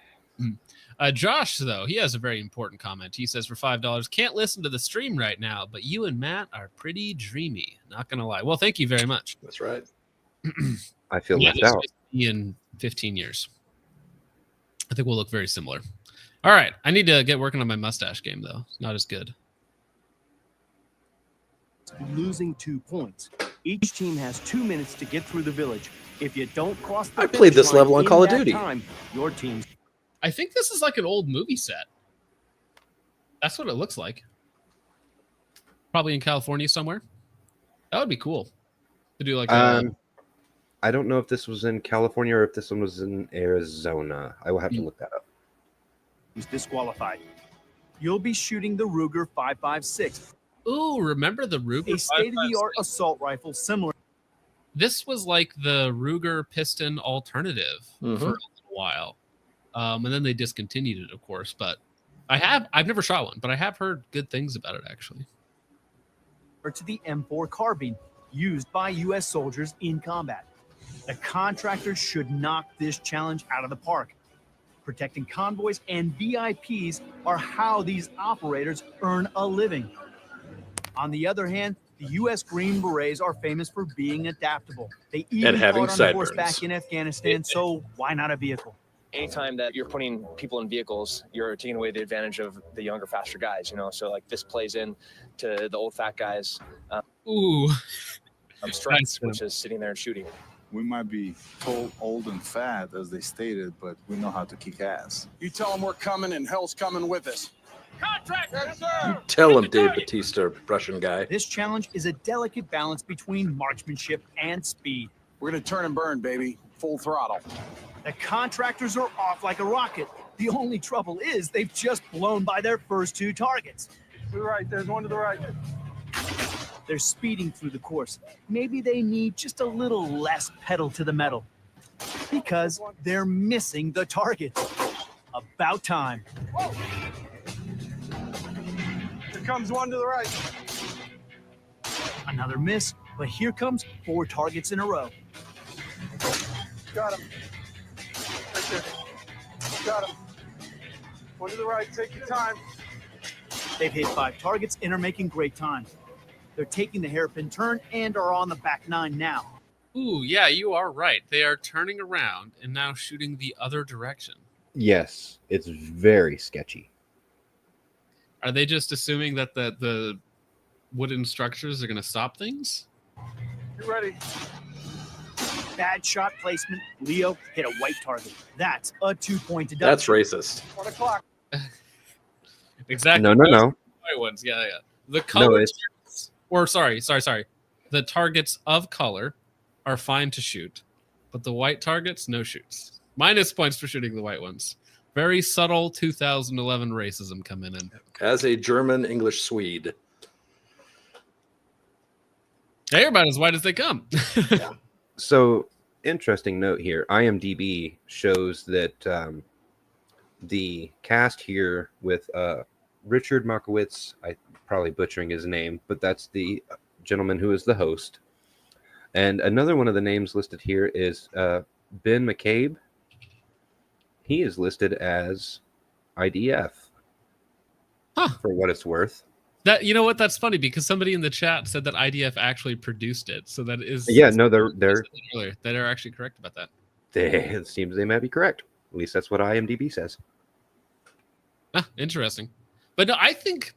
Josh, though, he has a very important comment. He says, for $5, can't listen to the stream right now, but you and Matt are pretty dreamy. Not gonna lie. Well, thank you very much. That's right. I feel left out. In 15 years, I think we'll look very similar. All right, I need to get working on my mustache game, though. It's not as good. Losing 2 points. Each team has 2 minutes to get through the village. If you don't cross the I played this level on Call of Duty. Your team's. I think this is like an old movie set. That's what it looks like. Probably in California somewhere. That would be cool to do like I don't know if this was in California or if this one was in Arizona. I will have to look that up. He's disqualified. You'll be shooting the Ruger 5.56. Ooh, remember the Ruger? A state-of-the-art assault rifle similar. This was like the Ruger piston alternative for a little while. And then they discontinued it, of course. But I've never shot one, but I have heard good things about it, actually. To the M4 carbine used by U.S. soldiers in combat. The contractors should knock this challenge out of the park. Protecting convoys and VIPs are how these operators earn a living. On the other hand, the U.S. Green Berets are famous for being adaptable. They even having fought on sideburns. horseback in Afghanistan, so why not a vehicle? Anytime that you're putting people in vehicles, you're taking away the advantage of the younger, faster guys, you know? So like this plays in to the old fat guys. Ooh. Strengths, which is sitting there and shooting. We might be told old and fat, as they stated, but we know how to kick ass. You tell them we're coming and hell's coming with us. Contract, yes, You sir. tell him, Dave Bautista, Russian guy. This challenge is a delicate balance between marksmanship and speed. We're going to turn and burn, baby. Full throttle. The contractors are off like a rocket. The only trouble is they've just blown by their first 2 targets. To the right, there's one to the right. They're speeding through the course. Maybe they need just a little less pedal to the metal because they're missing the targets. About time. Here comes one to the right. Another miss, but here comes 4 targets in a row. Got him. Right there. Got him. One to the right. Take your time. They've hit 5 targets and are making great time. They're taking the hairpin turn and are on the back 9 now. Ooh, yeah, you are right. They are turning around and now shooting the other direction. Yes, it's very sketchy. Are they just assuming that the wooden structures are going to stop things? You ready? Bad shot placement. Leo hit a white target. That's a 2-point deduction. That's racist. 1 o'clock. Exactly. No. White ones, yeah. The color it's- targets, or sorry. The targets of color are fine to shoot, but the white targets, no shoots. Minus points for shooting the white ones. Very subtle 2011 racism coming in. As a German, English, Swede. They're about as white as they come. So, interesting note here. IMDb shows that the cast here with Richard Markowitz, I'm probably butchering his name, but that's the gentleman who is the host. And another one of the names listed here is Ben McCabe. He is listed as IDF. For what it's worth. That, you know what? That's funny because somebody in the chat said that IDF actually produced it. So that is they're actually correct about that. It seems they might be correct. At least that's what IMDb says. Interesting. But no, I think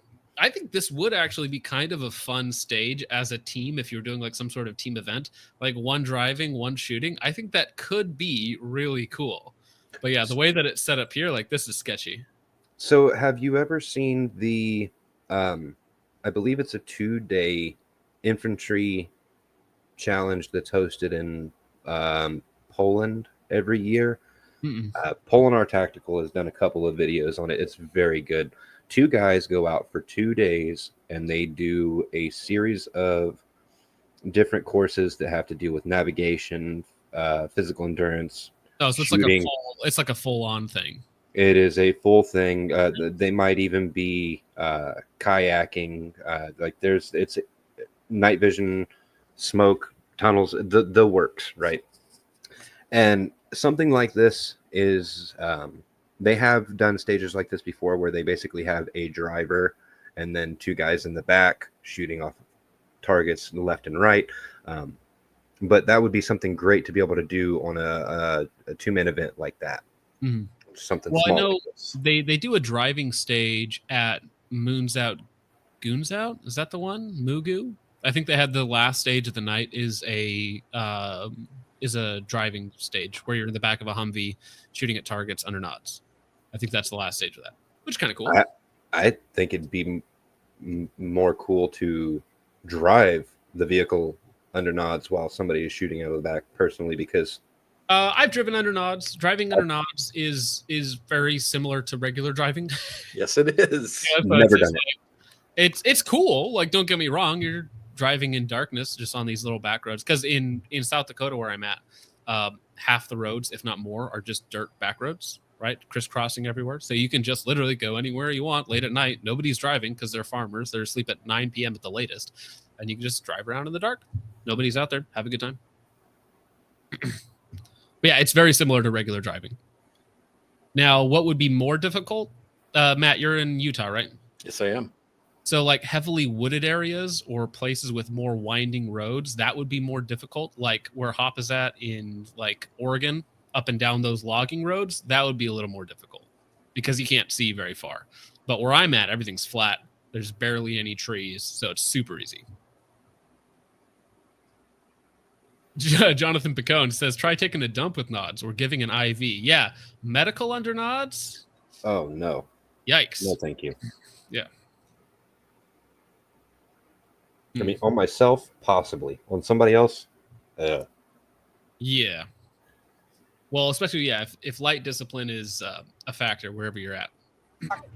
this would actually be kind of a fun stage as a team if you're doing like some sort of team event, like one driving, one shooting. I think that could be really cool. But yeah, the way that it's set up here, like this is sketchy. So have you ever seen the I believe it's a 2-day infantry challenge that's hosted in Poland every year? Poland Tactical has done a couple of videos on it. It's very good. 2 guys go out for 2 days and they do a series of different courses that have to do with navigation, physical endurance. Oh, so it's like a full-on thing. It is a full thing. They might even be kayaking. It's night vision, smoke, tunnels, the works, right? And something like this is they have done stages like this before where they basically have a driver and then 2 guys in the back shooting off targets left and right. But that would be something great to be able to do on a 2-man event like that. Mm-hmm. Something well, small. I know they do a driving stage at Moons Out, Goons Out. Is that the one? Mugu? I think they had the last stage of the night is a driving stage where you're in the back of a Humvee shooting at targets under nods. I think that's the last stage of that, which is kind of cool. I think it'd be more cool to drive the vehicle under nods while somebody is shooting out of the back personally, because I've driven under nods. Driving under nods is very similar to regular driving. Yes, it is. Never done it. It's cool. Like, don't get me wrong. You're driving in darkness just on these little back roads. Because in South Dakota, where I'm at, half the roads, if not more, are just dirt back roads, right? Crisscrossing everywhere. So you can just literally go anywhere you want late at night. Nobody's driving because they're farmers. They're asleep at 9 p.m. at the latest. And you can just drive around in the dark. Nobody's out there. Have a good time. But yeah, it's very similar to regular driving. Now, what would be more difficult? Matt, you're in Utah, right? Yes, I am. So like heavily wooded areas or places with more winding roads, that would be more difficult. Like where Hop is at in like Oregon, up and down those logging roads, that would be a little more difficult because you can't see very far. But where I'm at, everything's flat. There's barely any trees, so it's super easy. Jonathan Picone says, try taking a dump with nods or giving an IV. Yeah, medical under nods? Oh, no. Yikes. No, thank you. Yeah. I mean, on myself, possibly. On somebody else, yeah. Well, especially, yeah, if light discipline is a factor wherever you're at.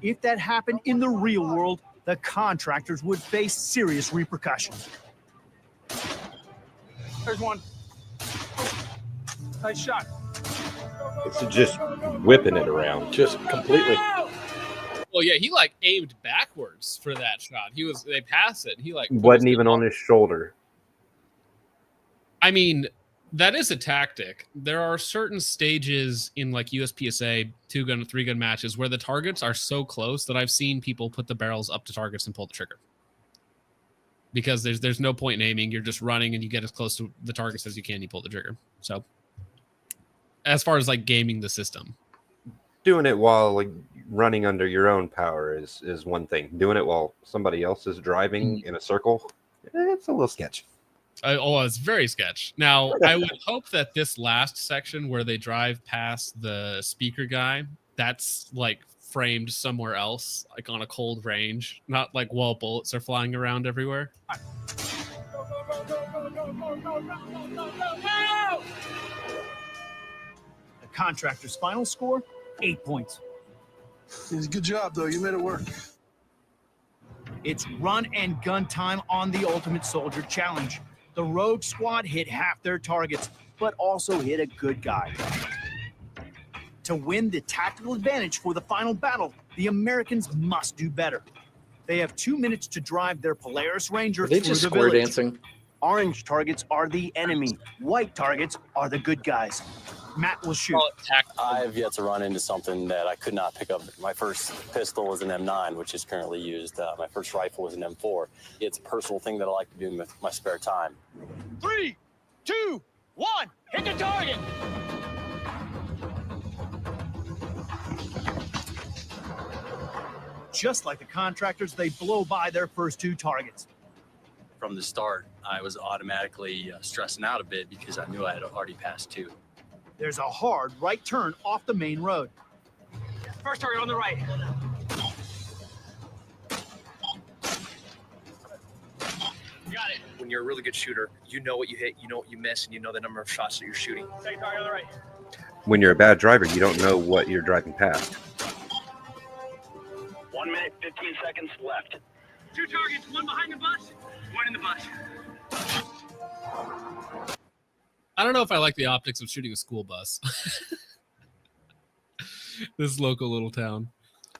If that happened in the real world, the contractors would face serious repercussions. There's one. Nice shot. it's just whipping it around. Just completely. Well, yeah, he like aimed backwards for that shot. They passed it. He like Wasn't even on his shoulder. I mean, that is a tactic. There are certain stages in like USPSA 2-gun, 3-gun matches where the targets are so close that I've seen people put the barrels up to targets and pull the trigger. Because there's no point in aiming. You're just running and you get as close to the targets as you can. You pull the trigger. So as far as like gaming the system. Doing it while like running under your own power is one thing. Doing it while somebody else is driving in a circle, it's a little sketch. It's very sketch. Now, I would hope that this last section where they drive past the speaker guy, that's like framed somewhere else, like on a cold range, not like while bullets are flying around everywhere. The contractor's final score, 8 points. It's a good job, though. You made it work. It's run and gun time on the Ultimate Soldier Challenge. The Rogue Squad hit half their targets, but also hit a good guy. To win the tactical advantage for the final battle, the Americans must do better. They have 2 minutes to drive their Polaris Ranger through just the square village. dancing? Orange targets are the enemy. White targets are the good guys. Matt will shoot. I've yet to run into something that I could not pick up. My first pistol was an M9, which is currently used. My first rifle was an M4. It's a personal thing that I like to do in my spare time. 3, 2, 1, hit the target! Just like the contractors, they blow by their first 2 targets. From the start, I was automatically stressing out a bit because I knew I had already passed 2. There's a hard right turn off the main road. First target on the right. Got it. When you're a really good shooter, you know what you hit, you know what you miss, and you know the number of shots that you're shooting. Second target on the right. When you're a bad driver, you don't know what you're driving past. 1 minute, 15 seconds left. 2 targets, one behind the bus, one in the bus. I don't know if I like the optics of shooting a school bus. This local little town.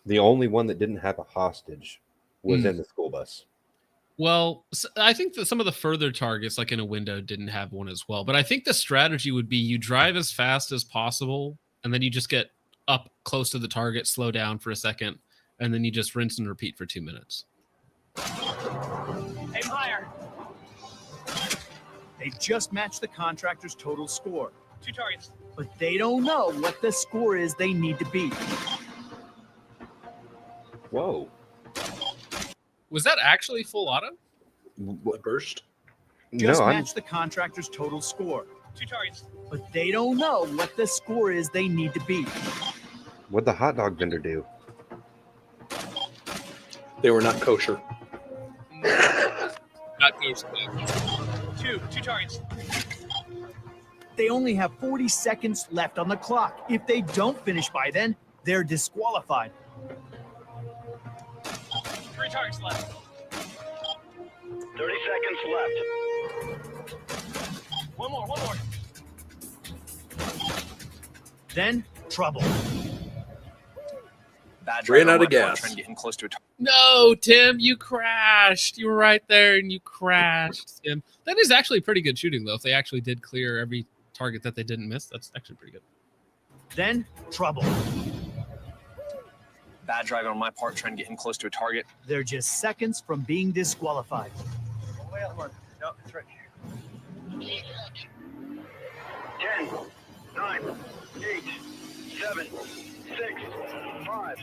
The only one that didn't have a hostage was in the school bus. Well, I think that some of the further targets, like in a window, didn't have one as well. But I think the strategy would be you drive as fast as possible, and then you just get up close to the target, slow down for a second, and then you just rinse and repeat for 2 minutes. Aim higher. They just matched the contractor's total score. 2 targets. But they don't know what the score is they need to beat. Whoa. Was that actually full auto? What burst? Just matched the contractor's total score. 2 targets. But they don't know what the score is they need to beat. What'd the hot dog vendor do? They were not kosher. Not kosher. 2 targets. They only have 40 seconds left on the clock. If they don't finish by then, they're disqualified. 3 targets left. 30 seconds left. One more. Then, trouble. Bad Ran driver out of gas. Trying to get him close to a target. No, Tim, you crashed. You were right there and you crashed, Tim. That is actually pretty good shooting, though, if they actually did clear every target that they didn't miss. That's actually pretty good. Then trouble. Bad driving on my part, trying to get him close to a target. They're just seconds from being disqualified. No, it's right here. 10, 9, 8, 7, 6, 5.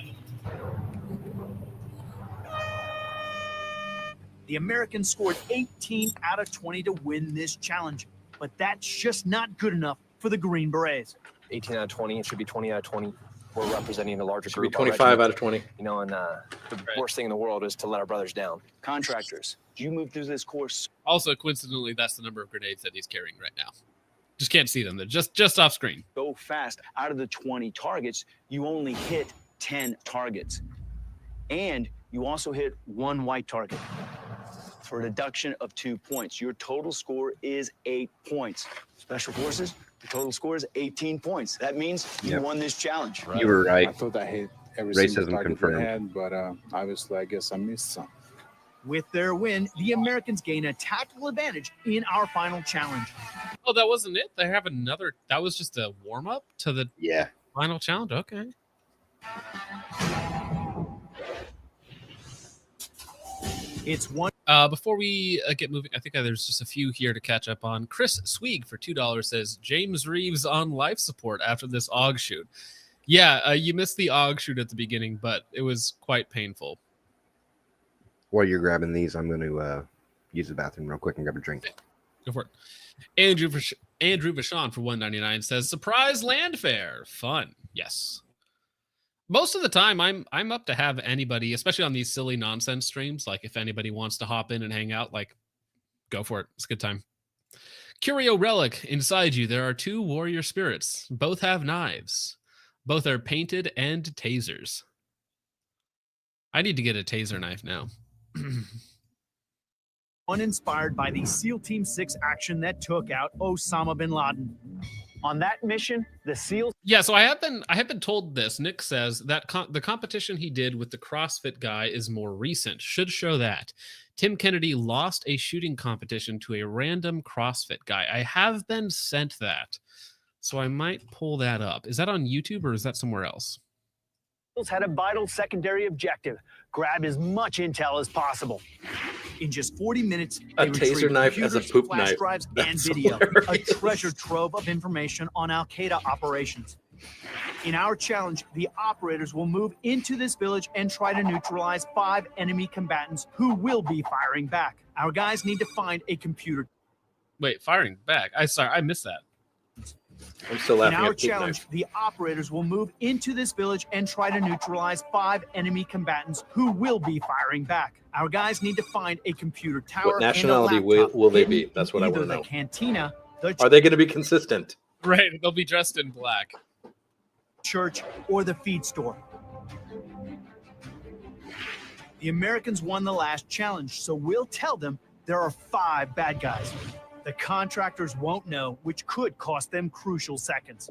The Americans scored 18 out of 20 to win this challenge, but that's just not good enough for the Green Berets. 18 out of 20. It should be 20 out of 20. We're representing a larger Should be group. our 25 regiment. out of 20. You know, and the worst thing in the world is to let our brothers down. Contractors, you move through this course. Also, coincidentally, that's the number of grenades that he's carrying right now. Just can't see them. They're just off screen. So fast. Out of the 20 targets, you only hit 10 targets. And you also hit 1 white target for a deduction of 2 points. Your total score is 8 points. Special Forces, the total score is 18 points. That means you won this challenge. Right. You were right. I thought I hit every Racism single target confirmed. I had, but obviously I guess I missed some. With their win, the Americans gain a tactical advantage in our final challenge. Oh, that wasn't it? They have another. That was just a warm-up to the final challenge? Okay. It's one. Before we get moving, I think there's just a few here to catch up on. Chris Swig for $2 says, James Reeves on life support after this AUG shoot. Yeah, you missed the AUG shoot at the beginning, but it was quite painful. While you're grabbing these, I'm going to use the bathroom real quick and grab a drink. Go for it. Andrew Vachon for $1.99 says, surprise land fair. Fun. Yes. Most of the time, I'm up to have anybody, especially on these silly nonsense streams. Like if anybody wants to hop in and hang out, like go for it. It's a good time. Curio Relic, inside you, there are 2 warrior spirits. Both have knives. Both are painted and tasers. I need to get a taser knife now. Uninspired by the SEAL Team 6 action that took out Osama bin Laden. On that mission, the SEALs... Yeah, so I have been told this. Nick says that the competition he did with the CrossFit guy is more recent. Should show that. Tim Kennedy lost a shooting competition to a random CrossFit guy. I have been sent that, so I might pull that up. Is that on YouTube or is that somewhere else? had a vital secondary objective: grab as much intel as possible. In just 40 minutes, a taser knife as a poop flash knife. drives, That's and video. hilarious. A treasure trove of information on Al-Qaeda operations. In our challenge, the operators will move into this village and try to neutralize 5 enemy combatants who will be firing back. Our guys need to find a computer. Wait, firing back? I missed that. I'm still In laughing our at poop challenge, knife. the operators will move into this village and try to neutralize 5 enemy combatants who will be firing back. Our guys need to find a computer tower. What nationality will they be? That's what I want to know. The cantina, the Are they going to be consistent? Right, they'll be dressed in black. church, or the feed store. The Americans won the last challenge, so we'll tell them there are 5 bad guys. The contractors won't know, which could cost them crucial seconds.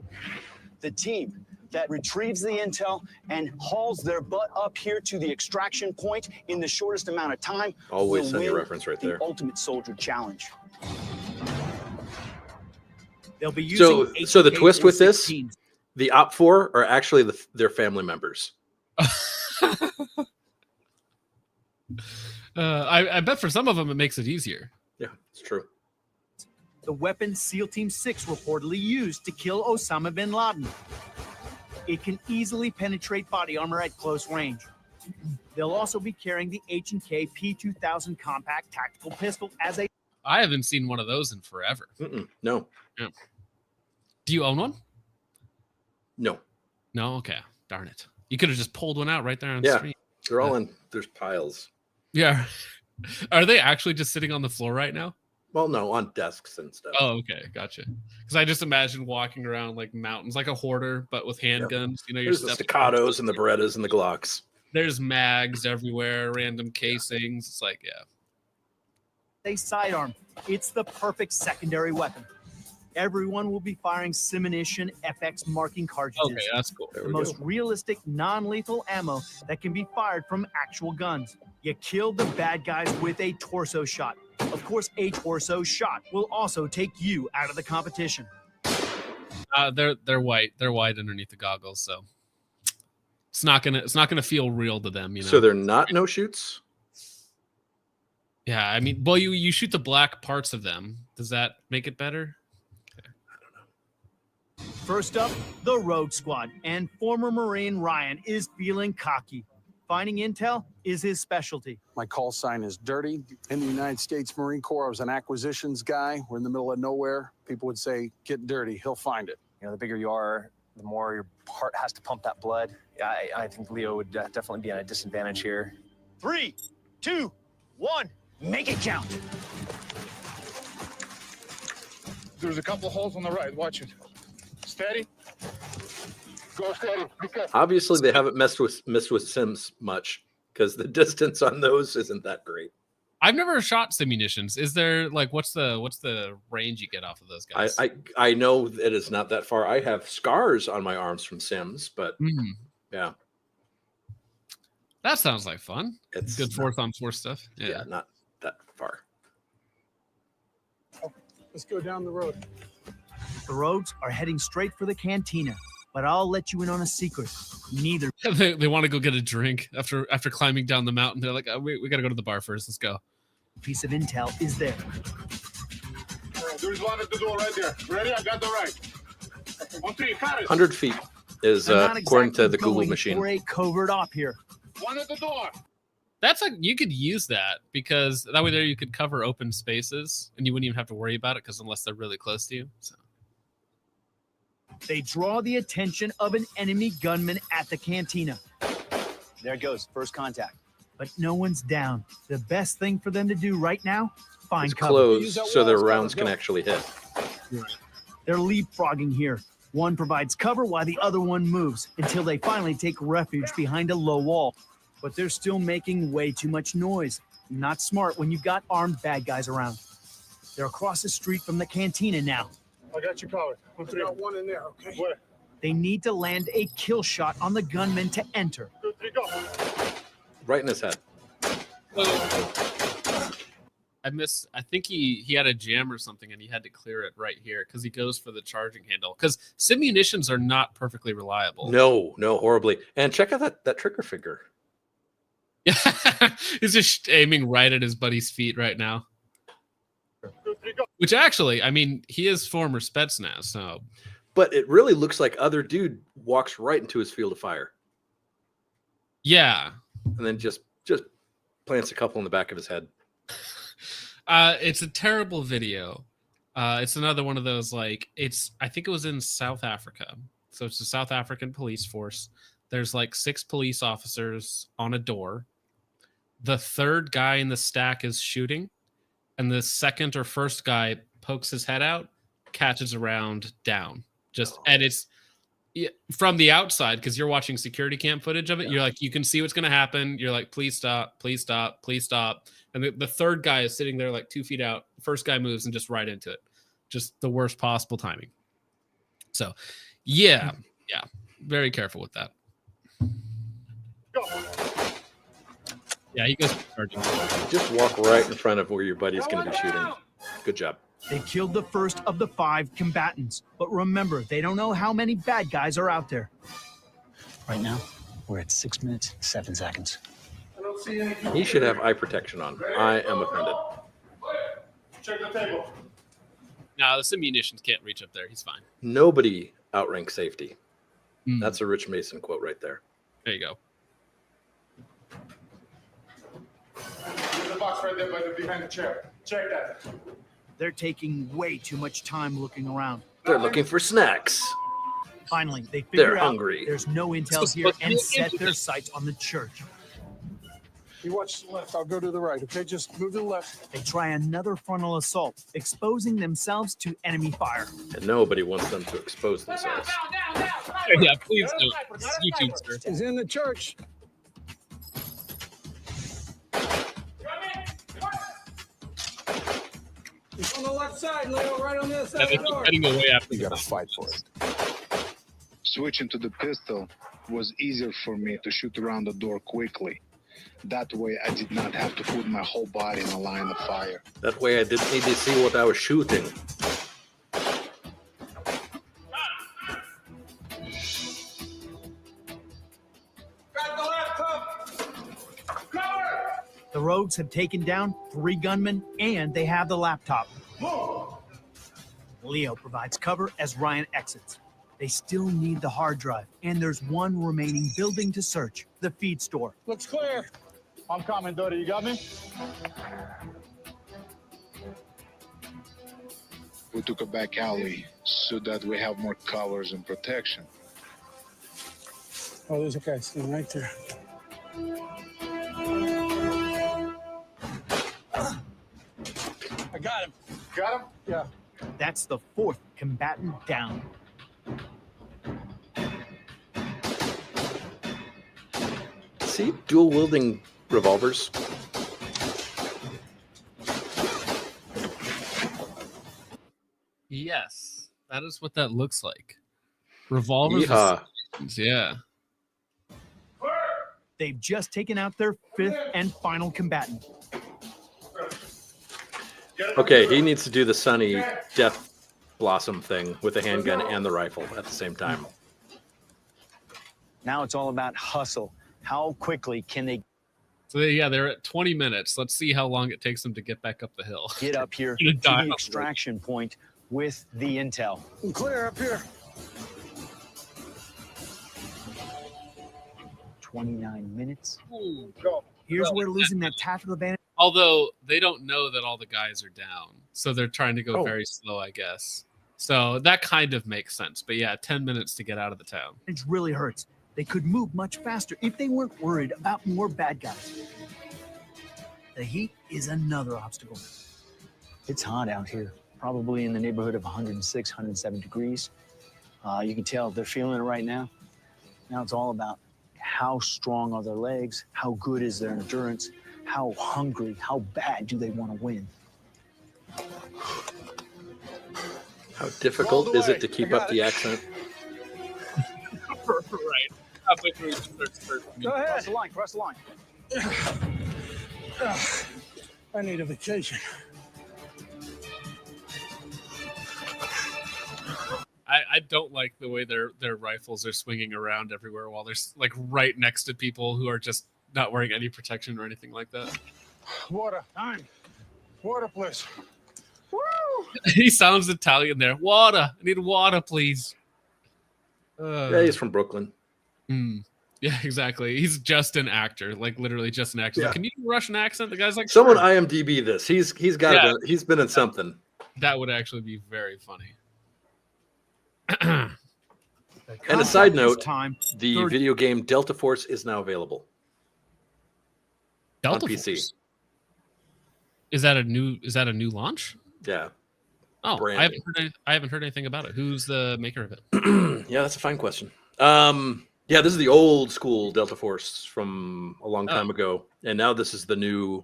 The team that retrieves the intel and hauls their butt up here to the extraction point in the shortest amount of time Always will send your win reference right the there. Ultimate Soldier Challenge. They'll be using So the twist with this, AK-47s. the OP4 are actually their family members. I bet for some of them it makes it easier. Yeah, it's true. The weapon SEAL Team 6 reportedly used to kill Osama bin Laden. It can easily penetrate body armor at close range. They'll also be carrying the H&K P2000 compact tactical pistol as a... I haven't seen one of those in forever. No. Yeah. Do you own one? No. No? Okay. Darn it. You could have just pulled one out right there on the Yeah, stream. they're all in. There's piles. Yeah. Are they actually just sitting on the floor right now? Well, no, on desks and stuff. Oh, okay. Gotcha. Because I just imagine walking around like mountains, like a hoarder, but with handguns. You know, There's the staccatos and the Berettas and the Glocks. There's mags everywhere, random casings. It's like, yeah. sidearm. It's the perfect secondary weapon. Everyone will be firing Simunition FX marking cartridges. Okay, that's cool. The most realistic, non-lethal ammo that can be fired from actual guns. You kill the bad guys with a torso shot. Of course, a torso shot will also take you out of the competition. They're white. They're white underneath the goggles, so it's not gonna feel real to them. You know. So they're not no shoots. Yeah, I mean, well, you shoot the black parts of them. Does that make it better? First up, the Rogue Squad, and former Marine Ryan is feeling cocky. Finding intel is his specialty. My call sign is Dirty. In the United States Marine Corps, I was an acquisitions guy. We're in the middle of nowhere. People would say, get dirty, he'll find it. You know, the bigger you are, the more your heart has to pump that blood. I think Leo would definitely be at a disadvantage here. 3, 2, 1, make it count. There's a couple holes on the right. Watch it. Steady. Go steady. Obviously, they haven't messed with Sims much because the distance on those isn't that great. I've never shot simunitions. Is there like what's the range you get off of those guys? I know that it's not that far. I have scars on my arms from Sims, but yeah, that sounds like fun. It's good 4x4 stuff. Yeah, not that far. Let's go down the road. The Rogues are heading straight for the cantina, but I'll let you in on a secret. Neither. They want to go get a drink after climbing down the mountain. They're like, oh, we got to go to the bar first. Let's go. Piece of intel is there. There's one at the door right there. Ready? I got the right. 1, 3, cut it. 100 feet is according to the Google machine. For a covert op here. One at the door. That's like you could use that because that way there you could cover open spaces and you wouldn't even have to worry about it because unless they're really close to you. So. They draw the attention of an enemy gunman at the cantina. There it goes. First contact. But no one's down. The best thing for them to do right now, find cover. Close so their rounds can actually hit. They're leapfrogging here. One provides cover while the other one moves until they finally take refuge behind a low wall. But they're still making way too much noise. Not smart when you've got armed bad guys around. They're across the street from the cantina now. I got you covered. I got one in there, okay? Where? They need to land a kill shot on the gunman to enter. 2, 3, go. Right in his head. I think he had a jam or something and he had to clear it right here because he goes for the charging handle. Because simunitions are not perfectly reliable. No, horribly. And check out that trigger finger. Yeah, he's just aiming right at his buddy's feet right now. 2, 3, go. Which actually, I mean, he is former Spetsnaz, so. But it really looks like other dude walks right into his field of fire. Yeah. And then just plants a couple in the back of his head. It's a terrible video. It's another one of those, like, I think it was in South Africa. So it's a South African police force. There's like 6 police officers on a door. The third guy in the stack is shooting. And the second or first guy pokes his head out, catches a round down. And it's from the outside, because you're watching security cam footage of it. Yeah. You're like, you can see what's going to happen. You're like, please stop, please stop, please stop. And the third guy is sitting there like 2 feet out. The first guy moves and just right into it. Just the worst possible timing. So, yeah. Very careful with that. Go. Yeah, he goes charging. Just walk right in front of where your buddy's going to be shooting. Good job. They killed the first of the 5 combatants. But remember, they don't know how many bad guys are out there. Right now, we're at 6 minutes, 7 seconds. I don't see anything. He should have eye protection on. I am offended. Check the table. No, the simunitions can't reach up there. He's fine. Nobody outranks safety. That's a Rich Mason quote right there. There you go. There's a box right there behind the chair. Check that. They're taking way too much time looking around. They're looking for snacks. Finally, they figure They're out hungry. There's no intel here and set their sights on the church. You watch the left. I'll go to the right. Okay, just move to the left. They try another frontal assault, exposing themselves to enemy fire. And nobody wants them to expose themselves. Yeah, please do. YouTube, sir. He's in the church. He's on the left side, Leo, right on this side. Heading away after you gotta fight for it. Switching to the pistol was easier for me to shoot around the door quickly. That way I did not have to put my whole body in a line of fire. That way I didn't need to see what I was shooting. rogues have taken down 3 gunmen, and they have the laptop. Leo provides cover as Ryan exits. They still need the hard drive, and there's one remaining building to search, the feed store. Looks clear. I'm coming, Doty. You got me? We took a back alley so that we have more covers and protection. Oh, there's a guy sitting right there. I got him. Got him? Yeah. That's the 4th combatant down. See, dual wielding revolvers. Yes, that is what that looks like. Revolvers. Yeehaw. Yeah. They've just taken out their 5th and final combatant. Okay, he needs to do the Sunny Death Blossom thing with the handgun and the rifle at the same time. Now it's all about hustle. How quickly can they So yeah, they're at 20 minutes. Let's see how long it takes them to get back up the hill. get up here Gonna to die the on extraction point with the intel? I'm clear up here. 29 minutes. Go. Here's where losing that tactical advantage. Although they don't know that all the guys are down, so they're trying to go Oh. very slow, I guess. So that kind of makes sense. But yeah, 10 minutes to get out of the town. It really hurts. They could move much faster if they weren't worried about more bad guys. The heat is another obstacle. It's hot out here, probably in the neighborhood of 106, 107 degrees. You can tell they're feeling it right now. Now it's all about how strong are their legs, how good is their endurance, how hungry, how bad do they want to win. How difficult is it to keep up the accent? Right. Halfway through, it starts hurting. Go ahead. Cross the line, cross the line. I need a vacation. I don't like the way their rifles are swinging around everywhere while they're like right next to people who are just not wearing any protection or anything like that. Water. Time. Water, please. He sounds Italian there. Water. I need water, please. Yeah, he's from Brooklyn. Yeah, exactly. He's just an actor, like literally just an actor. Yeah. Like, can you do a Russian accent? The guy's like, Someone sure. IMDb this. He's got Yeah. he's been in something. That would actually be very funny. And a side note, time. the video game Delta Force is now available Delta on PC. Force? Is that a new launch? Yeah. Oh, Brand I haven't heard anything about it. Who's the maker of it? Yeah, that's a fine question. Yeah, this is the old school Delta Force from a long time ago, and now this is their new.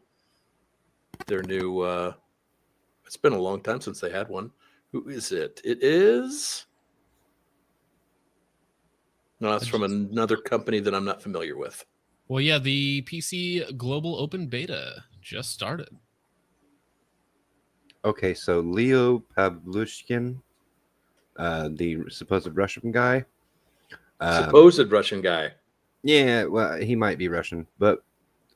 It's been a long time since they had one. Who is it? It is. No, it's from another company that I'm not familiar with. Well, yeah, the PC Global Open Beta just started. Okay, so Leo Pavlushkin, the supposed Russian guy. Supposed Russian guy. Yeah, well, he might be Russian, but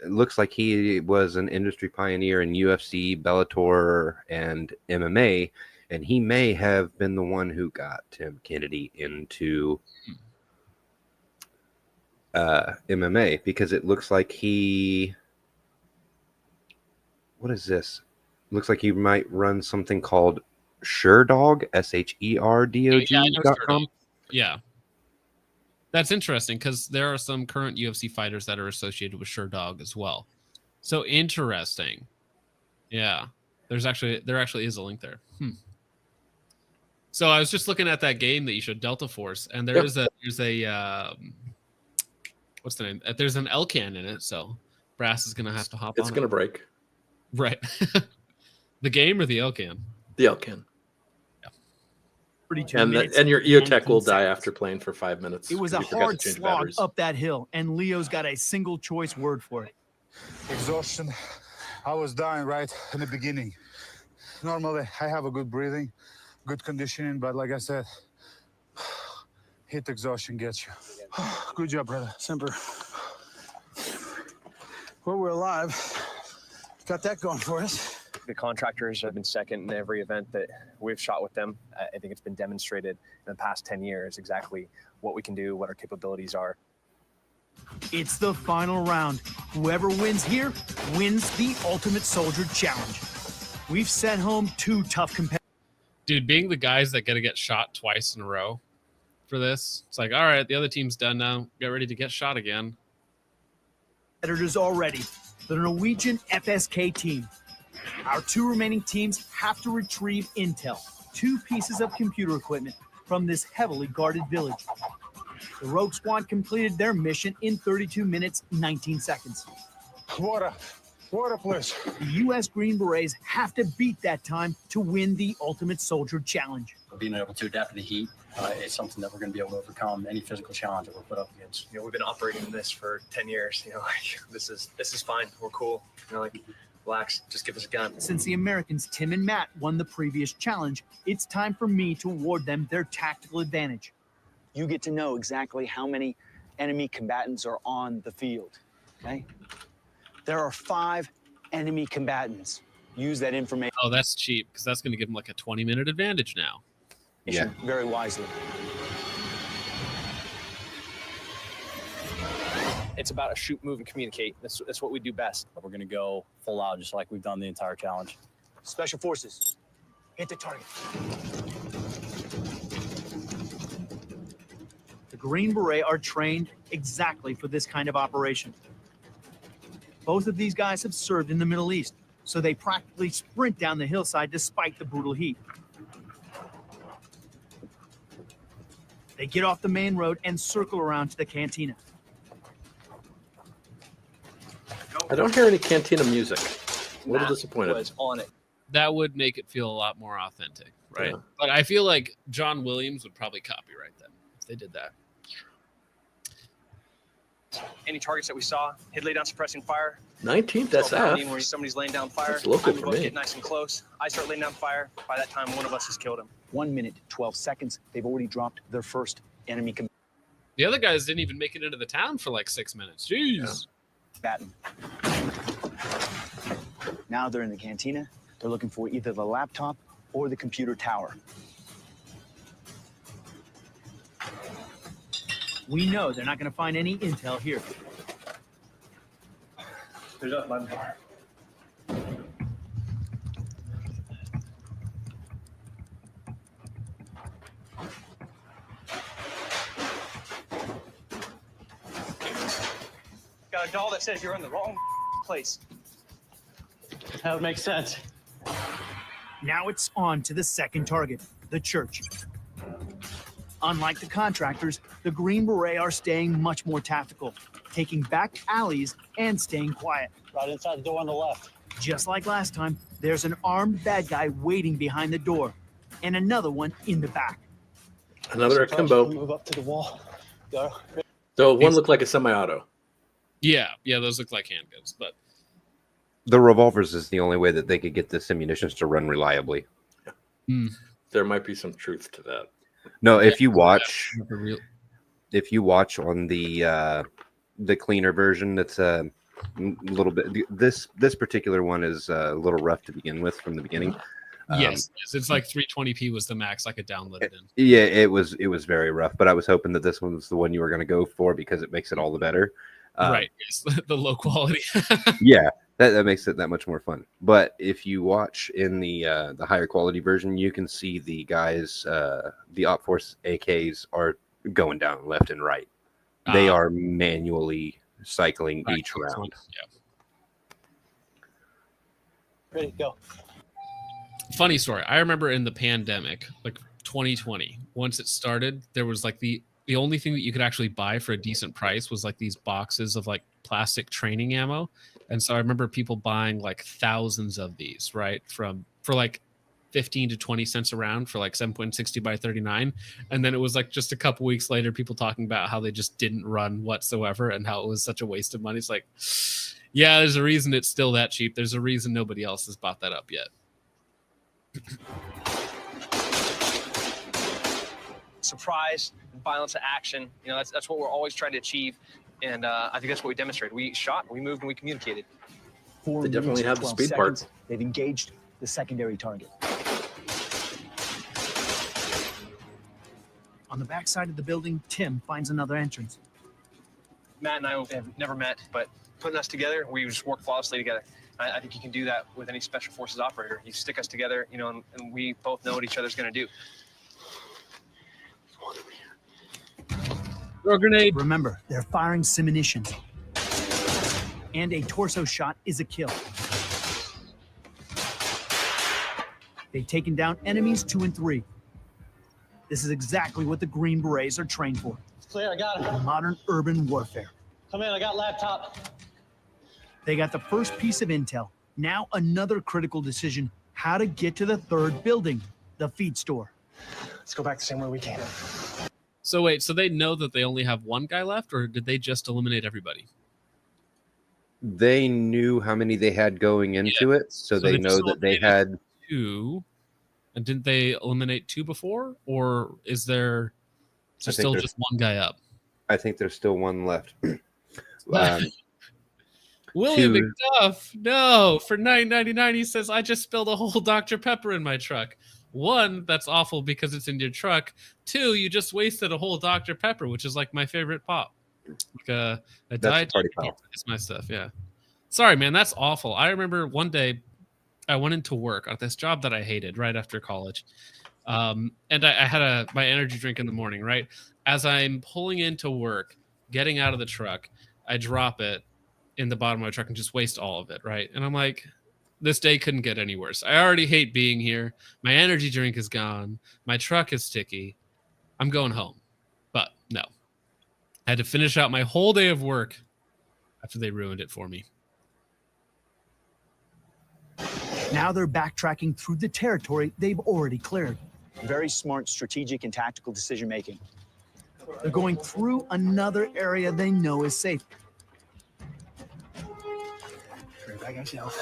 it looks like he was an industry pioneer in UFC, Bellator, and MMA, and he may have been the one who got Tim Kennedy into MMA, because it looks like he... What is this? Looks like he might run something called SureDog, SHERDOG.com. Yeah. That's interesting because there are some current UFC fighters that are associated with SureDog as well. So interesting. Yeah. There actually is a link there. So I was just looking at that game that you showed, Delta Force, and there's a what's the name? There's an Elcan in it, so Brass is gonna have to hop on. It's gonna break. Right. The game or the Elcan? The Elcan. And your EOTech will die after playing for 5 minutes. It was a because you forgot hard to change slog batteries. up that hill, and Leo's got a single choice word for it. Exhaustion. I was dying right in the beginning. Normally, I have a good breathing, good conditioning, but like I said, heat exhaustion gets you. Good job, brother. Semper. Well, we're alive. Got that going for us. The contractors have been second in every event that we've shot with them. I think it's been demonstrated in the past 10 years exactly what we can do, what our capabilities are. It's the final round. Whoever wins here wins the Ultimate Soldier Challenge. We've sent home 2 tough competitors. Dude, being the guys that gotta get shot twice in a row for this, it's like, all right, the other team's done now. Get ready to get shot again. Already. The Norwegian FSK team. Our 2 remaining teams have to retrieve intel, 2 pieces of computer equipment from this heavily guarded village. The Rogue Squad completed their mission in 32 minutes, 19 seconds. Water, please. The U.S. Green Berets have to beat that time to win the Ultimate Soldier Challenge. Being able to adapt to the heat is something that we're going to be able to overcome any physical challenge that we're put up against. You know, we've been operating in this for 10 years. You know, like, this is fine. We're cool. You know, like, relax. Just give us a gun. Since the Americans Tim and Matt won the previous challenge, it's time for me to award them their tactical advantage. You get to know exactly how many enemy combatants are on the field, okay? There are 5 enemy combatants. Use that information. Oh, that's cheap because that's going to give them like a 20-minute advantage now. Yeah. Very wisely. It's about a shoot, move, and communicate. That's what we do best. We're going to go full out just like we've done the entire challenge. Special Forces, hit the target. The Green Beret are trained exactly for this kind of operation. Both of these guys have served in the Middle East, so they practically sprint down the hillside despite the brutal heat. They get off the main road and circle around to the cantina. I don't hear any cantina music. A little disappointed. Was on it. That would make it feel a lot more authentic, right? Yeah. But I feel like John Williams would probably copyright them if they did that. Any targets that we saw, he'd lay down suppressing fire. 19th Where SF. somebody's laying down fire. That's local we for both me. get nice and close. I start laying down fire. By that time, one of us has killed him. 1 minute, 12 seconds. They've already dropped their first enemy The other guys didn't even make it into the town for like 6 minutes. Jeez. combatant. Now they're in the cantina. They're looking for either the laptop or the computer tower. We know they're not going to find any intel here. There's nothing on there. Got a doll that says you're in the wrong place. That would make sense. Now it's on to the second target, the church. Unlike the contractors, the Green Beret are staying much more tactical, taking back alleys and staying quiet. Right inside the door on the left. Just like last time, there's an armed bad guy waiting behind the door, and another one in the back. Another akimbo. Move up to the wall. Go. So one looked like a semi-auto. Yeah, those look like handguns, but The revolvers is the only way that they could get this ammunition to run reliably. There might be some truth to that. No, if you watch on the cleaner version, that's a little bit. This particular one is a little rough to begin with from the beginning. yes, it's like 320p was the max I could download it in. Yeah, it was very rough, but I was hoping that this one was the one you were going to go for because it makes it all the better. Right, yes, the low quality. Yeah, that makes it that much more fun. But if you watch in the higher quality version, you can see the guys, the Op Force AKs are going down left and right. They are manually cycling each round. Yeah. Ready, go. Funny story. I remember in the pandemic, like 2020, once it started, there was like the only thing that you could actually buy for a decent price was like these boxes of like plastic training ammo. And so I remember people buying like thousands of these, right? For like 15 to 20 cents a round for like 7.60 by 39. And then it was like just a couple weeks later, people talking about how they just didn't run whatsoever and how it was such a waste of money. It's like, yeah, there's a reason it's still that cheap. There's a reason nobody else has bought that up yet. Surprise, violence to action. You know, that's what we're always trying to achieve. And I think that's what we demonstrated. We shot, we moved, and we communicated. 4 They definitely minutes, have the 12 speed part. seconds. They've engaged the secondary target. On the backside of the building, Tim finds another entrance. Matt and I have never met, but putting us together, we just work flawlessly together. I think you can do that with any special forces operator. You stick us together, you know, and we both know what each other's going to do. Throw a grenade. Remember, they're firing simmunitions. And a torso shot is a kill. They've taken down enemies 2 and 3. This is exactly what the Green Berets are trained for. It's clear, I got it. Modern urban warfare. Come in, I got laptop. They got the first piece of intel. Now another critical decision, how to get to the third building, the feed store. Let's go back the same way we came. So wait, so they know that they only have one guy left, or did they just eliminate everybody? They knew how many they had going into it, so they know that they had 2. And didn't they eliminate 2 before, or is there still just one guy up? I think there's still one left. William McDuff, no, for $9.99 he says, I just spilled a whole Dr. Pepper in my truck. 1, that's awful because it's in your truck. 2, you just wasted a whole Dr. Pepper, which is like my favorite pop. Like a diet. It's my stuff, yeah. Sorry, man, that's awful. I remember one day I went into work at this job that I hated right after college. And I had my energy drink in the morning, right? As I'm pulling into work, getting out of the truck, I drop it in the bottom of my truck and just waste all of it, right? And I'm like, this day couldn't get any worse. I already hate being here. My energy drink is gone. My truck is sticky. I'm going home. But no. I had to finish out my whole day of work after they ruined it for me. Now they're backtracking through the territory they've already cleared. Very smart strategic and tactical decision making. They're going through another area they know is safe. Right back yourself.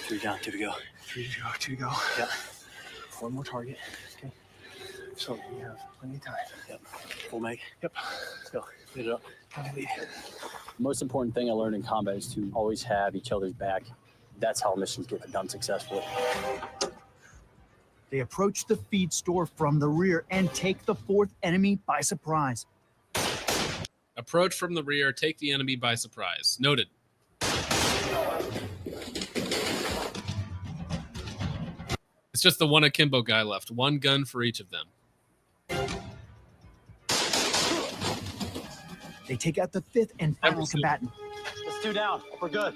3 down, 2 to go. 3 to go, 2 to go. Yep. 1 more target. Okay. So we have plenty of time. Yep. Full make. Yep. Let's go. Hit it up. Lead. The most important thing I learned in combat is to always have each other's back. That's how missions get done successfully. They approach the feed store from the rear and take the 4th enemy by surprise. Approach from the rear, take the enemy by surprise. Noted. It's just the one akimbo guy left. 1 gun for each of them. They take out the 5th and final combatant. That's 2 down. We're good.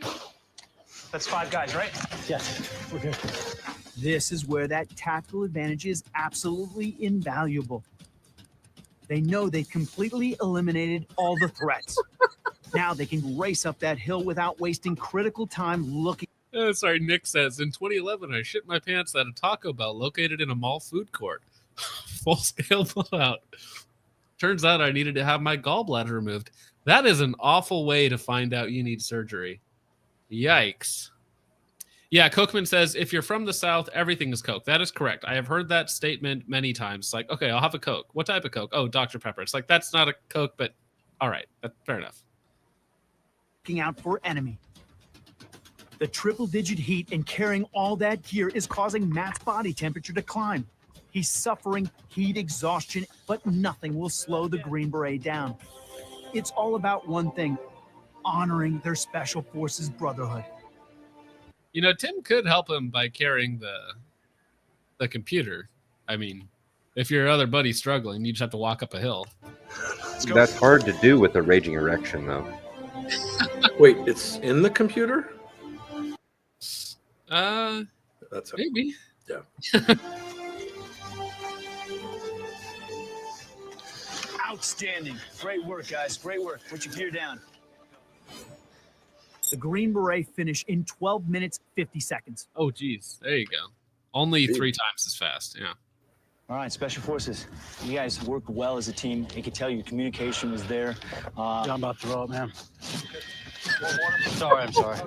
That's 5 guys, right? Yes, we're good. This is where that tactical advantage is absolutely invaluable. They know they completely eliminated all the threats. Now they can race up that hill without wasting critical time looking. Sorry, Nick says, in 2011, I shit my pants at a Taco Bell located in a mall food court. Full-scale blowout. Turns out I needed to have my gallbladder removed. That is an awful way to find out you need surgery. Yikes. Yeah, Cokeman says, if you're from the South, everything is Coke. That is correct. I have heard that statement many times. Like, okay, I'll have a Coke. What type of Coke? Oh, Dr. Pepper. It's like, that's not a Coke, but all right. Fair enough. Looking out for enemy. The triple-digit heat and carrying all that gear is causing Matt's body temperature to climb. He's suffering heat exhaustion, but nothing will slow the Green Beret down. It's all about one thing, honoring their Special Forces brotherhood. You know, Tim could help him by carrying the computer. I mean, if your other buddy's struggling, you just have to walk up a hill. That's hard to do with a raging erection, though. Wait, it's in the computer? That's maybe. Yeah. Outstanding. Great work, guys. Great work. Put your gear down. The Green Beret finish in 12 minutes, 50 seconds. Oh, geez. There you go. Only 3 times as fast. Yeah. All right, Special Forces. You guys worked well as a team. I could tell your communication was there. I'm about to throw up, man. I'm sorry.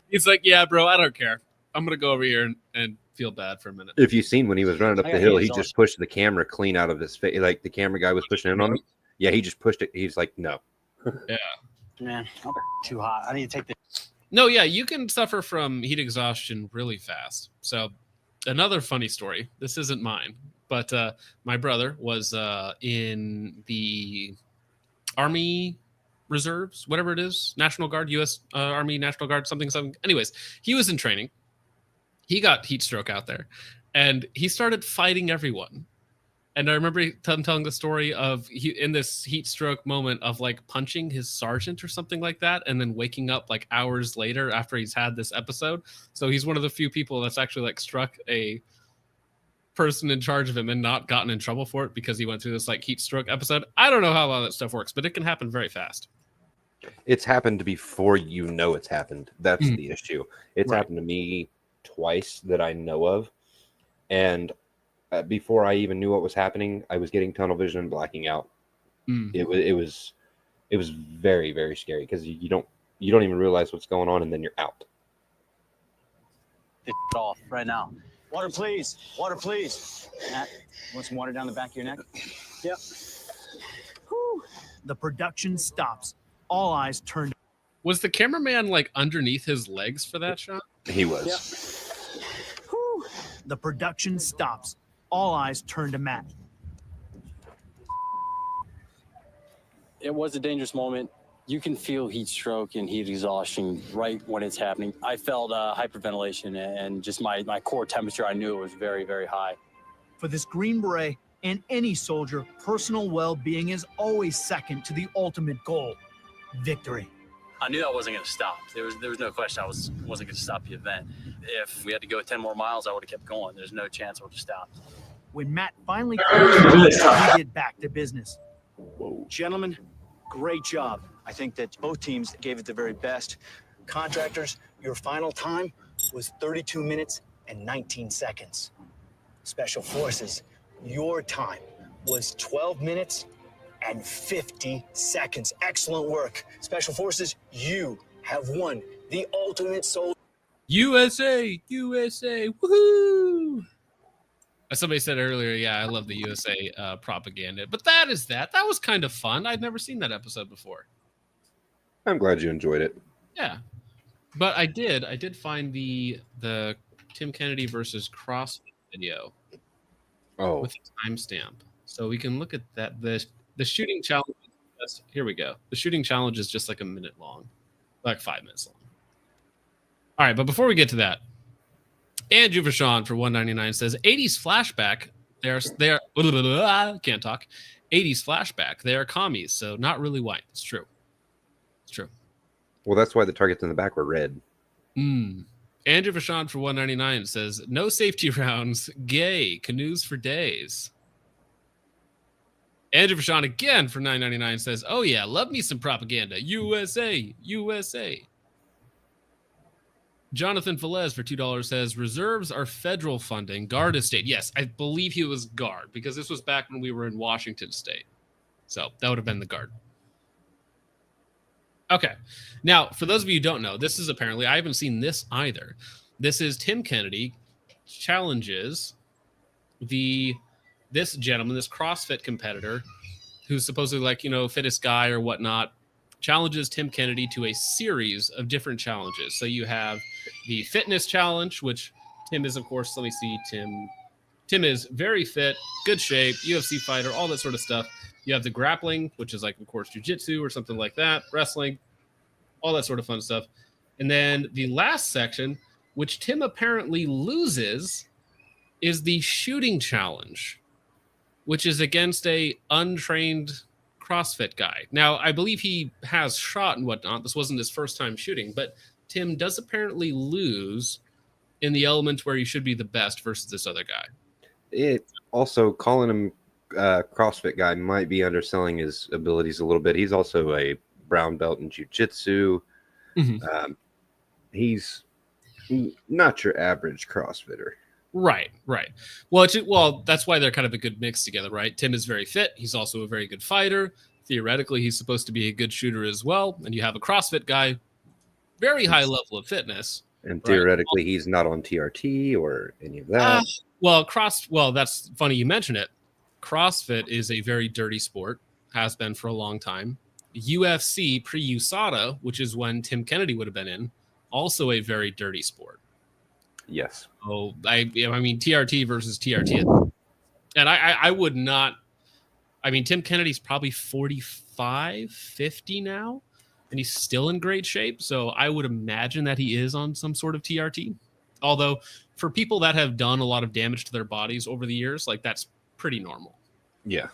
He's like, yeah, bro, I don't care. I'm going to go over here and feel bad for a minute. If you've seen when he was running up the hill, he just pushed the camera clean out of his face. Like the camera guy was pushing in on him. Yeah, he just pushed it. He's like, no. Yeah. Man, I'm too hot. I need to take this. No, yeah, you can suffer from heat exhaustion really fast. So another funny story. This isn't mine, but my brother was in the Army Reserves, whatever it is, National Guard, U.S. Army National Guard, something. Anyways, he was in training. He got heat stroke out there, and he started fighting everyone. And I remember him telling the story of in this heat stroke moment of like punching his sergeant or something like that, and then waking up like hours later after he's had this episode. So he's one of the few people that's actually like struck a person in charge of him and not gotten in trouble for it because he went through this like heat stroke episode. I don't know how all that stuff works, but it can happen very fast. It's happened before you know it's happened. That's the issue. It's happened to me twice that I know of, and before I even knew what was happening, I was getting tunnel vision and blacking out. It was very, very scary because you don't even realize what's going on, and then you're out. Get off right now. Water, please. Water, please. Matt, want some water down the back of your neck? Yep. Whew. The production stops. All eyes turn. Was the cameraman like underneath his legs for that shot? He was. Yep. Whew. The production stops. All eyes turn to Matt. It was a dangerous moment. You can feel heat stroke and heat exhaustion right when it's happening. I felt hyperventilation and just my core temperature, I knew it was very, very high. For this Green Beret and any soldier, personal well-being is always second to the ultimate goal, victory. I knew I wasn't going to stop. There was no question I wasn't going to stop the event. If we had to go 10 more miles, I would have kept going. There's no chance I would have stopped. When Matt finally finished, he get back to business. Gentlemen, great job. I think that both teams gave it the very best. Contractors, your final time was 32 minutes and 19 seconds. Special Forces, your time was 12 minutes and 50 seconds. Excellent work. Special Forces, you have won the ultimate soul. USA, USA, woohoo! As somebody said earlier, yeah, I love the USA propaganda. But that was kind of fun. I'd never seen that episode before. I'm glad you enjoyed it. Yeah. But I did find the Tim Kennedy versus CrossFit video. Oh. With a timestamp. So we can look at that. The shooting challenge, here we go. The shooting challenge is just like a minute long, like 5 minutes long. All right, but before we get to that, Andrew Vachon for $1.99 says 80s flashback. They're can't talk. 80s flashback. They are commies, so not really white. It's true. It's true. Well, that's why the targets in the back were red. Andrew Vachon for $1.99 says no safety rounds. Gay canoes for days. Andrew Vachon again for $9.99 says, oh yeah, love me some propaganda. USA, USA. Jonathan Velez for $2 says reserves are federal funding. Guard is state. Yes, I believe he was Guard because this was back when we were in Washington State. So that would have been the Guard. Okay. Now, for those of you who don't know, this is apparently, I haven't seen this either. This is Tim Kennedy challenges this gentleman, this CrossFit competitor, who's supposedly like, fittest guy or whatnot, challenges Tim Kennedy to a series of different challenges. So you have the fitness challenge, which Tim is, of course, let me see, Tim is very fit, good shape, UFC fighter, all that sort of stuff. You have the grappling, which is like, of course, jiu-jitsu or something like that, wrestling, all that sort of fun stuff. And then the last section, which Tim apparently loses, is the shooting challenge, which is against a untrained CrossFit guy. Now, I believe he has shot and whatnot. This wasn't his first time shooting, but Tim does apparently lose in the element where he should be the best versus this other guy. It also, calling him CrossFit guy might be underselling his abilities a little bit. He's also a brown belt in jiu-jitsu. He's not your average CrossFitter. Right. Well, that's why they're kind of a good mix together, right? Tim is very fit. He's also a very good fighter. Theoretically, he's supposed to be a good shooter as well. And you have a CrossFit guy, very high level of fitness. And theoretically, he's not on TRT or any of that. Well, that's funny you mention it. CrossFit is a very dirty sport, has been for a long time. UFC pre-USADA, which is when Tim Kennedy would have been in, also a very dirty sport. Yes. Oh, I mean, TRT versus TRT. And I would not. I mean, Tim Kennedy's probably 45, 50 now, and he's still in great shape. So I would imagine that he is on some sort of TRT. Although for people that have done a lot of damage to their bodies over the years, like that's pretty normal. Yeah.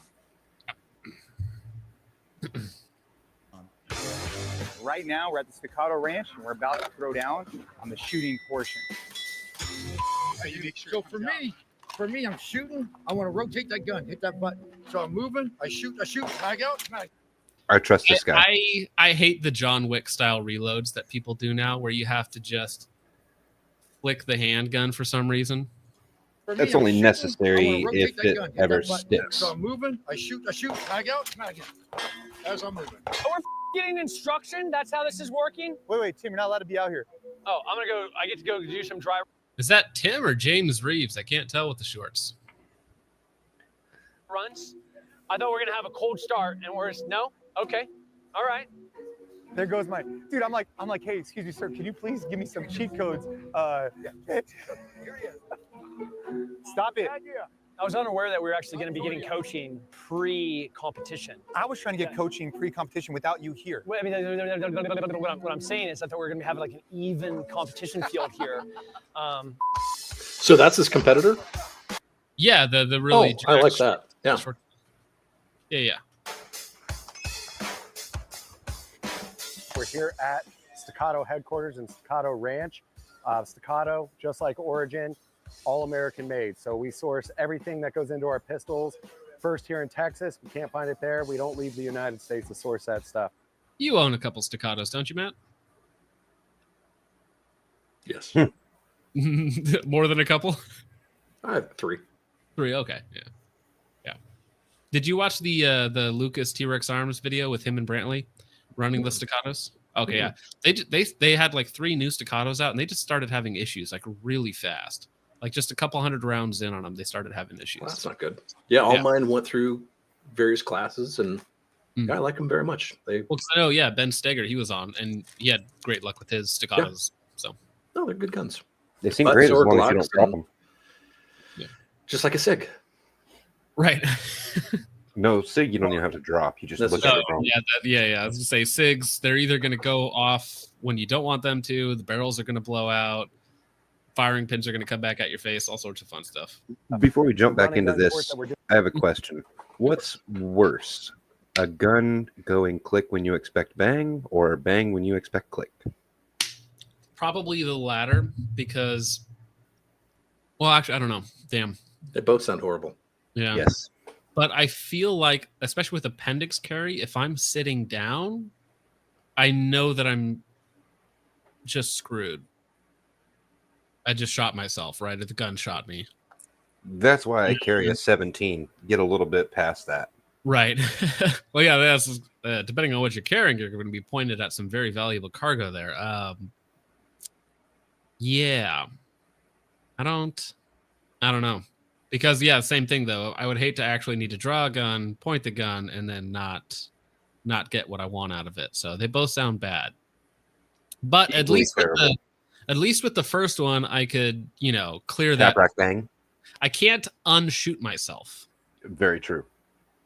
Right now, we're at the Staccato Ranch, and we're about to throw down on the shooting portion. So for me, I'm shooting. I want to rotate that gun, hit that button. So I'm moving. I shoot, tag out, tag. I trust this guy. I hate the John Wick style reloads that people do now, where you have to just flick the handgun for some reason. That's only necessary if it ever sticks. So I'm moving. I shoot, tag out, tag in. As I'm moving. Oh, we're getting instruction. That's how this is working. Wait, Tim, you're not allowed to be out here. Oh, I'm gonna go. I get to go do some dry Is that Tim or James Reeves? I can't tell with the shorts. runs. I thought we were gonna have a cold start, and no. Okay, all right. There goes my dude. I'm like, hey, excuse me, sir. Can you please give me some cheat codes? Stop it. I was unaware that we were actually going to be getting coaching pre-competition. I was trying to get coaching pre-competition without you here. I mean, what I'm saying is I thought we were going to have like an even competition field here. So that's his competitor? Yeah, the really. I like that. Yeah. Yeah. We're here at Staccato headquarters in Staccato Ranch. Staccato, just like Origin, all American made. So we source everything that goes into our pistols. First here in Texas, we can't find it there. We don't leave the United States to source that stuff. You own a couple Staccatos, don't you, Matt? Yes. More than a couple? I have 3. 3, okay. Yeah. Did you watch the Lucas T-Rex Arms video with him and Brantley running the Staccatos? Okay, yeah. They had like 3 new Staccatos out, and they just started having issues like really fast. Like just a couple hundred rounds in on them, they started having issues. Well, that's not good. Yeah, all mine went through various classes, and I like them very much. Well, I know, Ben Steger, he was on, and he had great luck with his Staccatos. So, no, they're good guns. They seem great as long as you don't drop them. Yeah. Just like a SIG. Right. No, SIG, you don't even have to drop. You just look at it. Yeah. I was gonna say SIGs, they're either gonna go off when you don't want them to, the barrels are gonna blow out, firing pins are gonna come back at your face, all sorts of fun stuff. Before we jump back into this, I have a question. What's worse? A gun going click when you expect bang, or bang when you expect click? Probably the latter, because actually I don't know. Damn. They both sound horrible. Yeah. Yes. But I feel like, especially with appendix carry, if I'm sitting down, I know that I'm just screwed. I just shot myself, right? The gun shot me. That's why I carry a 17. Get a little bit past that. Right. Well, yeah, that's depending on what you're carrying, you're going to be pointed at some very valuable cargo there. Yeah. I don't know. Because same thing though. I would hate to actually need to draw a gun, point the gun, and then not get what I want out of it. So they both sound bad. But at least with the first one, I could, clear that. Rack bang. I can't unshoot myself. Very true.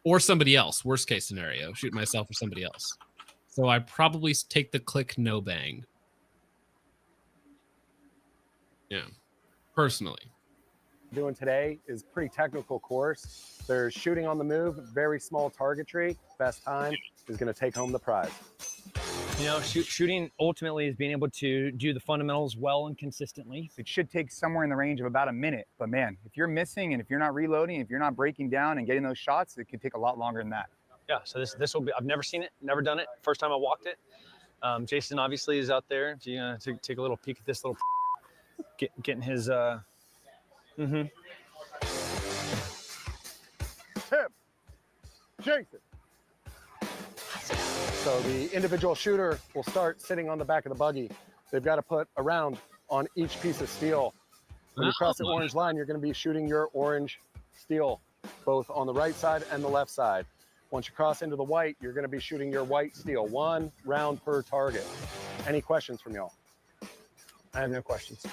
Or somebody else. Worst case scenario, shoot myself or somebody else. So I probably take the click no bang. Yeah. Personally. Doing today is pretty technical course. There's shooting on the move, very small targetry. Best time is going to take home the prize. Shooting ultimately is being able to do the fundamentals well and consistently. It should take somewhere in the range of about a minute. But man, if you're missing and if you're not reloading, if you're not breaking down and getting those shots, it could take a lot longer than that. Yeah, so this will be, I've never seen it, never done it. First time I walked it. Jason obviously is out there. If you take a little peek at this little, getting his, Tim, Jason. So the individual shooter will start sitting on the back of the buggy. They've got to put a round on each piece of steel. When you cross the orange line, you're going to be shooting your orange steel, both on the right side and the left side. Once you cross into the white, you're going to be shooting your white steel. 1 round per target. Any questions from y'all? I have no questions.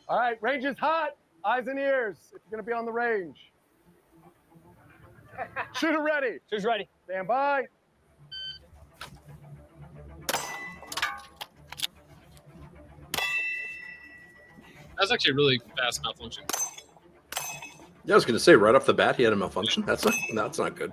All right, range is hot. Eyes and ears if you're going to be on the range. Shooter ready. Shooter's ready. Stand by. That's actually a really fast malfunction. Yeah, I was going to say right off the bat he had a malfunction. That's not good.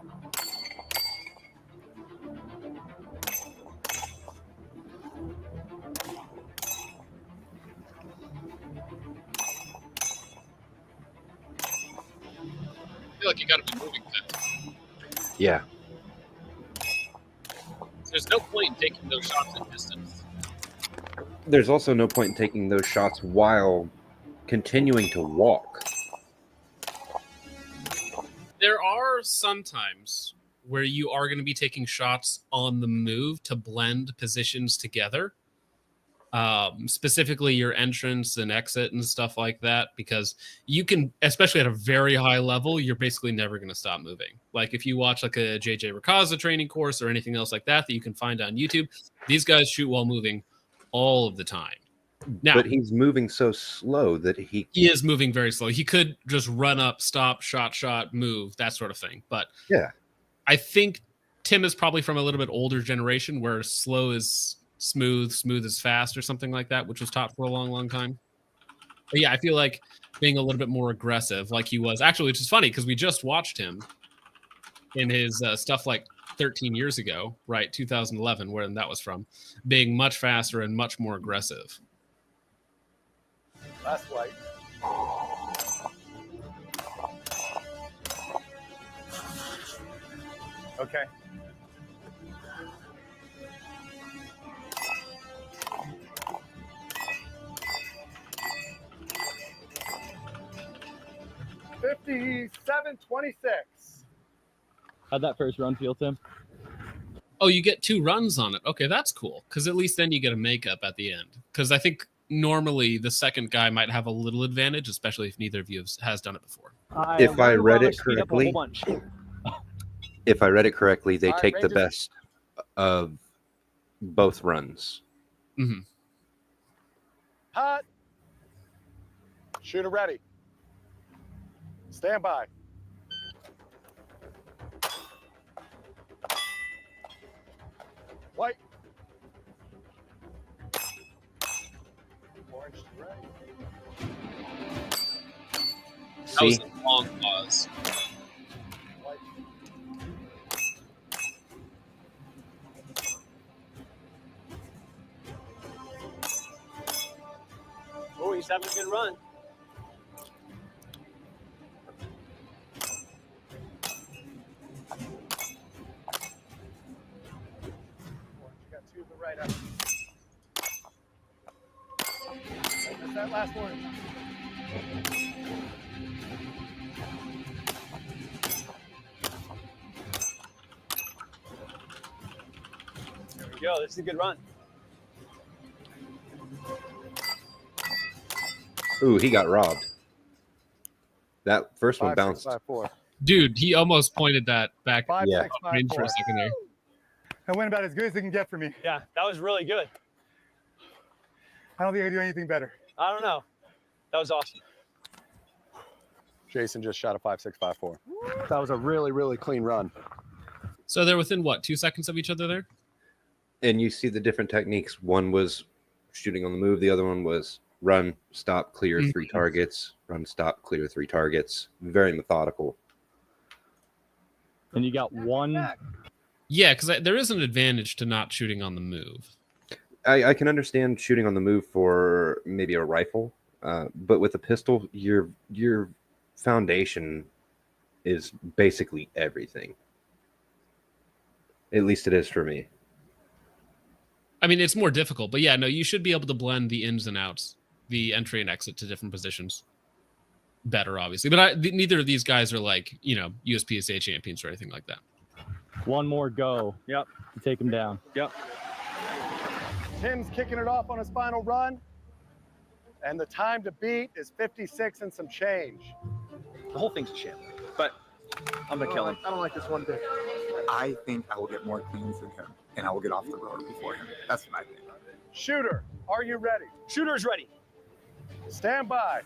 I feel like you got to be moving fast. Yeah. There's no point in taking those shots at distance. There's also no point in taking those shots while continuing to walk. There are some times where you are going to be taking shots on the move to blend positions together. Specifically your entrance and exit and stuff like that, because you can, especially at a very high level, you're basically never going to stop moving. Like if you watch like a JJ Rakaza training course or anything else like that you can find on YouTube, these guys shoot while moving all of the time. Now, But he's moving so slow that he is moving very slow. He could just run up, stop, shot, move, that sort of thing. But yeah, I think Tim is probably from a little bit older generation where slow is smooth is fast or something like that, which was taught for a long time. But yeah, I feel like being a little bit more aggressive like he was actually, which is funny because we just watched him in his stuff like 13 years ago, right? 2011, where that was from, being much faster and much more aggressive. Last flight. Okay. $57.26. How'd that first run feel, Tim? Oh, you get 2 runs on it. Okay, that's cool. Because at least then you get a makeup at the end. Because I think normally the second guy might have a little advantage, especially if neither of you has done it before. If I read it correctly, they take the Rangers. best of both runs. Mm-hmm. Hot. Shooter ready. Stand by. White. Orange to red. That was a long pause. Oh, he's having a good run. Got 2 to the right up. That's that last one. There we go. This is a good run. Ooh, he got robbed. That first one 5, bounced. 6, 5, 4. Dude, he almost pointed that back 5, Yeah. 6, 5, range for 4. a second there. I went about as good as it can get for me. Yeah, that was really good. I don't think I can do anything better. I don't know. That was awesome. Jason just shot a 5, 6, 5, 4. That was a really, really clean run. So they're within what, 2 seconds of each other there? And you see the different techniques. One was shooting on the move. The other one was run, stop, clear 3 targets. Run, stop, clear 3 targets. Very methodical. And you got one. Yeah, because there is an advantage to not shooting on the move. I can understand shooting on the move for maybe a rifle, but with a pistol, your foundation is basically everything. At least it is for me. I mean, it's more difficult, but yeah, no, you should be able to blend the ins and outs, the entry and exit to different positions better, obviously. But neither of these guys are like, USPSA champions or anything like that. One more go. Yep. To take him down. Yep. Tim's kicking it off on his final run. And the time to beat is 56 and some change. The whole thing's a sham, but I'm gonna kill him. I don't like this one bit. I think I will get more cleans than him. and I will get off the road before him. That's what I think. Shooter, are you ready? Shooter's ready. Stand by.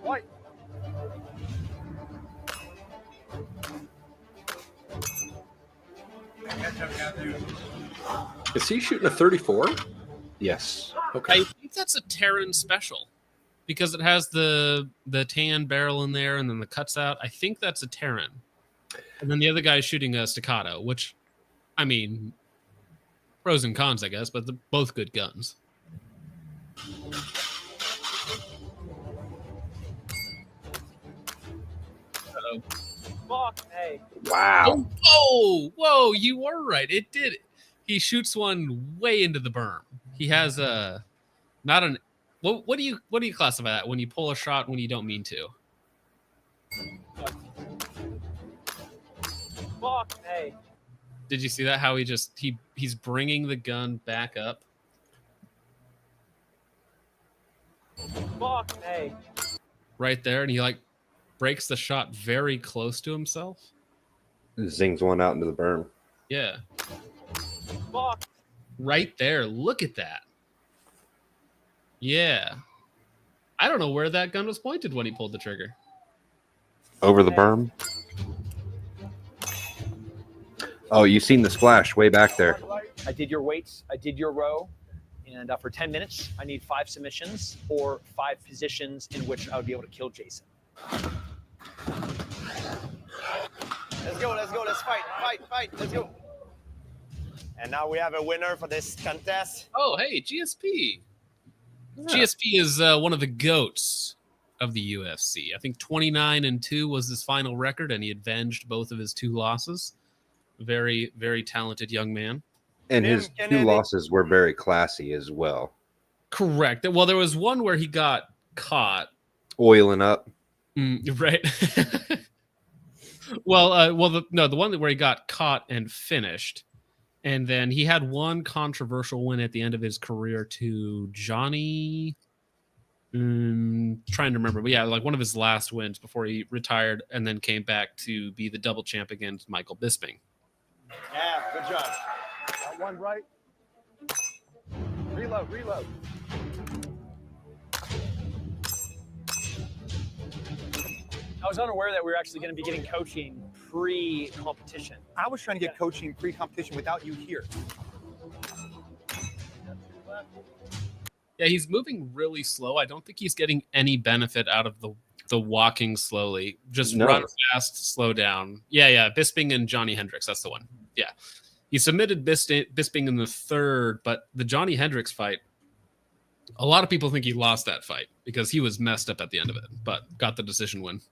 White. Is he shooting a 34? Yes. Okay. I think that's a Terran special because it has the tan barrel in there and then the cuts out. I think that's a Terran. And then the other guy is shooting a staccato, which, I mean, pros and cons, I guess, but they're both good guns. Uh-oh. Fuck. Hey. Wow. Oh, whoa, you were right. It did. He shoots one way into the berm. He has a not an what do you classify that when you pull a shot when you don't mean to? Fuck. Hey. Did you see that? How he's bringing the gun back up. Fuck. Hey. Right there, and he like breaks the shot very close to himself. Zings one out into the berm. Yeah. Fuck. Right there. Look at that. Yeah. I don't know where that gun was pointed when he pulled the trigger. Over the berm. Oh, you seen the splash way back there. I did your weights. I did your row. And for 10 minutes, I need 5 submissions or 5 positions in which I would be able to kill Jason. Let's go, let's fight, let's go. And now we have a winner for this contest. Oh, hey, GSP. Yeah. GSP is one of the GOATs of the UFC. I think 29-2 was his final record, and he avenged both of his 2 losses. Very, very talented young man. And his 2 losses were very classy as well. Correct. Well, there was one where he got caught. Oiling up. Right. The one where he got caught and finished. And then he had one controversial win at the end of his career to Johnny. Trying to remember. But yeah, like one of his last wins before he retired and then came back to be the double champ against Michael Bisping. Yeah, good job. Got one right. Reload. I was unaware that we were actually going to be getting coaching pre-competition. I was trying to get coaching pre-competition without you here. Yeah, he's moving really slow. I don't think he's getting any benefit out of the walking slowly. Just run fast, slow down. Yeah. Bisping and Johnny Hendricks. That's the one. Yeah. He submitted Bisping in the 3rd, but the Johnny Hendricks fight, a lot of people think he lost that fight because he was messed up at the end of it, but got the decision win.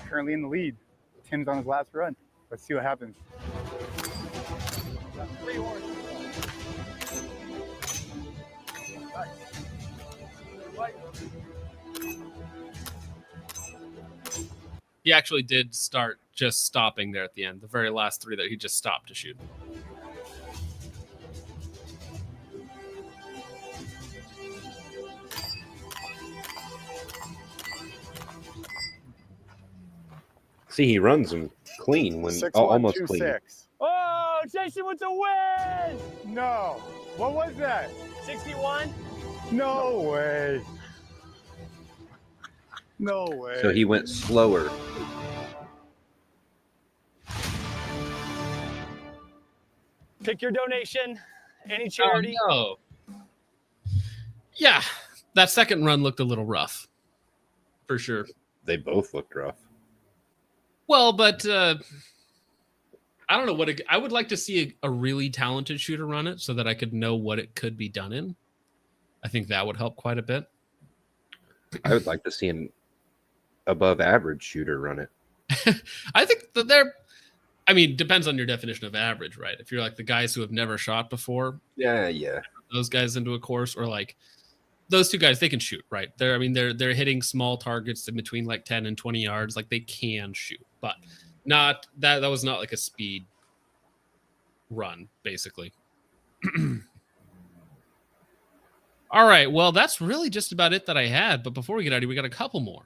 Currently in the lead. Tim's on his last run. Let's see what happens. He actually did start just stopping there at the end. The very last 3 that he just stopped to shoot. See, he runs them clean when almost clean. 6126. Oh, Jason with the win! No. What was that? 61? No way. No way. So he went slower. Pick your donation. Any charity. Oh, no. Yeah, that second run looked a little rough. For sure. They both looked rough. Well, but I don't know what I would like to see a really talented shooter run it so that I could know what it could be done in. I think that would help quite a bit. I would like to see an above average shooter run it. I think that depends on your definition of average, right? If you're like the guys who have never shot before. Yeah. Those guys into a course, or like those 2 guys, they can shoot, right? They're hitting small targets in between like 10 and 20 yards. Like they can shoot, but not that was not like a speed run, basically. All right. Well, that's really just about it that I had. But before we get out of here, we got a couple more.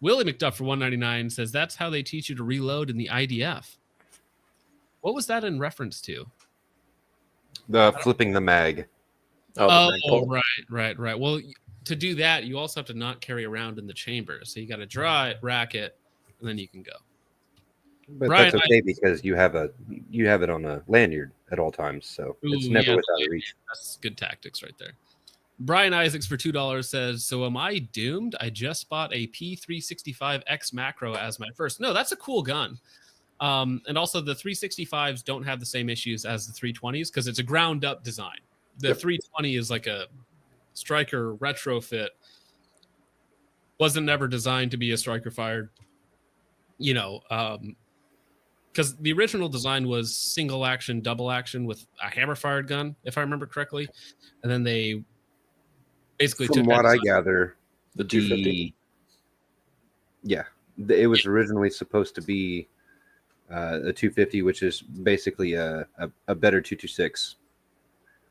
Willie McDuff for 199 says that's how they teach you to reload in the IDF. What was that in reference to? The flipping the mag. Oh, right. Well, to do that, you also have to not carry around in the chamber. So you got to draw it, rack it, and then you can go. But Brian, that's okay because you have it on a lanyard at all times, so it's never without reach. That's good tactics right there. Brian Isaacs for $2 says, so am I doomed? I just bought a P365X macro as my first. No, that's a cool gun. And also the 365s don't have the same issues as the 320s because it's a ground up design. The 320 is like a striker retrofit. Wasn't never designed to be a striker fired, because the original design was single action, double action with a hammer fired gun, if I remember correctly. And then they basically From what I gather, the 250. Yeah, it was originally supposed to be a 250, which is basically a better 226.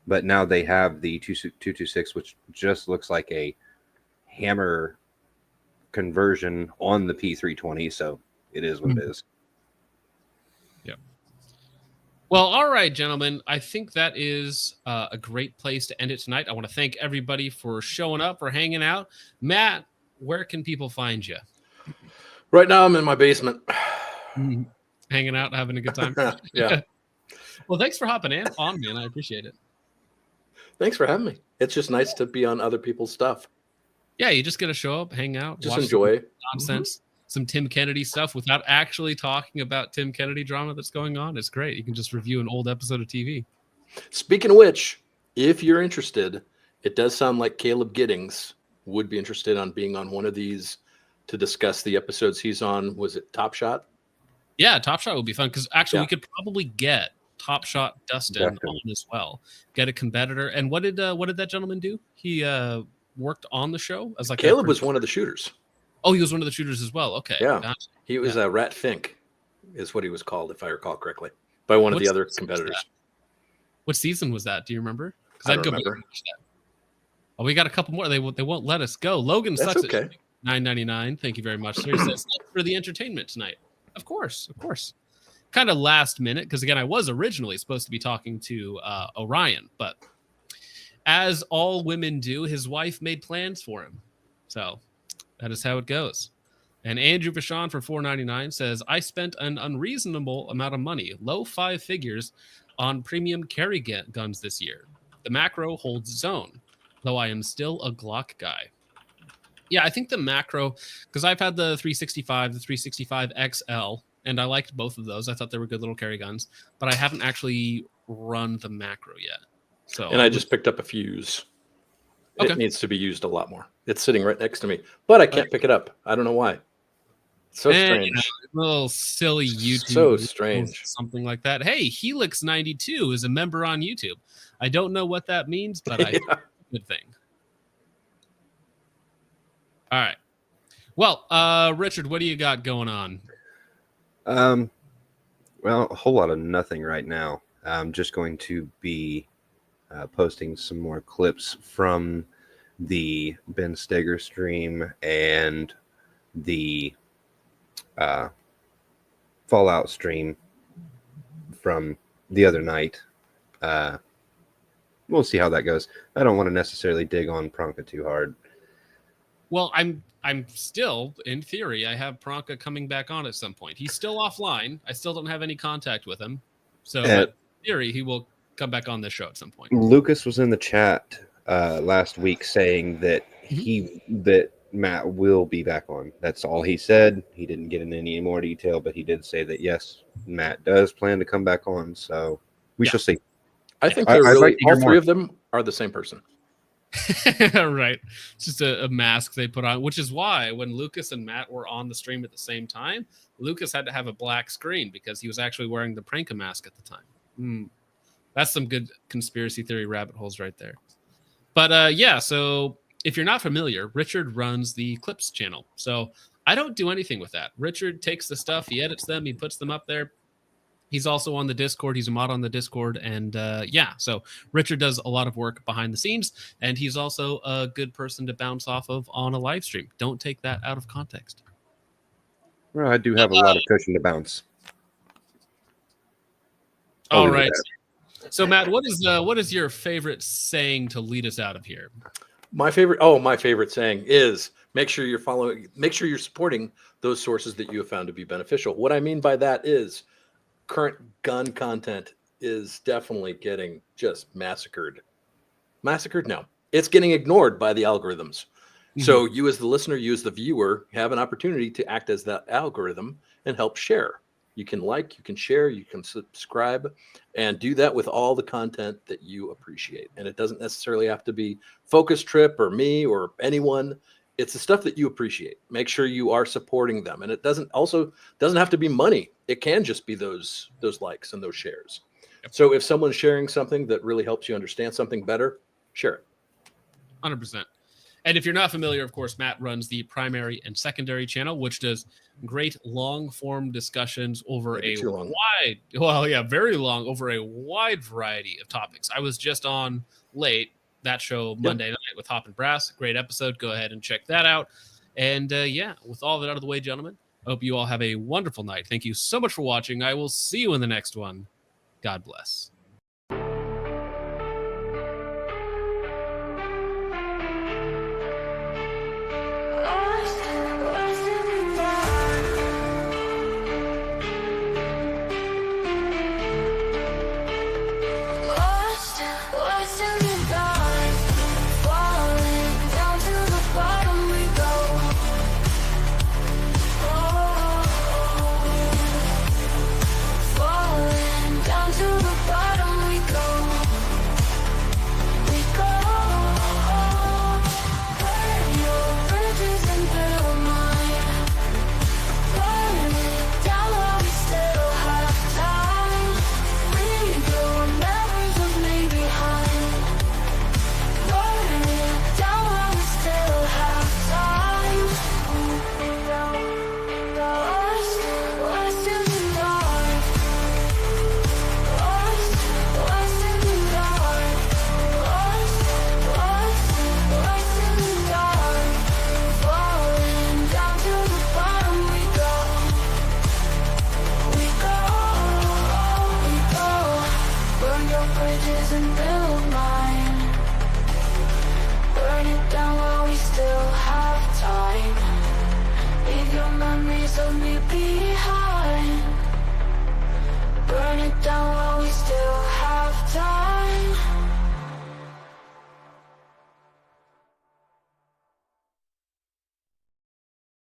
But now they have the 226, which just looks like a hammer conversion on the P320. So it is what it is. Yeah. Well, all right, gentlemen. I think that is a great place to end it tonight. I want to thank everybody for showing up, for hanging out. Matt, where can people find you? Right now, I'm in my basement. Hanging out, having a good time. Yeah. Well, thanks for hopping on, man. I appreciate it. Thanks for having me. It's just nice to be on other people's stuff. Yeah, you just get to show up, hang out, just watch enjoy nonsense, some Tim Kennedy stuff without actually talking about Tim Kennedy drama that's going on. It's great. You can just review an old episode of TV. Speaking of which, if you're interested, it does sound like Caleb Giddings would be interested on being on one of these to discuss the episodes he's on. Was it Top Shot? Yeah, Top Shot would be fun because actually we could probably get Top Shot Dustin on as well. Get a competitor. And what did that gentleman do? He worked on the show as like Caleb was one of the shooters. Oh, he was one of the shooters as well. Okay. Yeah. Gotcha. He was a Rat Fink is what he was called, if I recall correctly, by one of the other competitors. What season was that? Do you remember? I don't remember. Oh, we got a couple more. They won't let us go. Logan That's sucks okay. at $9.99. Thank you very much. He says, thanks for the entertainment tonight. Of course. Kind of last minute, because again, I was originally supposed to be talking to Orion, but as all women do, his wife made plans for him. So that is how it goes. And Andrew Vachon for $4.99 says, I spent an unreasonable amount of money, low 5 figures, on premium carry guns this year. The macro holds its own, though I am still a Glock guy. Yeah, I think the macro, because I've had the 365, the 365 XL, and I liked both of those. I thought they were good little carry guns, but I haven't actually run the macro yet. So, and I just picked up a fuse. Okay. It needs to be used a lot more. It's sitting right next to me, but I can't pick it up. I don't know why. It's so strange. Little silly YouTube. So strange. Something like that. Hey, Helix92 is a member on YouTube. I don't know what that means, but I think it's a good thing. All right. Well, Richard, what do you got going on? Well, a whole lot of nothing right now. I'm just going to be posting some more clips from the Ben Steger stream and the Fallout stream from the other night. We'll see how that goes. I don't want to necessarily dig on Pronka too hard. Well, I'm still, in theory, I have Pronka coming back on at some point. He's still offline. I still don't have any contact with him. So in theory, he will come back on this show at some point. Lucas was in the chat last week saying that that Matt will be back on. That's all he said. He didn't get into any more detail, but he did say that yes, Matt does plan to come back on. So we shall see. I think all three of them are the same person. Right. It's just a mask they put on, which is why when Lucas and Matt were on the stream at the same time, Lucas had to have a black screen because he was actually wearing the Pranka mask at the time. That's some good conspiracy theory rabbit holes right there. But yeah, so if you're not familiar, Richard runs the Clips channel. So I don't do anything with that. Richard takes the stuff, he edits them, he puts them up there. He's also on the Discord. He's a mod on the Discord. And yeah, so Richard does a lot of work behind the scenes. And he's also a good person to bounce off of on a live stream. Don't take that out of context. Well, I do have a lot of cushion to bounce. All right. So Matt, what is your favorite saying to lead us out of here? My favorite saying is make sure you're supporting those sources that you have found to be beneficial. What I mean by that is current gun content is definitely getting just massacred. Massacred? No. It's getting ignored by the algorithms. Mm-hmm. So you as the listener, you as the viewer have an opportunity to act as that algorithm and help share. You can like, you can share, you can subscribe, and do that with all the content that you appreciate. And it doesn't necessarily have to be Focus Trip or me or anyone. It's the stuff that you appreciate. Make sure you are supporting them. And it doesn't have to be money. It can just be those likes and those shares. Yep. So if someone's sharing something that really helps you understand something better, share it. 100%. And if you're not familiar, of course, Matt runs the primary and secondary channel, which does great long-form discussions over very long, over a wide variety of topics. I was just on late that show Monday night with Hop and Brass. Great episode. Go ahead and check that out. And yeah, with all that out of the way, gentlemen, I hope you all have a wonderful night. Thank you so much for watching. I will see you in the next one. God bless. Memories of me behind.